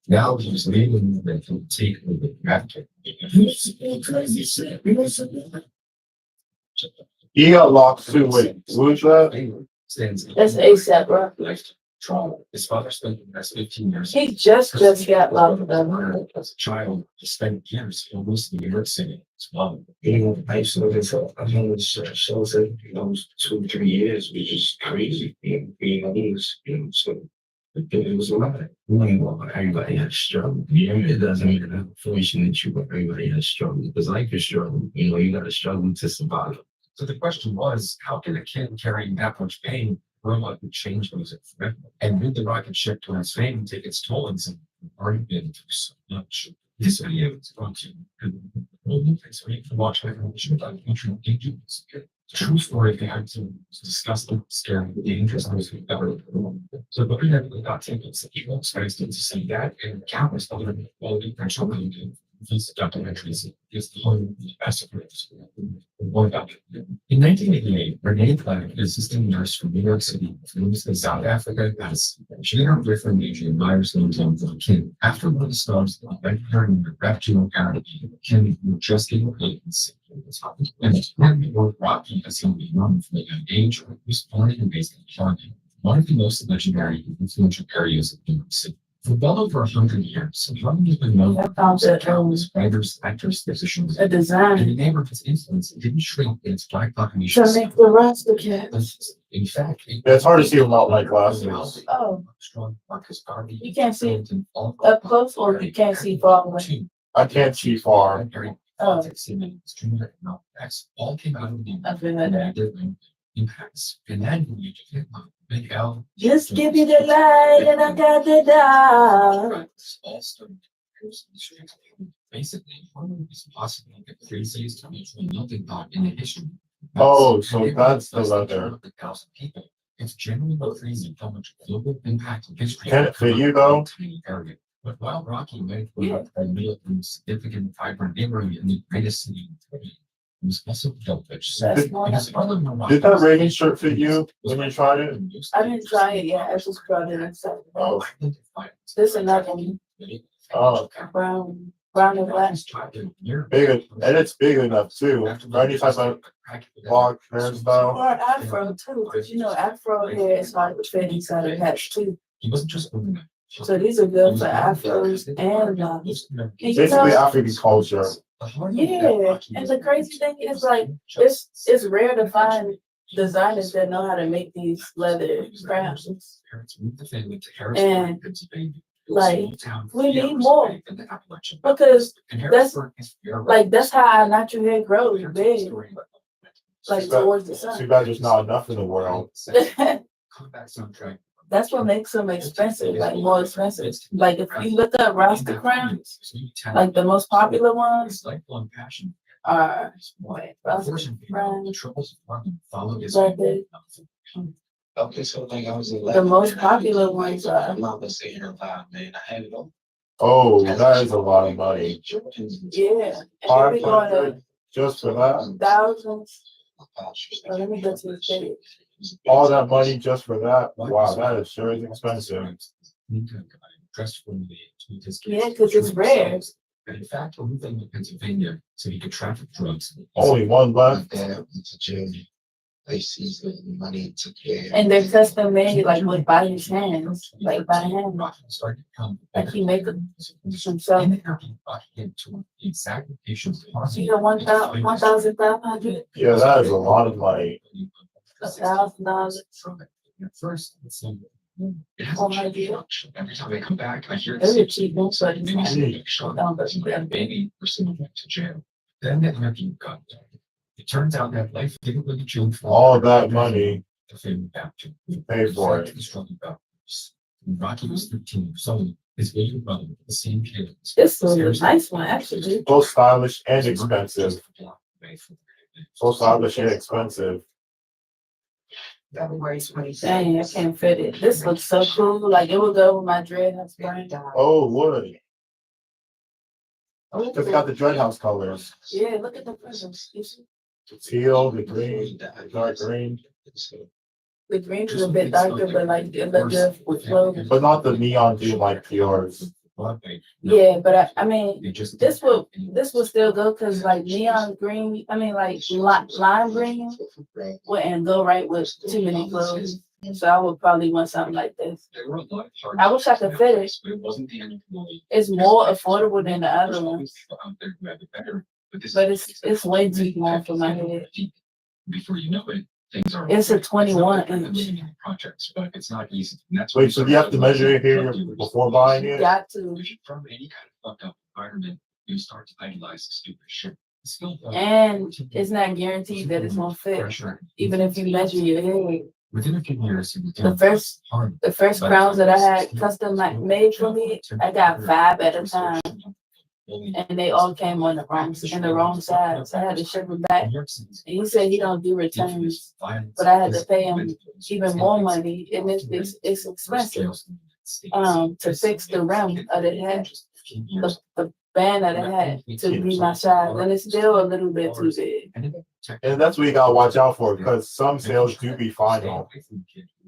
Now he was leaving the take with the raptor. He got locked too. Wait, who's that? That's ASAP Rocky. Life trauma. His father spent the next 15 years. He just got locked up. As a child, he spent years almost in New York City as well. I used to live in shows that, 2-3 years, which is crazy being homeless, so it was a lot. Everybody has struggle. It doesn't mean that unfortunate you, but everybody has struggle. Because life is struggle. You gotta struggle to survive. So the question was, how can a kid carrying that much pain grow up and change music forever? And did the rocket ship towards fame take its toll on some who've already been through so much? This video is going to thanks for watching about future agents. True story if you had to discuss the scary, dangerous news we've ever. So but we never got tickets that people expected to see that and countless other quality potential content. These documentaries is the home of the best of groups. One about in 1988, Renee Clark, an assistant nurse from New York City, moves to South Africa as she and her boyfriend Adrian Myers named him for Kim. After one of the stars invented her in the refugee academy, Kim was just getting paid and sick. And it can't be more rocky as he was known from a young age, he was born and raised in China, one of the most legendary and influential areas of New York City. For well over 100 years, Harlem has been known for countless writers, actors, musicians, A design. and the neighborhood's influence didn't shrink in its black population. To make the rest of the In fact, It's hard to see without my glasses. Oh, strong Marcus Garvey. you can't see up close or you can't see far away. I can't see far. Oh, All came out of the I've been at that. impacts. And then you get Big L. Just give me the light and I got the dog. All started basically, Harlem is possibly the craziest melting pot in the history. Oh, so that's the leather. 100,000 people. It's genuinely crazy how much global impact and history. Can it fit you though? Tiny area. But while Rocky made for a real and significant vibrant neighborhood in the greatest city in the world, it was also selfish. Did that Reagan shirt fit you when you tried it? I didn't try it yet. I just brought it inside. Oh. This another one. Oh. Brown and black. Big, and it's big enough too. For any type of long hairstyle. Or afro too, because afro hair is hard to fit inside of hats too. He wasn't just So these are good for afros and locks. Basically African culture. Yeah, and the crazy thing is it's rare to find designers that know how to make these leather crafts. And we need more because that's how our natural hair grows big, towards the sun. Too bad there's not enough in the world. That's what makes them expensive, more expensive. If you look up Rasta crowns, the most popular ones are Rasta crowns. Okay, so I was The most popular ones are. Mama saying her loud, man. I had it on. Oh, that is a lot of money. Yeah. And they be going to just for that. thousands. Let me go to the page. All that money just for that? Wow, that is sure is expensive. Yeah, because it's rare. In fact, a new thing in Pennsylvania, so he could traffic drugs. Only one left. They seized the money to care. And they're custom made by his hands, by hand. He make them himself. You know, 1,500. Yeah, that is a lot of money. $1,000. First, it's Oh my God. every time I come back, I hear Those are cheap ones, but it's not. baby or someone went to jail. Then the interview got done. It turns out that life didn't really change for All that money the family back to pay for it. Rocky was 13 years old. His older brother, the same kid. This was a nice one, actually. So stylish and expensive. So stylish and expensive. February 26th. Dang, I can't fit it. This looks so cool. Like it would go with my dreadhouse brand. Oh, wood. It's got the dreadhouse colors. Yeah, look at the prisms. The teal, the green, the dark green. The green is a bit darker, but like it look good with clothes. But not the neon green like yours. Yeah, but I mean, this will still go because like neon green. I mean, like lime green wouldn't go right with too many clothes. So I would probably want something like this. I wish I could fit it. It's more affordable than the other ones, but it's way too small for my head. Before you know it, things are. It's a 21 inch. Projects, but it's not easy. Wait, so you have to measure it here before buying it? Got to. From any kind of fucked up environment, you start to idolize stupid shit. And it's not guaranteed that it's gonna fit, even if you measure your head. Within a few years, The first crowns that I had custom made for me, I got 5 at a time, and they all came on the wrong size. I had to ship them back. And he said he don't do returns, but I had to pay him even more money, and it's expensive to fix the rim of the head, the band of the head to be my size, and it's still a little bit too big. And that's what you gotta watch out for because some sales do be final.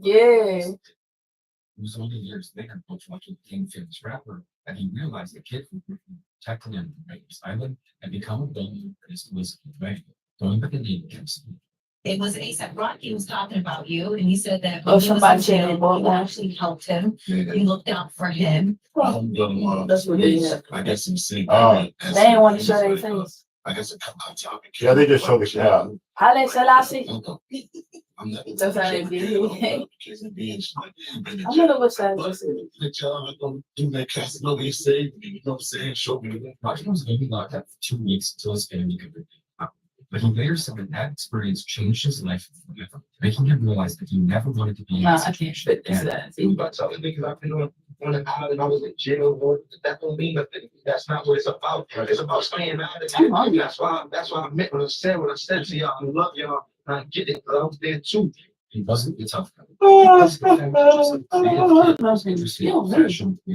Yeah. It was only years later, Coach watching became a famous rapper, and he realized the kid who protected him from Rikers Island and become a villain was right. Going by the name Gibson. It was ASAP Rocky was talking about you, and he said that Oh, when he was somebody in said they jail, bought you one. actually helped him. You looked out for him. That's what they had. I guess I'm saying. They didn't want to show their face. I guess it comes on topic. Yeah, they just show the cat. How they sell I see? That's how they did. I wonder what size this is. Nobody saved me, you know what I'm saying? Show me. Rocky was maybe locked up for 2 weeks until his family could bring him out. But he later said that experience changed his life forever, making him realize that he never wanted to be in Nah, that I can't situation fit this again. size. But telling niggas I've been on the island, I was in jail, or that don't mean nothing. That's not what it's about. It's about staying out of it. That's why I meant what I said to y'all. I love y'all. I get it, but I was there too. He wasn't the tough guy.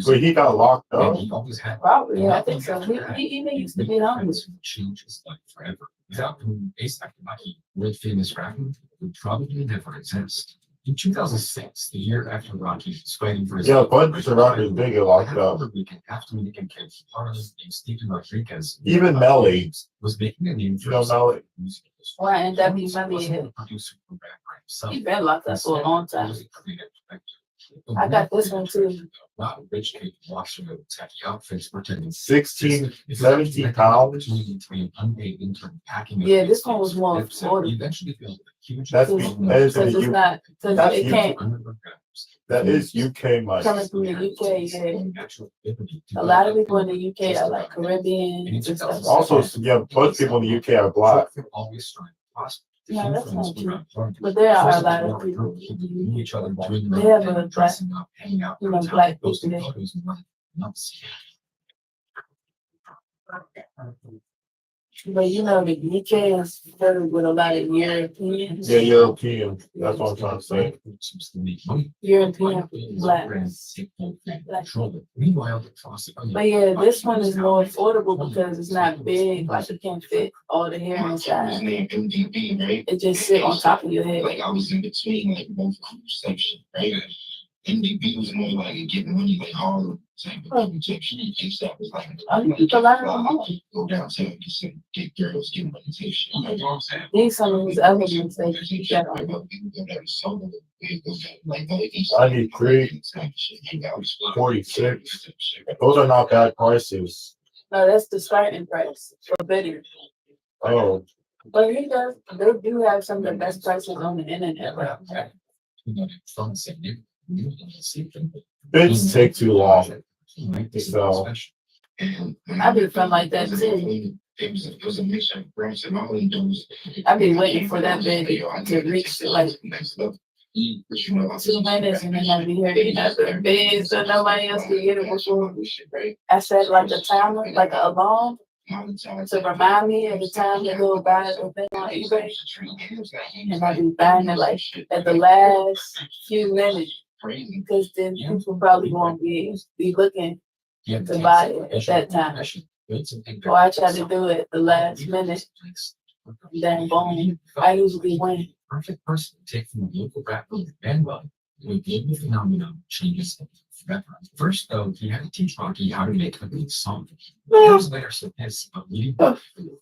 So he got locked And up. he always had. Probably, yeah, I think so. He even used to be homeless. Change his life forever. Without whom ASAP Rocky, world famous rapper, would probably never exist. In 2006, the year after Rocky was fighting for his Yeah, but Mr. Rocky is big and locked up. weekend after Dominican kid Harlem named Stephen Rodriguez. Even Melly. Was making a name for You know Melly. Why NW Money? He been locked up for a long time. I got this one too. Not a rich kid watching the tacky outfits pretending 16, 17 pounds. Yeah, this one was more affordable. Eventually built a huge. That's that is Because it's not, because that's it you- can't that is UK money. coming from the UK. Yeah. A lot of people in the UK are like Caribbean and stuff. Also, yeah, most people in the UK are black. Always trying to prosper. No, that's not true. But there are a lot of people. Each other doing They have a black, dressing up, hanging out, you know, black people posting there. photos and running nuts. But you know, the UK is filled with a lot of Europeans. Yeah, European. That's what I'm trying to say. European blacks. Meanwhile, But yeah, this one is more affordable because it's not big, like it can fit all the hair inside. It just sit on top of your head. Like I was in between like both groups section, right? NDB was more like getting money like Harlem type of protection. ASAP was like A lot of them are. go downtown get girls get money type shit. You know what I'm saying? These some of these other ones they keep that on. I need 46. Those are not bad prices. No, that's the starting price for video. Oh, But he does, they do have some of the best prices on the internet. Right? bids take too long. So I be feeling like that too. I be waiting for that bid to reach like 2 minutes and then I'll be here eating after bed, so nobody else can get it before. I set like a timer, like an alarm, to remind me of the time to go buy the thing on eBay. And I'll be buying it like at the last few minutes, because then people probably won't be looking to buy it at that time. Or I try to do it the last minute, then boom, I usually win. Perfect person to take from the local rap group bandwagon to a global phenomenon changes forever. First, though, he had to teach Rocky how to make a good song. Years later, so his leading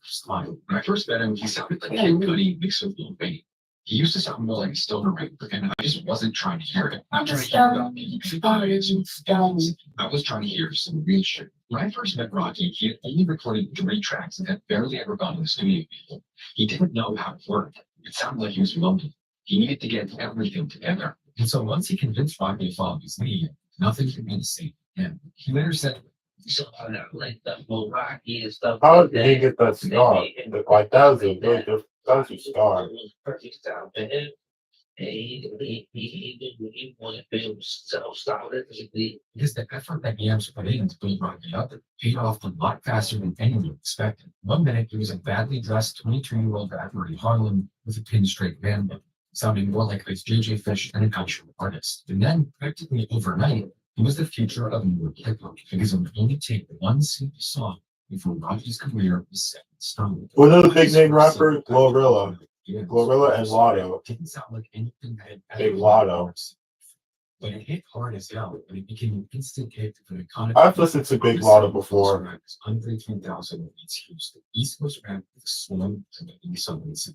style. When I first met him, he sounded like Kid Cudi mixed with Lil Wayne. He used to sound more like a stoner rapper, and I just wasn't trying to hear it. I'm trying to hear about music vibes and styles. I was trying to hear some real shit. When I first met Rocky, he had only recorded 3 tracks and had barely ever gone to the studio before. He didn't know how it worked. It sounded like he was lonely. He needed to get everything together. And so once he convinced Rocky to follow his lead, nothing could be the same again. He later said, How did he get that scar? Like that was a good, that was a scar. because the effort that Yams put in to build Rocky up paid off a lot faster than anyone expected. One minute, he was a badly dressed 22-year-old rapper in Harlem with a pinstripe band look, sounding more like a JJ Fish than an actual artist. And then, practically overnight, he was the future of New York hip hop because it would only take one simple song before Rocky's career was set in stone. Another big name rapper, Glorilla. Yeah. Glorilla and Lotto. Didn't sound like anything that had Big Lotto. but it hit hard as hell, and it became an instant hit for the iconic. I've listened to Big Lotto before. Under 3,000 beats used. East Coast rap with a swing to the East Coast.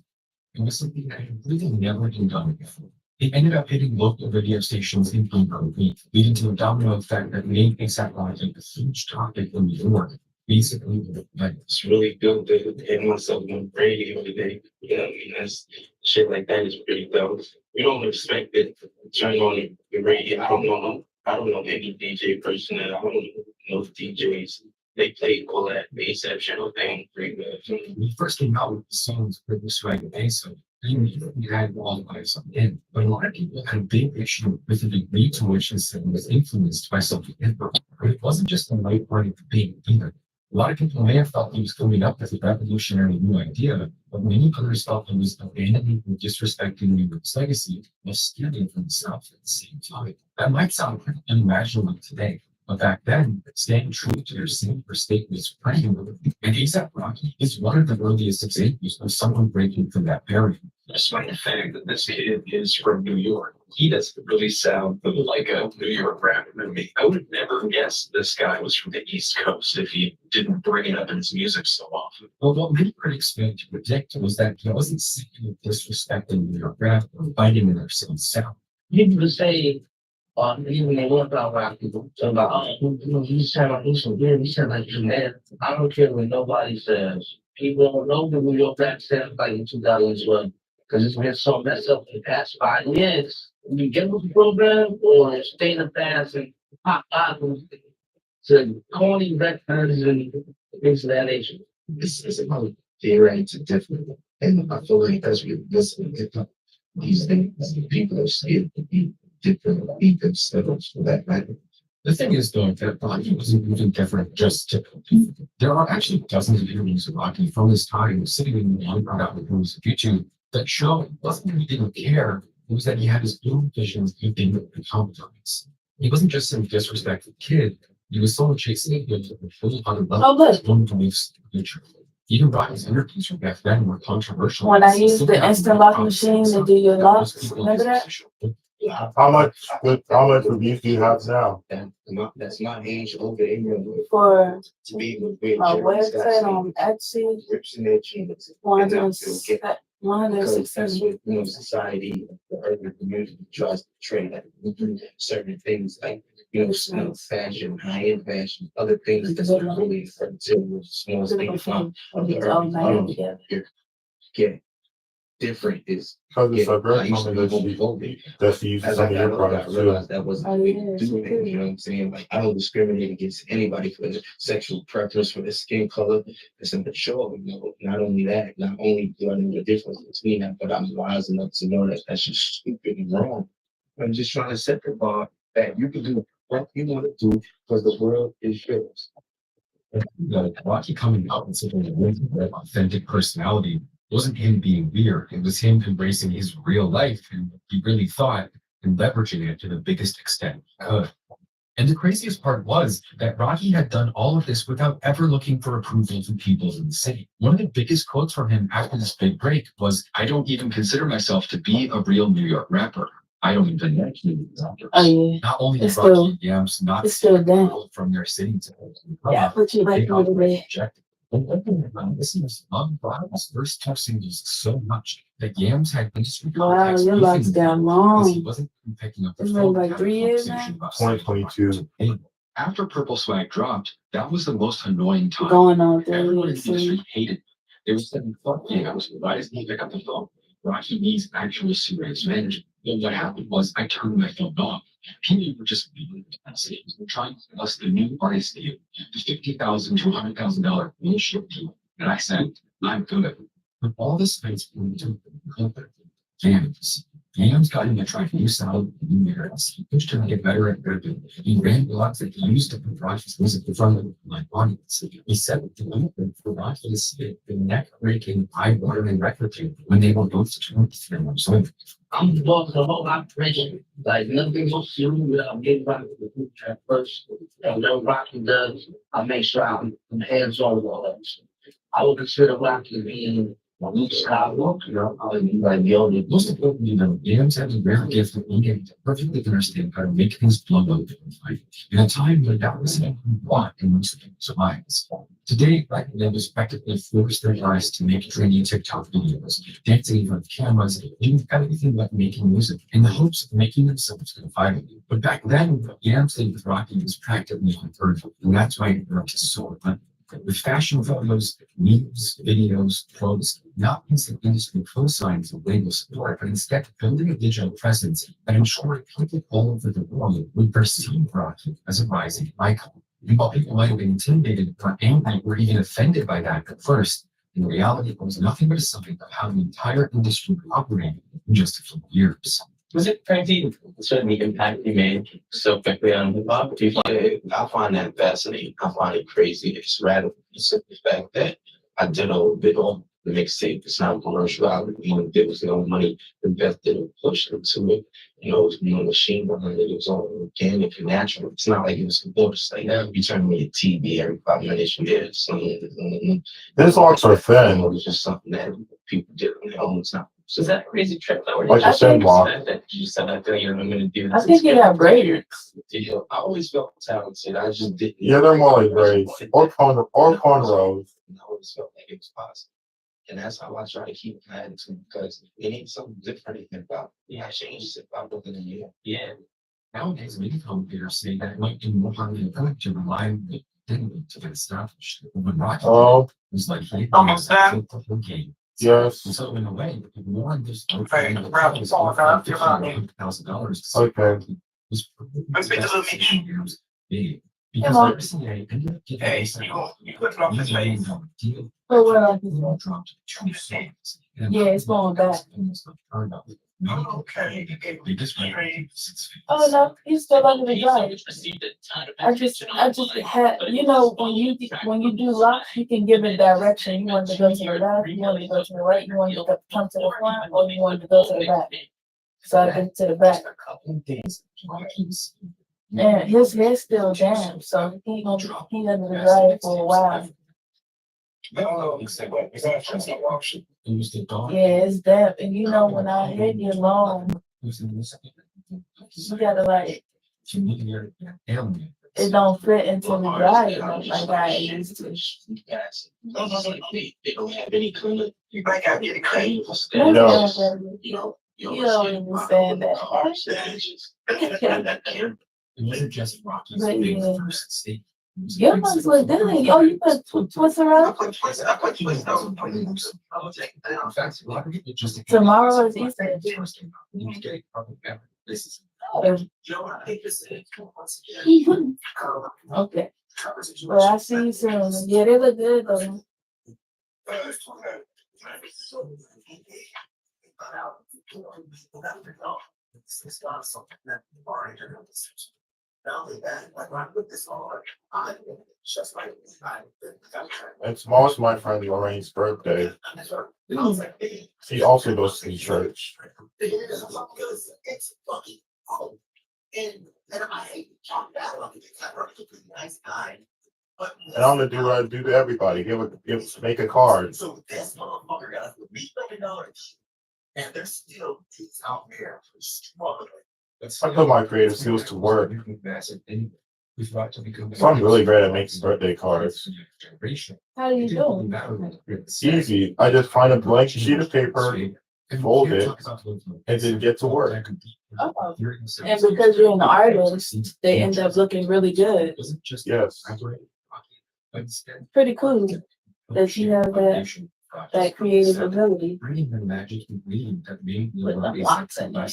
It was something that had really never been done before. It ended up hitting local radio stations in England, leading to a domino effect that made ASAP Rocky a huge topic in New York. Basically, It's really good to hit myself on the radio today. You know what I mean? That's shit like that is pretty dope. You don't expect it to turn on the radio. I don't know any DJ person that I don't know DJs. They play all that ASAP channel thing pretty good. when he first came out with the songs with the swag and bass, so he had all by something in. But a lot of people had a big issue with the degree to which his sound was influenced by something different. But it wasn't just the light part of the beat either. A lot of people may have felt he was coming up with a revolutionary new idea, but many others felt he was abandoning and disrespecting New York's legacy while stealing from the South at the same time. That might sound pretty unimaginable today, but back then, staying true to their singular state was praying. And ASAP Rocky is one of the earliest examples of someone breaking from that barrier. Despite the fact that this kid is from New York, he doesn't really sound like a New York rapper to me. I would never guess this guy was from the East Coast if he didn't bring it up in his music so often. Well, what many critics failed to predict was that he wasn't simply disrespecting New York rap or fighting in their same sound. People say, even they want to about people, so about, you sound like he's some good, you sound like you man. I don't care what nobody says. People don't know the New York rap sounds like in 2012. Because it's been so messed up for the past 5 years. You get with the program or stay in the past and pop albums to corny records and things of that nature. This is about theories are different. And I feel like as we listen to hip hop, these things, people are scared to be different, be themselves for that matter. The thing is, though, that Rocky wasn't even different just to there are actually dozens of interviews of Rocky from this time sitting in the underground with rooms of YouTube that show it wasn't that he didn't care, it was that he had his own visions he didn't compromise. He wasn't just some disrespectful kid, he was someone chasing a gift of a full hearted love of his own beliefs in the future. Even Rocky's interviews from back then were controversial. When I used the instant lock machine to do your locks, remember that? How much reviews do you have now? That's not age over England For to be with my website on Etsy, rips in their jeans. 116. Because that's what society, the urban community tries to train that we do certain things like fashion, high-end fashion, other things that's not really until small things of the urban. Yeah. different is Because it's a I great used to moment be homophobic. that's used As some I of got your older, I products too. realized that wasn't Oh, the way yeah, to do she it. could. You know what I'm saying? Like I don't discriminate against anybody for their sexual preference, for their skin color. It's immature. You know, not only that, not only do I know the difference between that, but I'm wise enough to know that that's just stupid and wrong. I'm just trying to set the bar that you can do what you want to do because the world is yours. Rocky coming out and saying that authentic personality wasn't him being weird. It was him embracing his real life and what he really thought and leveraging it to the biggest extent he could. And the craziest part was that Rocky had done all of this without ever looking for approval from people in the city. One of the biggest quotes from him after this big break was, "I don't even consider myself to be a real New York rapper. I don't even like New York rappers." Oh yeah. Not only It's did Rocky still and Yams not it's still down. people from their city to Yeah, but you like they me today. outright rejected. And listeners loved Roddy's first two singles so much that Yams had industry Wow, contacts your beefing locks with down him because he long. wasn't picking up the It's been phone like to have a 3 years conversation now. about something 2022. After Purple Swag dropped, that was the most annoying time. Going on 3 Everyone in years the industry soon. hated it. They were saying, "Fuck Yams, why doesn't he pick up the phone? Rocky needs actually serious management." And what happened was I turned my phone off. People were just being messages. We're trying to give us the new artist deal, the $50,000, $200,000 bullshit deal. And I said, "I'm good." But all this space into Yams. Yams got him to try new sound, new lyrics. He pushed him to get better at rapping. He ran blogs that he used to provide his music in front of my audience. He said that the movement for Rocky to see the neck-breaking, eye-watering record deal when they were both 23 years old. I'm involved in the whole operation. Like nothing else to do with I'm getting back to the group chat first. And then Rocky does, I make sure I'm hands on with all that. I would consider Rocky being Loc Style, you know, like the only Most importantly, though, Yams had a rare gift of being able to perfectly understand how to make things blow up in a time when that was a lot in most people's minds. Today, black men respectively forced their eyes to make trendy TikTok videos, dancing in front of cameras, doing everything but making music in the hopes of making themselves viral. But back then, Yams thing with Rocky was practically unheard of, and that's why it worked so well. With fashion photos, memes, videos, quotes, not instant industry co-signs of label support, but instead building a digital presence that ensured people all over the world would perceive Rocky as a rising icon. And while people might have been intimidated or angry or even offended by that at first, in reality, it was nothing but a sign of how the entire industry operated in just a few years. Was it crazy considering the impact he made so quickly on hip hop? Do you find it? I find that fascinating. I find it crazy. It's radical. It's the fact that I did a bit on the mixtape. It's not commercial. There was no money invested or pushed into it. You know, it was no machine behind it. It was all organic and natural. It's not like it was forced. Like now, you turn me a TV every 5 minutes. You hear something. His locks are thin. It was just something that people did on their own. It's not. So is that a crazy trip though? Like a sin block. That you said I think I'm gonna do I this. think he got braids. I always felt talented. I just didn't. Yeah, they're more like braids or cornrows. I always felt like it was possible. And that's how I try to keep my attitude because it ain't something different in hip hop. Yeah, changes if I'm looking in here. Yeah. Nowadays, many commentators say that it might do more harm than good to rely on the identity to get established. When Rocky was like he Almost done. game. Yes. And so in a way, more than just Okay, grab the phone, grab your money. $100,000. Okay. Was Let's make a little years big. Because Come on. RCA ended up giving Hey, us you put it off his face. deal. Oh, well, like this one. Dropped 2 songs. Yeah, it's going back. Okay. They just went Oh no, he's still under the drive. I just had, you know, when you do locks, you can give it direction. You want to go to the left, you want to go to the right, you want to come to the front, or you want to go to the back. So I get to the back. And his hair's still down, so he under the drive for a while. Yeah, it's damp, and you know when our hair get long, you gotta like it don't fit into the dryer like I used to. They don't have any color. You might have any cream. You don't understand that. It wasn't just Rocky's But big yeah. first state. Your ones look good. Oh, you put Twister I up? put twice. I put twice. I was like, In fact, a lot of people just Tomorrow is Easter. This is Oh, you know what I hate to say once again. okay. Well, I see you soon. Yeah, they look good though. It's not something that not only that, like when I put this on, I just like And tomorrow's my friend Lorraine's birthday. She also goes to church. It's fucking cool. And I hate to talk bad about it because I'm a nice guy. And I'm gonna do what I do to everybody. Make a card. So this motherfucker got $3 million. And there's still dudes out there struggling. I put my creative skills to work. So I'm really great at making birthday cards. How do you do? It's easy. I just find a blank sheet of paper, fold it, and then get to work. Oh. And because you're an artist, they end up looking really good. Yes. Pretty cool that you have that creative ability. Bringing the magic ingredient that made With the blocks in it.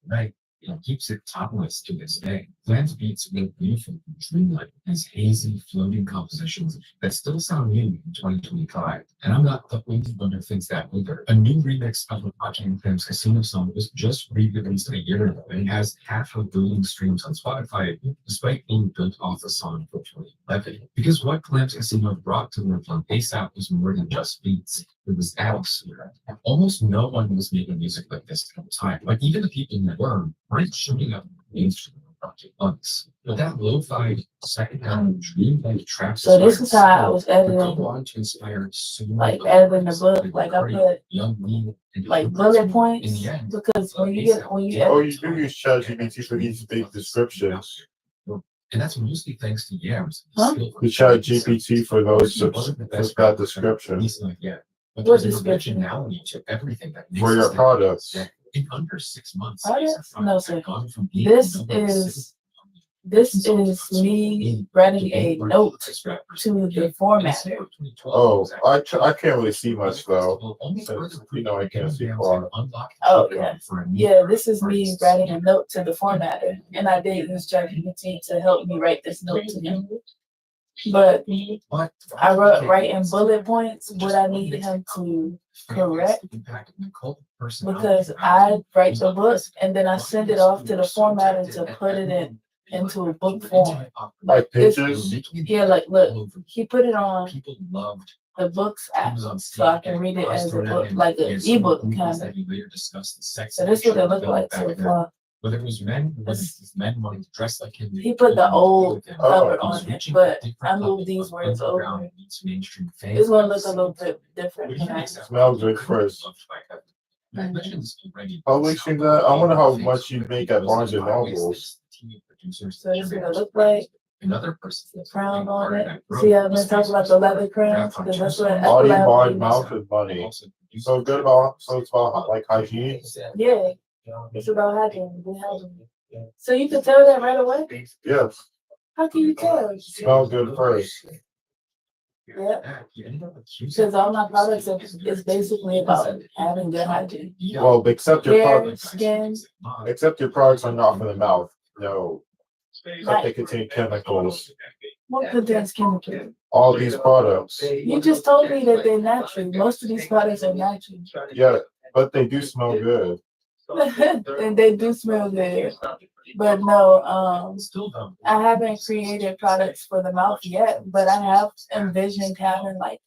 Right. It keeps it timeless to this day. Glenn's beats look beautiful and dreamlike as hazy, floating compositions that still sound new in 2025. And I'm not the only one who thinks that either. A new remix of the Watching Clem's Casino song was just re-released a year ago and has 500 million streams on Spotify, despite being built off the song from 2011. Because what Clem's Casino brought to Live ASAP was more than just beats. It was atmosphere. Almost no one was making music like this at the time. Like even the people who weren't showing up mainstream project months. But that lo-fi second dreamlike trap. So this is how I was editing, go on to inspire so like editing the book. Like I put like bullet points because when you edit. Oh, you do use ChatGPT for these big descriptions. And that's mostly thanks to Yams. Huh? The ChatGPT for those that description. What description now to everything that For your products. In under 6 months. No, sir. This is me writing a note to the formatter. Oh, I can't really see much though. Since, I can't see far. Oh yeah, yeah. This is me writing a note to the formatter, and I did use ChatGPT to help me write this note to him. But I write in bullet points what I need him to correct, because I write the book and then I send it off to the formatter to put it into a book form. Like pictures? Yeah, like look, he put it on the books app so I can read it as a book, like an ebook kind of. So this is what it looked like so far. Whether it was men, men wanting to dress like him. He put the old cover on it, but I moved these words over. It's gonna look a little bit different. Smells good first. Publishing that, I wonder how much you make at Barnes and Nobles. So this is what it look like. Another person. The crown on it. See, I've been talking about the leather crown. Body, mind, mouth, and money. So good about, so it's about like hygiene. Yeah, it's about hygiene. So you can tell that right away? Yes. How can you tell? Smell good first. Yeah. Because all my products is basically about having good hygiene. Well, except your hair, products. skin. Except your products are not for the mouth. No. But they contain chemicals. What contains chemicals? All these products. You just told me that they're natural. Most of these products are natural. Yeah, but they do smell good. And they do smell good. But no, I haven't created products for the mouth yet, but I have envisioned having like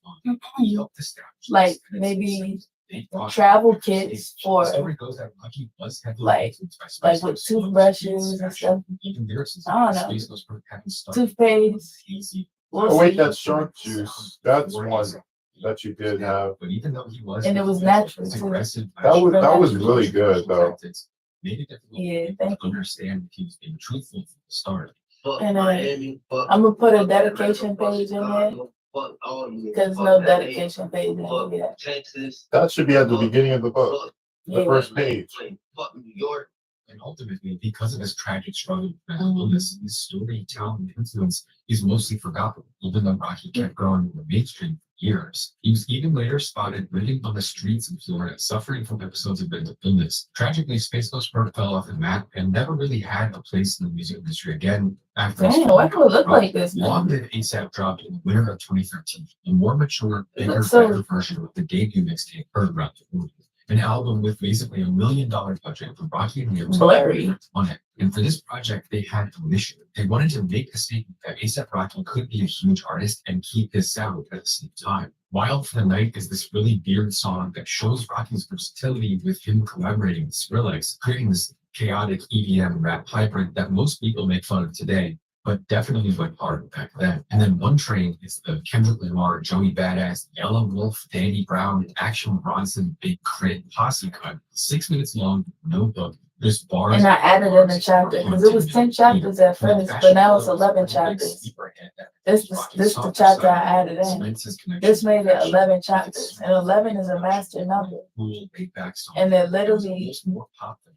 maybe travel kits for like with toothbrushes and stuff. I don't know. Toothpaste. Oh wait, that's shark juice. That's one that you did have. And it was natural too. That was really good though. Yeah, thank you. Understand if he's being truthful from the start. And I'm gonna put a dedication page in there. There's no dedication page in there yet. That should be at the beginning of the book. The first page. And ultimately, because of his tragic struggle with mental illness, his story, talent, and influence is mostly forgotten, even though Rocky kept growing in the mainstream for years. He was even later spotted living on the streets in Florida, suffering from episodes of mental illness. Tragically, Space Ghost Bird fell off the map and never really had a place in the music industry again after his Damn, why do it look like this, man? Long Live ASAP dropped in the winter of 2013, a more mature, bigger, looks so- better version of the debut mixtape heard around the world. An album with basically $1 million budget from Rocky and Neil's Blurry. on it. And for this project, they had a mission. They wanted to make a statement that A$AP Rocky could be a huge artist and keep his sound at the same time. Wild for the Night is this really weird song that shows Rocky's versatility with him collaborating with Skrillex, creating this chaotic EDM rap hybrid that most people make fun of today, but definitely went hard back then. And then One Train is the Kendrick Lamar, Joey Badass, Yellow Wolf, Danny Brown, Action Bronson, Big Crit, posse cut, 6 minutes long, no book. There's bars. And I added in a chapter because it was 10 chapters at first, but now it's 11 chapters. This the chapter I added in. This made it 11 chapters, and 11 is a master number. And it literally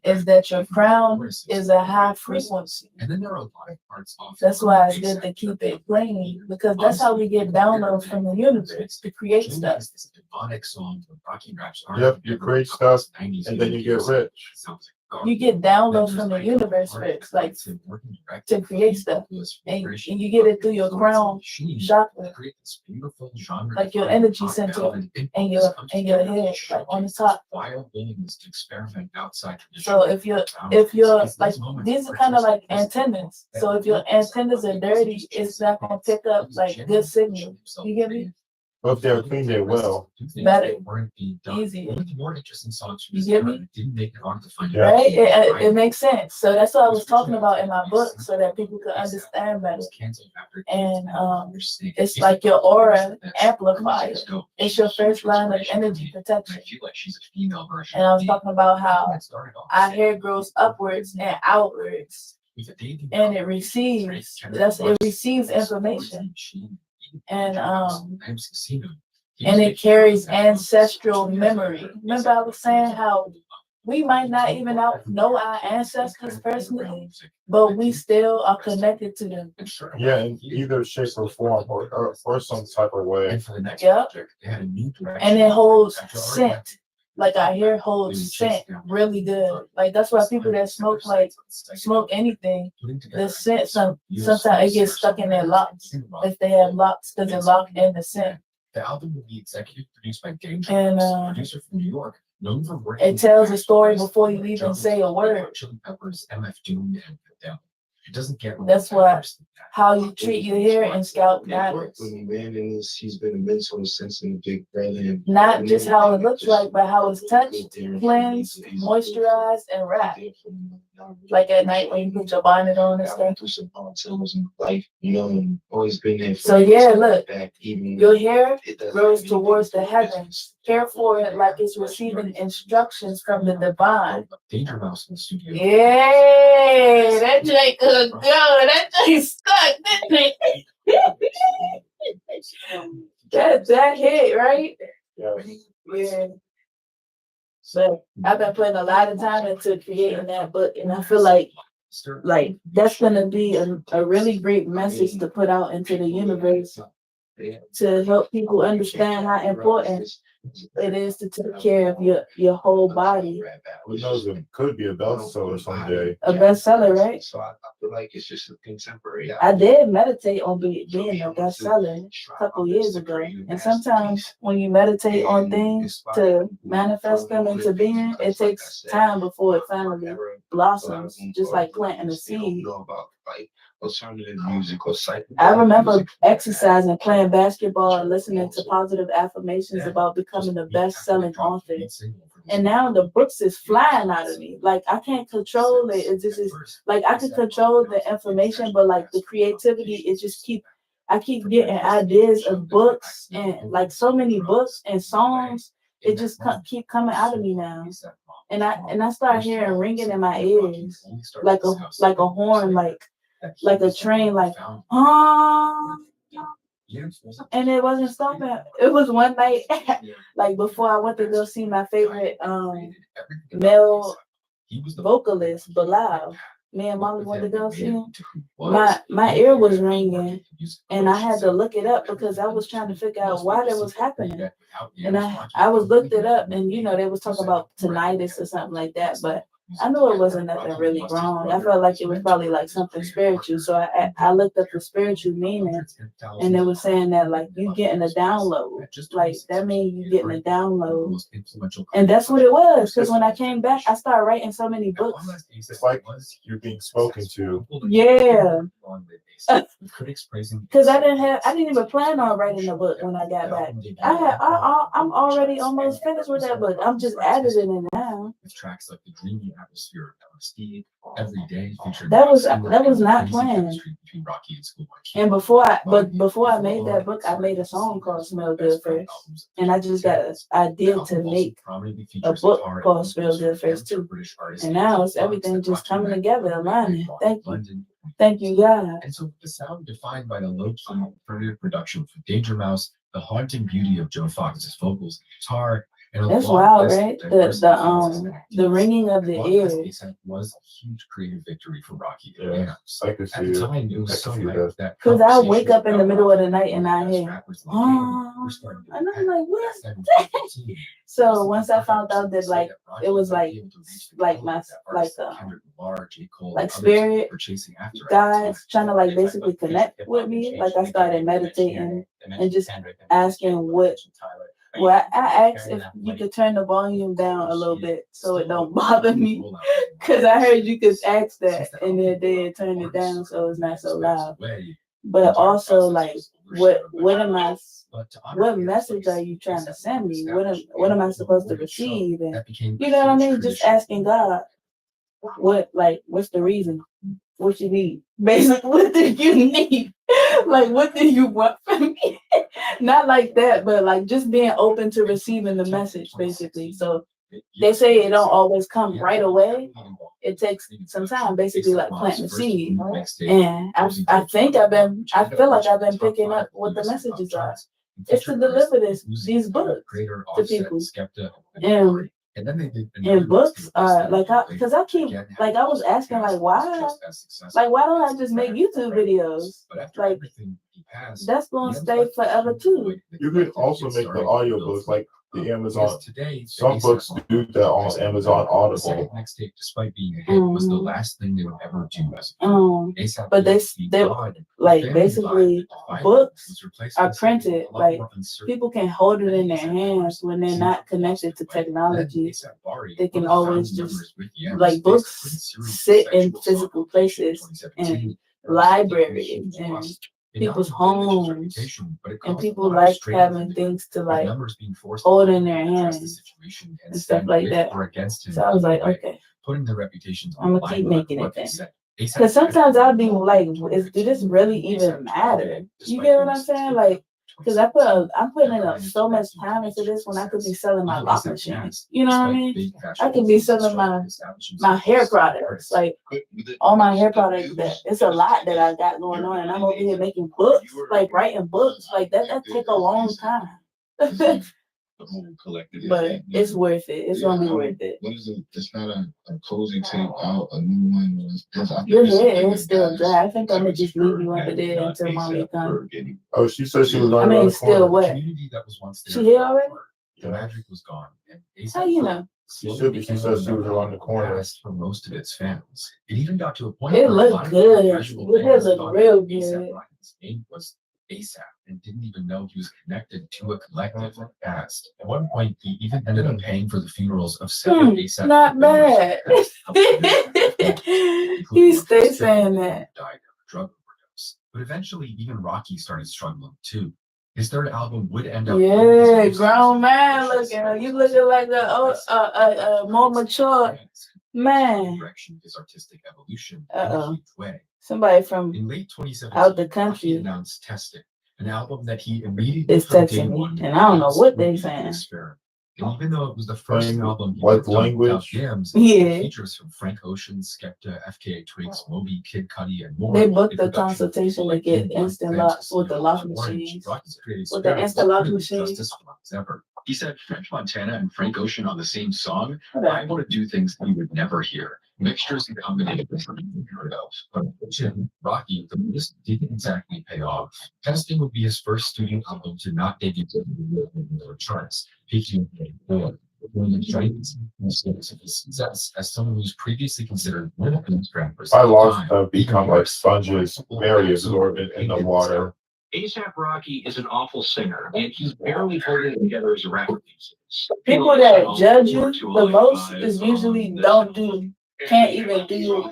is that your crown is a high frequency. And then there are a lot of parts off. That's why it's good to keep it playing, because that's how we get downloads from the universe to create stuff. This demonic song with Rocky raps. Yep, you create stuff and then you get rich. You get downloads from the universe first, like to create stuff, and you get it through your crown chakra, like your energy center and your head, like on the top. So if you're like, these are kind of like antennas. So if your antennas are dirty, it's not gonna pick up like good signal. You get me? But if they're clean, they will. Better, easier. More interesting songs. You get me? Didn't make it hard to find. Right? It makes sense. So that's what I was talking about in my book, so that people could understand better. And it's like your aura amplifier. It's your first line of energy protection. And I was talking about how our hair grows upwards and outwards, and it receives information. And it carries ancestral memory. Remember I was saying how we might not even know our ancestors personally, but we still are connected to them. Yeah, in either shape or form or some type of way. Yep. And it holds scent. Like our hair holds scent really good. Like that's why people that smoke anything, the scent sometimes it gets stuck in their locks if they have locks, because it lock in the scent. The album will be executive produced by Game And producer from New York, known for working. it tells a story before you even say a word. Chili Peppers, MF Doom, and Fidel. It doesn't get. That's what how you treat your hair and scalp matters. He's been a mentor since in Big Brother. Not just how it looks like, but how it's touched, cleansed, moisturized, and wrapped. Like at night when you put your bonnet on and stuff. Always been there. So yeah, look, your hair grows towards the heavens. Care for it like it's receiving instructions from the divine. Danger Mouse in the studio. Yeah, that joint could go. That joint stuck, didn't it? That hit, right? Yeah. So I've been putting a lot of time into creating that book, and I feel like that's gonna be a really great message to put out into the universe to help people understand how important it is to take care of your whole body. Who knows, it could be a bestseller someday. A bestseller, right? So I feel like it's just a contemporary. I did meditate on being a bestseller a couple years ago. And sometimes when you meditate on things to manifest them into being, it takes time before it finally blossoms, just like planting a seed. Alternative music or psych. I remember exercising, playing basketball, and listening to positive affirmations about becoming the best-selling author. And now the books is flying out of me. Like I can't control it. It just is like I can control the information, but like the creativity, I keep getting ideas of books and like so many books and songs. It just keep coming out of me now. And I start hearing ringing in my ears, like a horn, like a train, like, and it wasn't stopping. It was one night, like before I went to go see my favorite male He was the vocalist, Bilal. Me and Molly went to go see him. was. My ear was ringing, and I had to look it up because I was trying to figure out why that was happening. And I was looked it up, and they was talking about tinnitus or something like that, but I knew it wasn't nothing really wrong. I felt like it was probably like something spiritual. So I looked up the spiritual meaning, and it was saying that like you getting a download. Like that means you getting a download. And that's what it was. Because when I came back, I started writing so many books. It's like you're being spoken to. Yeah. Critics praising Because I didn't even plan on writing a book when I got back. I'm already almost finished with that book. I'm just editing it now. with tracks like the dreamy atmosphere of LSD, Every Day featured That was not planned. between Rocky and Schoolboy Q. And before I made that book, I made a song called Smell Good First. And I just got an idea to make a book called Smell Good First too. And now it's everything just coming together, aligning. Thank you. Thank you, God. And so the sound defined by the low-key primitive production from Danger Mouse, the haunting beauty of Joe Fox's vocals, guitar, and that's wild, right? The ringing of the ear was a huge creative victory for Rocky. Yeah, At the time, it was so hyped that because I wake up in the middle of the night and I hear, and I'm like, what? So once I found out that like it was like my spirit guides trying to like basically connect with me, like I started meditating and just asking what. Well, I asked if you could turn the volume down a little bit so it don't bother me, because I heard you could ask that and then they turn it down so it's not so loud. But also, like, what message are you trying to send me? What am I supposed to receive? And you know what I mean? Just asking God, what's the reason? What you need? Basically, what do you need? Like, what do you want from me? Not like that, but like just being open to receiving the message, basically. So they say it don't always come right away. It takes some time, basically like planting a seed. And I feel like I've been picking up what the messages are. It's to deliver these books to people. And books are like, because I keep like I was asking like why don't I just make YouTube videos? Like that's gonna stay forever too. You could also make the audiobooks like the Amazon. Some books do that on Amazon Audible. Mixtape, despite being a hit, was the last thing they would ever do as but they like basically books are printed, like people can hold it in their hands when they're not connected to technology. They can always just like books sit in physical places and libraries and people's homes, and people like having things to like hold in their hands and stuff like that. So I was like, okay, I'm gonna keep making it then. Because sometimes I'll be like, do this really even matter? You get what I'm saying? Like, because I'm putting in so much time into this when I could be selling my lock machines. You know what I mean? I could be selling my hair products, like all my hair products. That it's a lot that I got going on, and I'm over here making books, like writing books, like that take a long time. But it's worth it. It's gonna be worth it. What is it? It's not a closing tape out, a new one. Your hair is still dry. I think I'm gonna just leave you under there until mommy comes. Oh, she said she was on. I mean, it's still wet. She here already? The magic was gone. How you know? She should be. She said she was around the corner. For most of its fans, it even got to a point. It looked good. Your hair looked real good. Was ASAP and didn't even know he was connected to a collective past. At one point, he even ended up paying for the funerals of seven ASAP. Not bad. He stays saying that. Died of a drug overdose. But eventually, even Rocky started struggling too. His third album would end up. Yeah, grown man looking. You looking like a more mature man. His artistic evolution. Way. Somebody from in late 2017, out the country he announced Testing, an album that he immediately is texting me, and I don't know what they're saying. And even though it was the first album, what language? Jams, yeah, features from Frank Ocean, Skepta, FKA Twigs, Moby, Kid Cudi, and more. They booked the consultation to get instant locks with the lock machines. With the instant lock machines. He said French Montana and Frank Ocean on the same song. Okay. I want to do things that you would never hear. Mixtures and combinations that you've heard of. But Jim, Rocky, the list didn't exactly pay off. Testing would be his first studio album to not debut to the charts, peaking in one of the giants mistakes of his success as someone who's previously considered one of the best rappers. My of all laws time. have become like sponges, very absorbent in the water. ASAP Rocky is an awful singer, and he's barely holding it together as a rapper these days. People that judge you the most is usually can't even do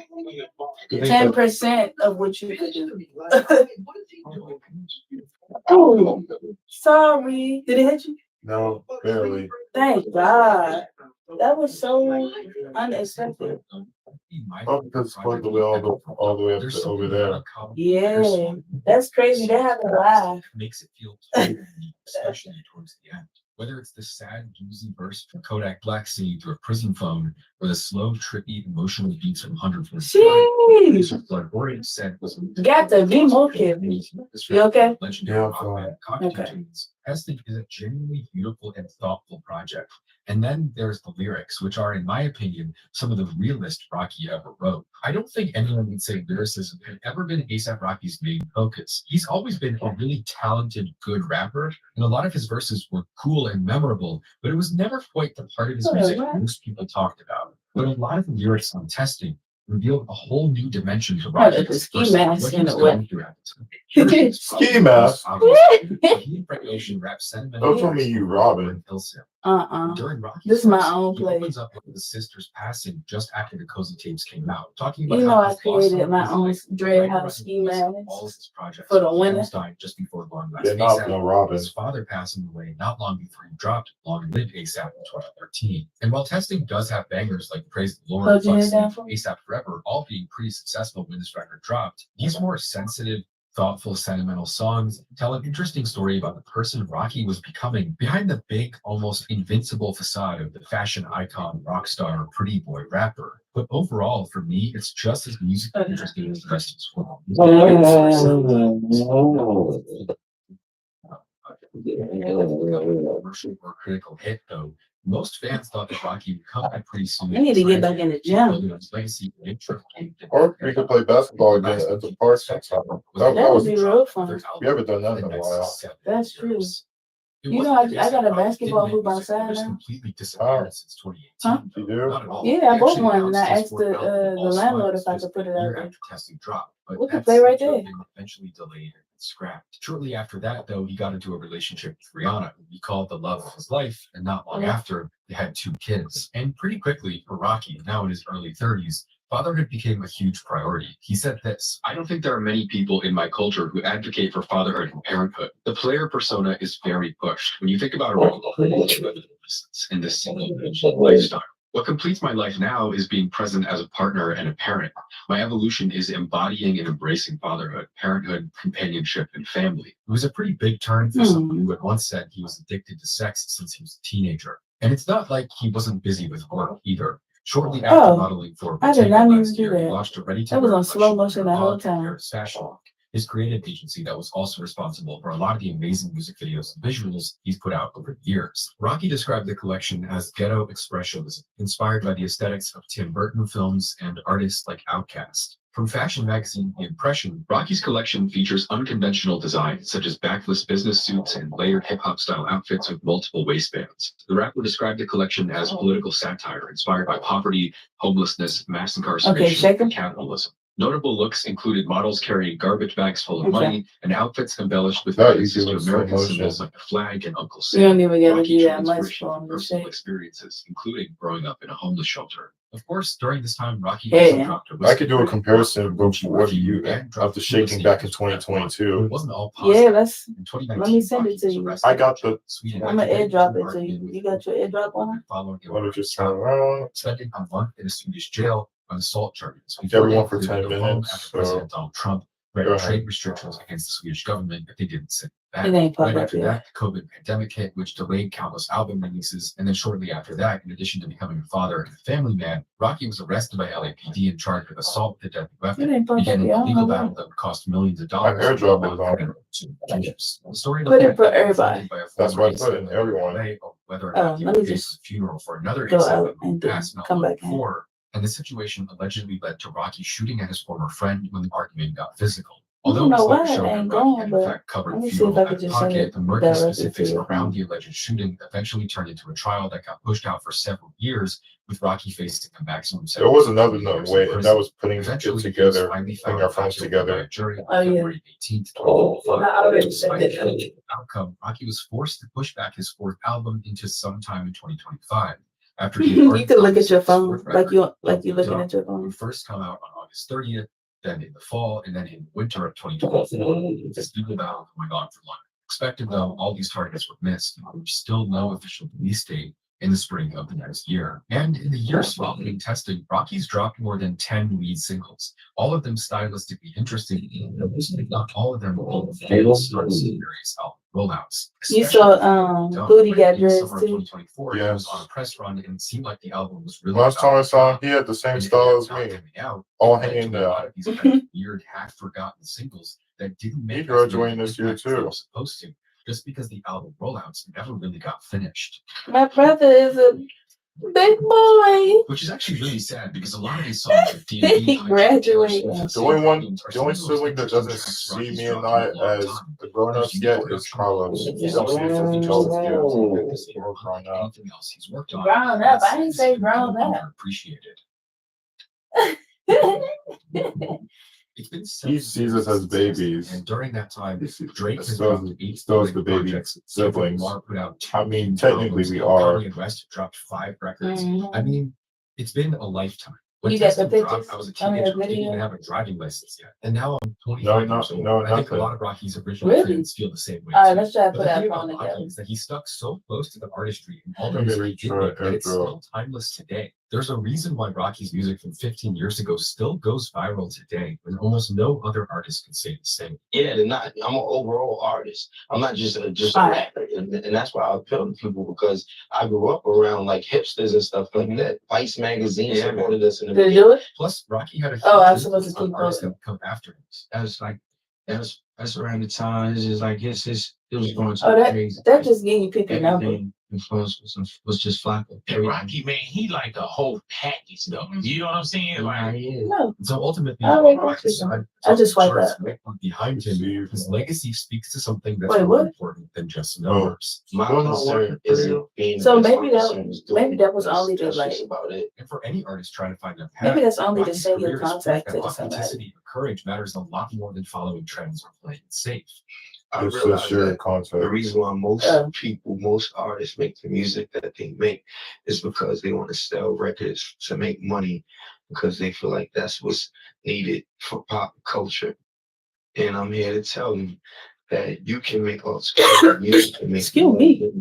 10% of what you could do. Oh, sorry. Did it hit you? No, barely. Thank God. That was so unexpected. Oh, because it's all the way up to over there. Yeah, that's crazy. They have to laugh. Makes it feel totally unique, especially towards the end. Whether it's the sad, bluesy verse from Kodak Black singing through a prison phone, or the slow, trippy, emotional beats from 100 for Jeez. Blood Warrior said was Got to be more careful. You okay? Legendary Yeah, rock band Cocktail Tunes. Testing is a genuinely beautiful and thoughtful project. And then there's the lyrics, which are, in my opinion, some of the realest Rocky ever wrote. I don't think anyone would say lyricism had ever been A$AP Rocky's main focus. He's always been a really talented, good rapper, and a lot of his verses were cool and memorable, but it was never quite the part of his music most people talked about. But a lot of the lyrics on Testing revealed a whole new dimension to Rocky. The ski mask in a way. Ski mask. He and Frank Ocean rap sentimental. Don't tell me you Robin. During Rocky's This is my verse, own he place. opens up with his sister's passing just after the Cozy tapes came out, talking about You know, how I his loss created my was own like dread right house around ski the mask all of his projects. for the He winter. almost died just before Long Last They're not A$AP. no Robin. His father passing away not long before he dropped Long Live A$AP in 2013. And while Testing does have bangers like Praise the Lord, Hold your Fuck head down Sleep, for me. A$AP Forever, all being pretty successful when this record dropped, these more sensitive, thoughtful, sentimental songs tell an interesting story about the person Rocky was becoming behind the big, almost invincible facade of the fashion icon, rock star, pretty boy rapper. But overall, for me, it's just as musically interesting as the rest of his world. Commercial or critical hit, though. Most fans thought that Rocky would come back pretty soon. I need to get back in the gym. Or we could play basketball again at the park sometime. That would be real fun. We haven't done that in a while. That's true. You know, I got a basketball hoop outside now. Oh, since 2018. Huh? You do? Yeah, I bought one and I asked the landlord if I could put it out there. Testing dropped, but We could that play right seemed to there. have been eventually delayed and scrapped. Shortly after that, though, he got into a relationship with Rihanna, who he called the love of his life, and not long after, they had 2 kids. And pretty quickly, for Rocky, now in his early 30s, fatherhood became a huge priority. He said this: I don't think there are many people in my culture who advocate for fatherhood and parenthood. The player persona is very pushed. When you think about it, in this single lifestyle. What completes my life now is being present as a partner and a parent. My evolution is embodying and embracing fatherhood, parenthood, companionship, and family. It was a pretty big turn for someone who had once said he was addicted to sex since he was a teenager. And it's not like he wasn't busy with work either. Shortly after modeling for I did not Bottega mean last to do year, he that. launched a ready to That was wear on slow collection motion the for whole Vogue time. Paris Fashion Week, his creative agency that was also responsible for a lot of the amazing music videos and visuals he's put out over the years. Rocky described the collection as ghetto expressionism, inspired by the aesthetics of Tim Burton films and artists like Outkast. From fashion magazine The Impression, Rocky's collection features unconventional designs such as backless business suits and layered hip-hop style outfits with multiple waistbands. The rapper described the collection as political satire inspired by poverty, homelessness, mass incarceration, and capitalism. Notable looks included models carrying garbage bags full of money and outfits embellished with references to American symbols like the flag and Uncle Sam. You don't even gotta Rocky do drew that much inspiration for from him to personal say. experiences, including growing up in a homeless shelter. Of course, during this time, Rocky Yeah. also dropped a I could do a comparison of what you after shaking back in 2022. It wasn't all Yeah, positive. let's In 2019, let me send it Rocky to was you. arrested I got the. Sweden I'm gonna after airdrop it to bargaining you. with You got your airdrop on? following a Let me just turn around. spending a month in a Swedish jail on assault charges. Everyone for Before 10 they cleared the phone minutes, after so- President Donald Trump trade restrictions against the Swedish government if they didn't send back. It ain't Right public after yet. that, the COVID pandemic hit, which delayed countless album releases. And then shortly after that, in addition to becoming a father and a family man, Rocky was arrested by LAPD and charged with assault with a deadly It weapon, ain't public beginning yet. I a don't legal know battle why. that would cost millions of dollars. airdrop is on. The story Put it of for that everybody. by a That's former why I put it in everyone. ACLU of whether or Oh, not he let me would pay just for the funeral for another go ACLU out and who passed not come long back in. before. And the situation allegedly led to Rocky shooting at his former friend when the argument got physical. Although know it's why not it shown that ain't Rocky going, had in but fact covered let the me see if funeral I out could of just send pocket, it the murky directly to specifics your around phone. the alleged shooting eventually turned into a trial that got pushed out for several years, with Rocky facing a maximum There was another 17 years way, in and that prison. was putting it Eventually, he was together, finally putting found our not friends guilty by a together. jury on Oh, yeah. February 18th, I already 2025. sent Despite it. the outcome, Rocky was forced to push back his fourth album into sometime in 2025. After he had You already could look promised at your his phone fourth like record, you Love looking Moves at On, your phone. would first come out on August 30th, then in the fall, and then in winter of 2024. This legal battle going on for long. Expected though, all these targets were missed, and there's still no official release date in the spring of the next year. And in the years following testing, Rocky's dropped more than 10 lead singles, all of them stylistically interesting, and mostly not all of them being famous artists in various album rollouts. You saw Booty Got In the Dressed summer of too. 2024, he was on a press run and it seemed like the album was really Last about time I to saw him, drop. he had the same And it style ended as up me. coming out. All It led hanging to a lot down. of these kind of weird, half-forgotten singles that didn't make He as graduating big this an year impact as they too. were supposed to, just because the album rollouts never really got finished. My brother is a big boy. Which is actually really sad because a lot of these songs are D&B He graduated. The only sibling that doesn't see me and I as the grown-ups yet is Carlos. He don't see us as adults yet. We're grown up. Anything else he's worked on. Grown up. I didn't say grown up. Appreciated. It's been He sees us as babies. And during that time, Drake has Still dropped 8 is the baby projects. siblings. Lamar put out 2 I mean, technically albums, we and are. Kanye West dropped 5 records. Mhm. I mean, it's been a lifetime. When You got the Testing dropped, pictures? I was a I mean, teenager, the didn't even video? have a driving license yet. And now I'm 25 years old. No, I think a nothing. lot of Rocky's original Really? fans feel the same way. All right, too. let's try to But put the our thing phone about Rocky together. is that he stuck so close to the artistry and all the Let me music he did retry make that it's airdrop. still timeless today. There's a reason why Rocky's music from 15 years ago still goes viral today, when almost no other artist can say the same. Yeah, they're not. I'm an overall artist. I'm not just a rapper, and that's why I appeal to people because I grew up around like hipsters and stuff like that. Vice magazine supported us in the Did you do it? Plus, Rocky had a Oh, I huge was supposed to influence on keep artists that going. would come after him. That's around the time. It's just like it was going Oh, to that crazy. that just gave you people number. Everything influence was just Flacco. And Rocky, man, he like the whole package, though. You know what I'm saying? Like, No. So ultimately, I don't know. Rocky's side, I just swipe charts up. right behind him, his legacy speaks to something that's Wait, more what? important than just numbers. My concern isn't being So the best. maybe My concern is doing maybe that was this. only to That's like just about it. And for any artist trying to find their path, maybe that's only to Rocky's send your career is proof contact that to somebody. authenticity and courage matters a lot more than following trends or playing it safe. I It's realize just your that concept. the reason why most artists make the music that they make is because they want to sell records to make money because they feel like that's what's needed for pop culture. And I'm here to tell them that you can make alternative music and make Excuse more me.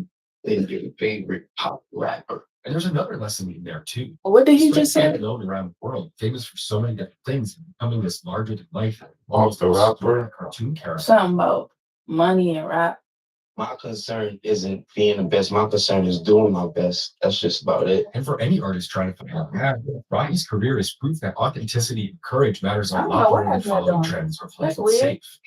than your favorite pop rapper. And there's another lesson in there too. What did he Despite just being say? known around the world, famous for so many different things, and becoming this larger than life, Off almost the rapper. cartoon character. Something about money and rap. My concern isn't being the best. My concern is doing my best. That's just about it. And for any artist trying to find out path, Rocky's career is proof that authenticity and courage matters a I don't lot know more what than I'm following doing. trends or playing That's it weird. safe.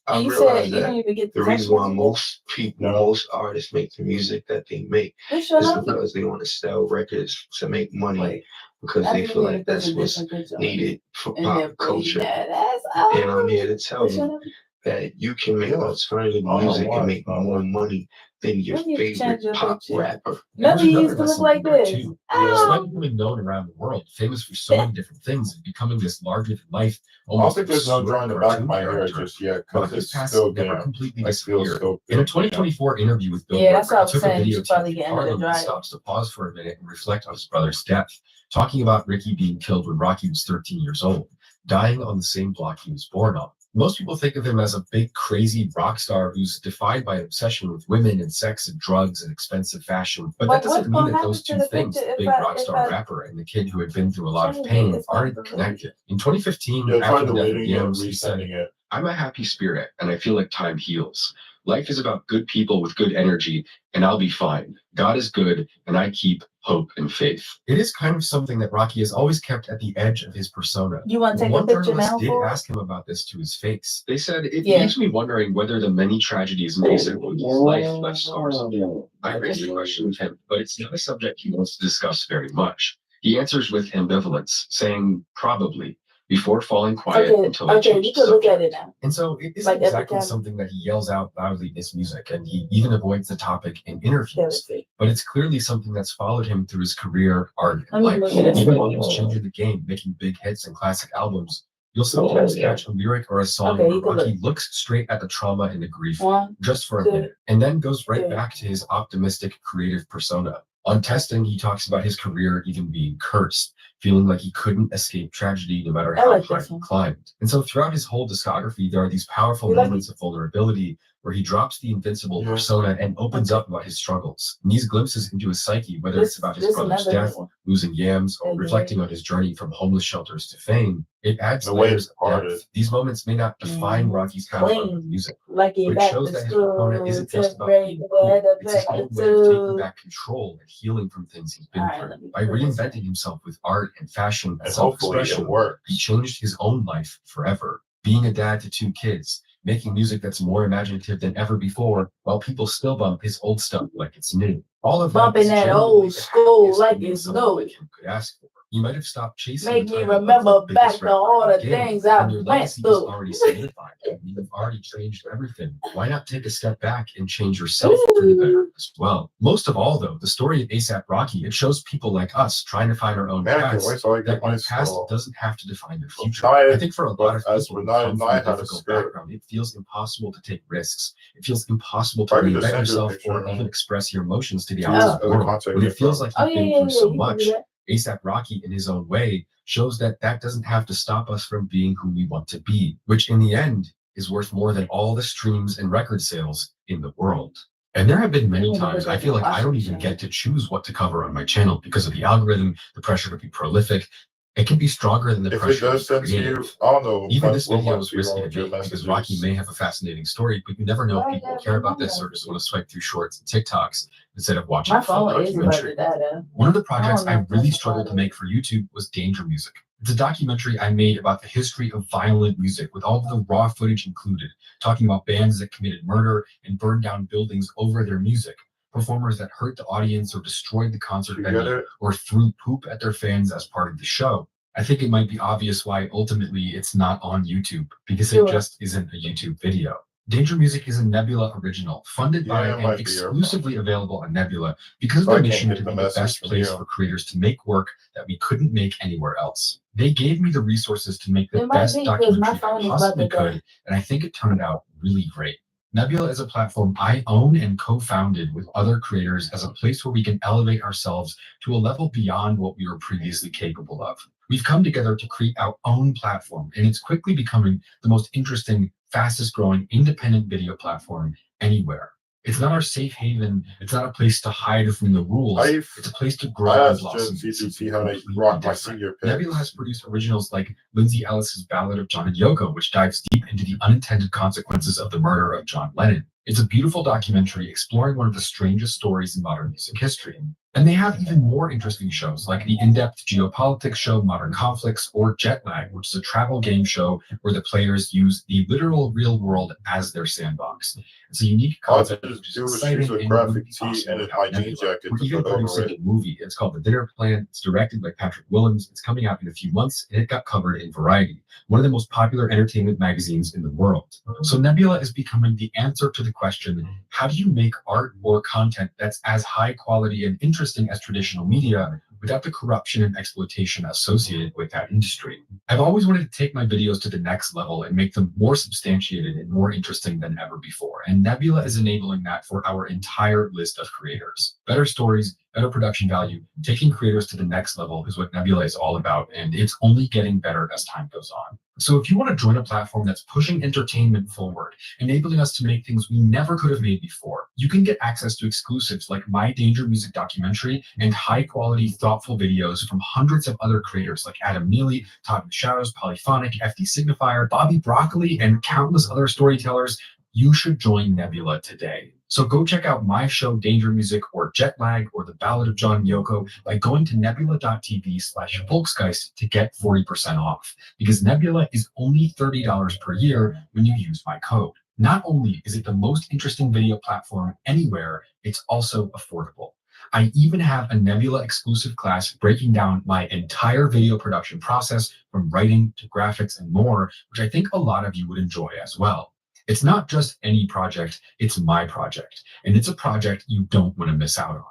I And you realize said you didn't that even get the reason why most artists make the music that they make What's your is number? because they want to sell records to make money Wait. because I they just feel need to like put that's a what's different picture on needed for in pop there for you. culture. That's And I'm here to tell What's your you number? that you can make alternative Oh, music wow. and make more money than your Let me change favorite your pop picture. rapper. No, And he there's used to another look lesson like in there this. too. Oh. Despite becoming known around the world, famous for so many different things, and becoming this larger than life, I don't almost think there's no absurd drawing the back of cartoon my hair character, just yet because Rocky's it's past still never damn. completely I feel disappeared. so In a damn. 2024 interview with Yeah, Billboard, that's what I he was took a saying. You video should to probably get into the Harlem and dryer. stops to pause for a minute and reflect on his brother's death, talking about Ricky being killed when Rocky was 13 years old, dying on the same block he was born on. Most people think of him as a big, crazy rock star who's defined by an obsession with women and sex and drugs and expensive fashion. But that doesn't mean that those two things, the big rock star rapper and the kid who had been through a lot of pain, aren't connected. In 2015, Yeah, try after the death of deleting it and Yams, he said, resending it. I'm a happy spirit, and I feel like time heals. Life is about good people with good energy, and I'll be fine. God is good, and I keep hope and faith. It is kind of something that Rocky has always kept at the edge of his persona. You want to take a One picture journalist now did for it? ask him about this to his face. They said, it Yeah. leaves me wondering whether the many tragedies in A$AP Rocky's life left scars on him. I raised the question with him, but it's not a subject he wants to discuss very much. He answers with ambivalence, saying probably, before falling quiet until I Okay, change you the can look at subject. it now. And so it isn't Like every exactly time. something that he yells out loudly in his music, and he even avoids the topic in interviews. But it's clearly something that's followed him through his career, art, and Let me life. look at it. Even while he was changing the game, making big hits and classic albums, you'll sometimes catch a lyric or a song Okay, where you can Rocky looks straight at the trauma and the grief One, just for a two, minute, and then goes right three. back to his optimistic, creative persona. On Testing, he talks about his career even being cursed, feeling like he couldn't escape tragedy no matter I how like high this he one. climbed. And so throughout his whole discography, there are these powerful You like moments of vulnerability where he drops the invincible persona and opens up about his struggles. And these glimpses into his psyche, whether it's about his brother's another death, one. losing yams, or Okay. reflecting on his journey from homeless shelters to fame, it adds The way layers it's of depth. parted. These moments may not define Rocky's power of music, Like but it it back shows to that his persona school, isn't just to about break being the cool. weather It's his back own way of taking to. back control and healing from things he's been All right, through. let me By put this reinventing himself with art and fashion and And hopefully it self-expression, works. he changed his own life forever. Being a dad to 2 kids, making music that's more imaginative than ever before, while people still bump his old stuff like it's new. All of that Bumping is that genuinely old the school happiest like thing it's someone new. like him could ask for. You might have stopped chasing Make the me title of remember the back biggest to rapper all in the the game, things I and your went legacy is through. already solidified. You've already changed everything. Why not take a step back and change yourself for the better as well? Most of all, though, the story of A$AP Rocky, it shows people like us trying to find our own Man, I can't paths, wait till I that get my your past skull. doesn't have to define your future. Now I think for a lot of as people who now come I from a had a difficult skirt. background, it feels impossible to take risks. It feels impossible If to I could just reinvent send you a yourself picture, or even express your emotions to the to outside the world. contact When it feels info. like Oh you've yeah, been yeah, through yeah. so You can do much, that. A$AP Rocky, in his own way, shows that that doesn't have to stop us from being who we want to be, which in the end is worth more than all the streams and record sales in the world. And there have been many times I feel like I don't even get to choose what to cover on my channel because of the algorithm, the pressure to be prolific. It can be stronger than the If it pressure to does be send to you, creative. I don't know. Even what- this what video might is be risky wrong to with your make because messages. Rocky may have a fascinating story, but you never know if Why people that care about phone this or does just it? want to swipe through shorts and TikToks instead of watching My a full phone is about documentary. to die though. One of the projects don't know I if really that's struggled to funny. make for YouTube was Danger Music. It's a documentary I made about the history of violent music with all of the raw footage included, talking about bands that committed murder and burned down buildings over their music, performers that hurt the audience or destroyed the concert You get venue it? or threw poop at their fans as part of the show. I think it might be obvious why ultimately it's not on YouTube because it Sure. just isn't a YouTube video. Danger Music is a Nebula original, funded by Yeah, it and might be your exclusively available on Nebula because of So I their can't mission get to the be the message best from place you. for creators to make work that we couldn't make anywhere else. They gave me the resources to make the It might best be because my documentary phone I is about possibly to die. could, and I think it turned out really great. Nebula is a platform I own and co-founded with other creators as a place where we can elevate ourselves to a level beyond what we were previously capable of. We've come together to create our own platform, and it's quickly becoming the most interesting, fastest growing independent video platform anywhere. It's not our safe haven. It's not a place to hide from the rules. It's a place to grow I and asked blossom. Gen Z to see how they Completely rock my different. senior Nebula picks. has produced originals like Lindsay Ellis's Ballad of John and Yoko, which dives deep into the unintended consequences of the murder of John Lennon. It's a beautiful documentary exploring one of the strangest stories in modern music history. And they have even more interesting shows like the in-depth geopolitics show Modern Conflicts or Jet Lag, which is a travel game show where the players use the literal real world as their sandbox. It's a unique All I had concept to which is do was exciting use a and graphic wouldn't be tee possible and without my jean Nebula. jacket We're to even put over producing it. a movie. It's called The Dinner Plan. It's directed by Patrick Willems. It's coming out in a few months, and it got covered in Variety, one of the most popular entertainment magazines in the world. So Nebula is becoming the answer to the question, how do you make art or content that's as high quality and interesting as traditional media without the corruption and exploitation associated with that industry? I've always wanted to take my videos to the next level and make them more substantiated and more interesting than ever before. And Nebula is enabling that for our entire list of creators. Better stories, better production value, taking creators to the next level is what Nebula is all about. And it's only getting better as time goes on. So if you want to join a platform that's pushing entertainment forward, enabling us to make things we never could have made before, you can get access to exclusives like My Danger Music documentary and high quality, thoughtful videos from hundreds of other creators like Adam Neely, Todd Shadows, Polyphonic, FD Signifier, Bobby Broccoli, and countless other storytellers. You should join Nebula today. So go check out my show Danger Music or Jet Lag or The Ballad of John Yoko by going to nebula.tv/Volksgeist to get 40% off, because Nebula is only $30 per year when you use my code. Not only is it the most interesting video platform anywhere, it's also affordable. I even have a Nebula exclusive class breaking down my entire video production process from writing to graphics and more, which I think a lot of you would enjoy as well. It's not just any project, it's my project. And it's a project you don't want to miss out on.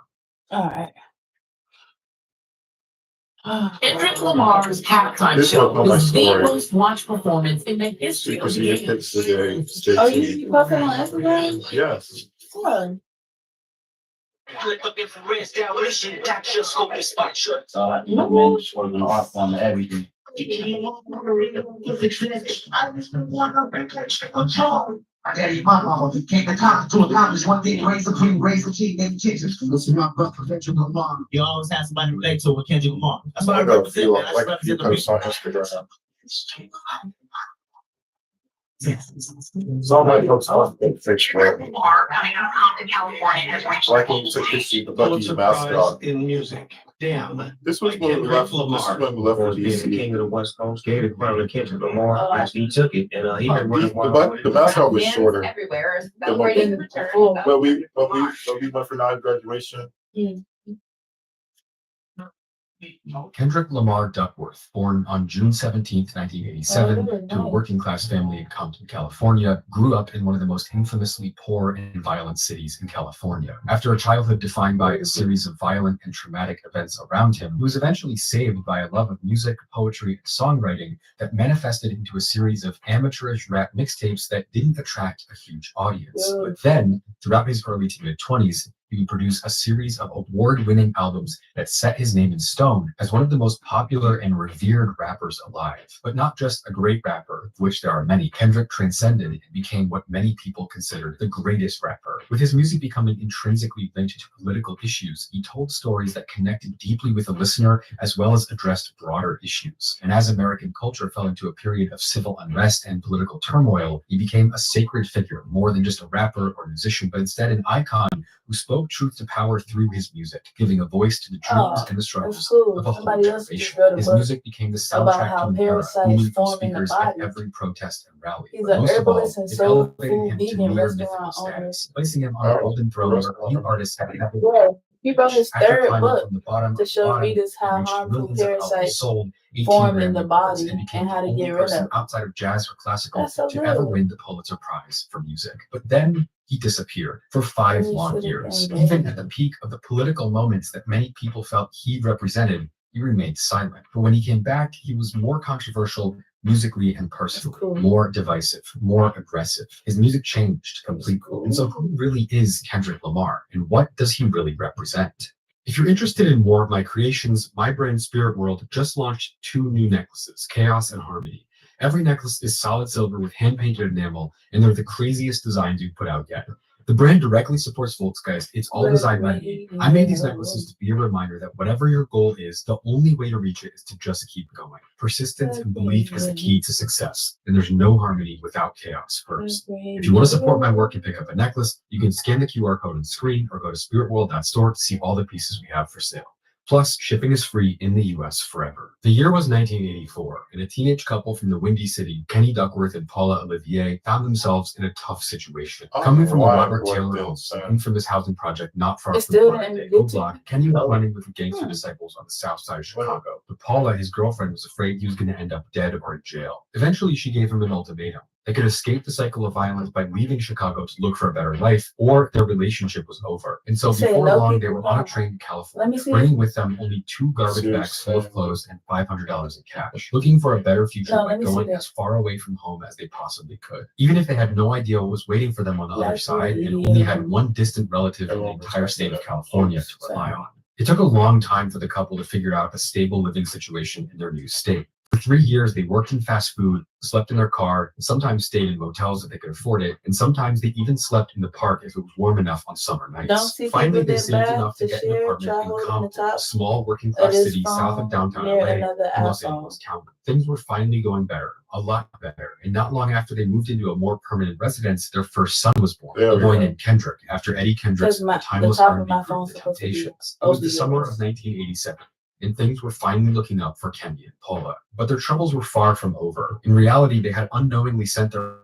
All right. Kendrick Lamar's halftime This show was my is the story. most watched performance in the history of the game. Oh, you posting on Instagram? Yes. What? On everything. I tell you, my mama came to college to accomplish one thing, raise the queen, raise the king, and kitchen. Listen, my brother, Kendrick Lamar. You always have somebody relate to with Kendrick Lamar. That's what I represent. Man. That's what I represent the posts on Instagram. So my folks on Facebook. Like when we took this seat, the Bucky's mascot. In music. Damn. This was when we left. This was when we left for being the DC. king of the West Coast, gave it probably Kendrick Lamar. Actually, he took it, and he been running wild. The mascot was shorter. Everywhere The celebrating the return of But we went for 9 graduation. Kendrick Lamar Duckworth, born on June 17, 1987, to a working class family in Compton, California, grew up in one of the most infamously poor and violent cities in California. After a childhood defined by a series of violent and traumatic events around him, he was eventually saved by a love of music, poetry, and songwriting that manifested into a series of amateurish rap mixtapes that didn't attract a huge audience. But then, throughout his early to mid-20s, he would produce a series of award-winning albums that set his name in stone as one of the most popular and revered rappers alive. But not just a great rapper, of which there are many, Kendrick transcended and became what many people considered the greatest rapper. With his music becoming intrinsically linked to political issues, he told stories that connected deeply with the listener as well as addressed broader issues. And as American culture fell into a period of civil unrest and political turmoil, he became a sacred figure, more than just a rapper or musician, but instead an icon who spoke truth to power through his music, giving a voice to the dreams and the struggles of a whole generation. His music became the soundtrack to an era, moving from speakers at every protest and rally. But most of all, it elevated him to near mythical status, placing him on a golden throne where few artists have ever. He wrote his After third climbing book from the bottom to show readers how reached harmful millions of albums parasites sold, 18 form in Grammy the Awards, body and became and how the to only get rid person of. outside of jazz or classical That's so to ever good. win the Pulitzer Prize for music. But then he disappeared for 5 Really long should've years. done that. Even at the peak of the political moments that many people felt he represented, he remained silent. But when he came back, he was more controversial musically and personally, more divisive, more aggressive. His music changed completely. And so who really is Kendrick Lamar, and what does he really represent? If you're interested in more of my creations, my brand Spirit World just launched 2 new necklaces, Chaos and Harmony. Every necklace is solid silver with hand-painted enamel, and they're the craziest designs we've put out yet. The brand directly supports Volksgeist. It's all designed by me. I made these necklaces to be a reminder that whatever your goal is, the only way to reach it is to just keep going. Persistence and belief is the key to success, and there's no harmony without chaos first. If you want to support my work and pick up a necklace, you can scan the QR code on the screen or go to spiritworld.store to see all the pieces we have for sale. Plus, shipping is free in the US forever. The year was 1984, and a teenage couple from the Windy City, Kenny Duckworth and Paula Olivier, found themselves in a tough situation. Coming from the Robert Taylor Homes, an infamous housing project not far from the block, Kenny was running with the gangster disciples on the south side of Chicago. But Paula, his girlfriend, was afraid he was going to end up dead or in jail. Eventually, she gave him an ultimatum. They could escape the cycle of violence by leaving Chicago to look for a better life, or their relationship was over. And so before long, they were on a train to California, bringing with them only 2 garbage bags full of clothes and $500 in cash, looking for a better future by going as far away from home as they possibly could. Even if they had no idea what was waiting for them on the other side and only had one distant relative in the entire state of California to rely on. It took a long time for the couple to figure out a stable living situation in their new state. For 3 years, they worked in fast food, slept in their car, and sometimes stayed in motels if they could afford it, and sometimes they even slept in the park if it was warm enough on summer Don't nights. see Finally, people they get saved back enough to to get an share, apartment try in holding the Compton, top a small working of class this city south of phone downtown near LA another in Los iPhone. Angeles County. Things were finally going better, a lot better, and not long after they moved into a more permanent residence, their first son was born, There a we boy go. named Kendrick, after Eddie Kendrick's Because the timeless top of R&B my group, phone's The supposed to be Temptations. It was over the summer yours. of 1987. And things were finally looking up for Kenya and Paula. But their troubles were far from over. In reality, they had unknowingly sent their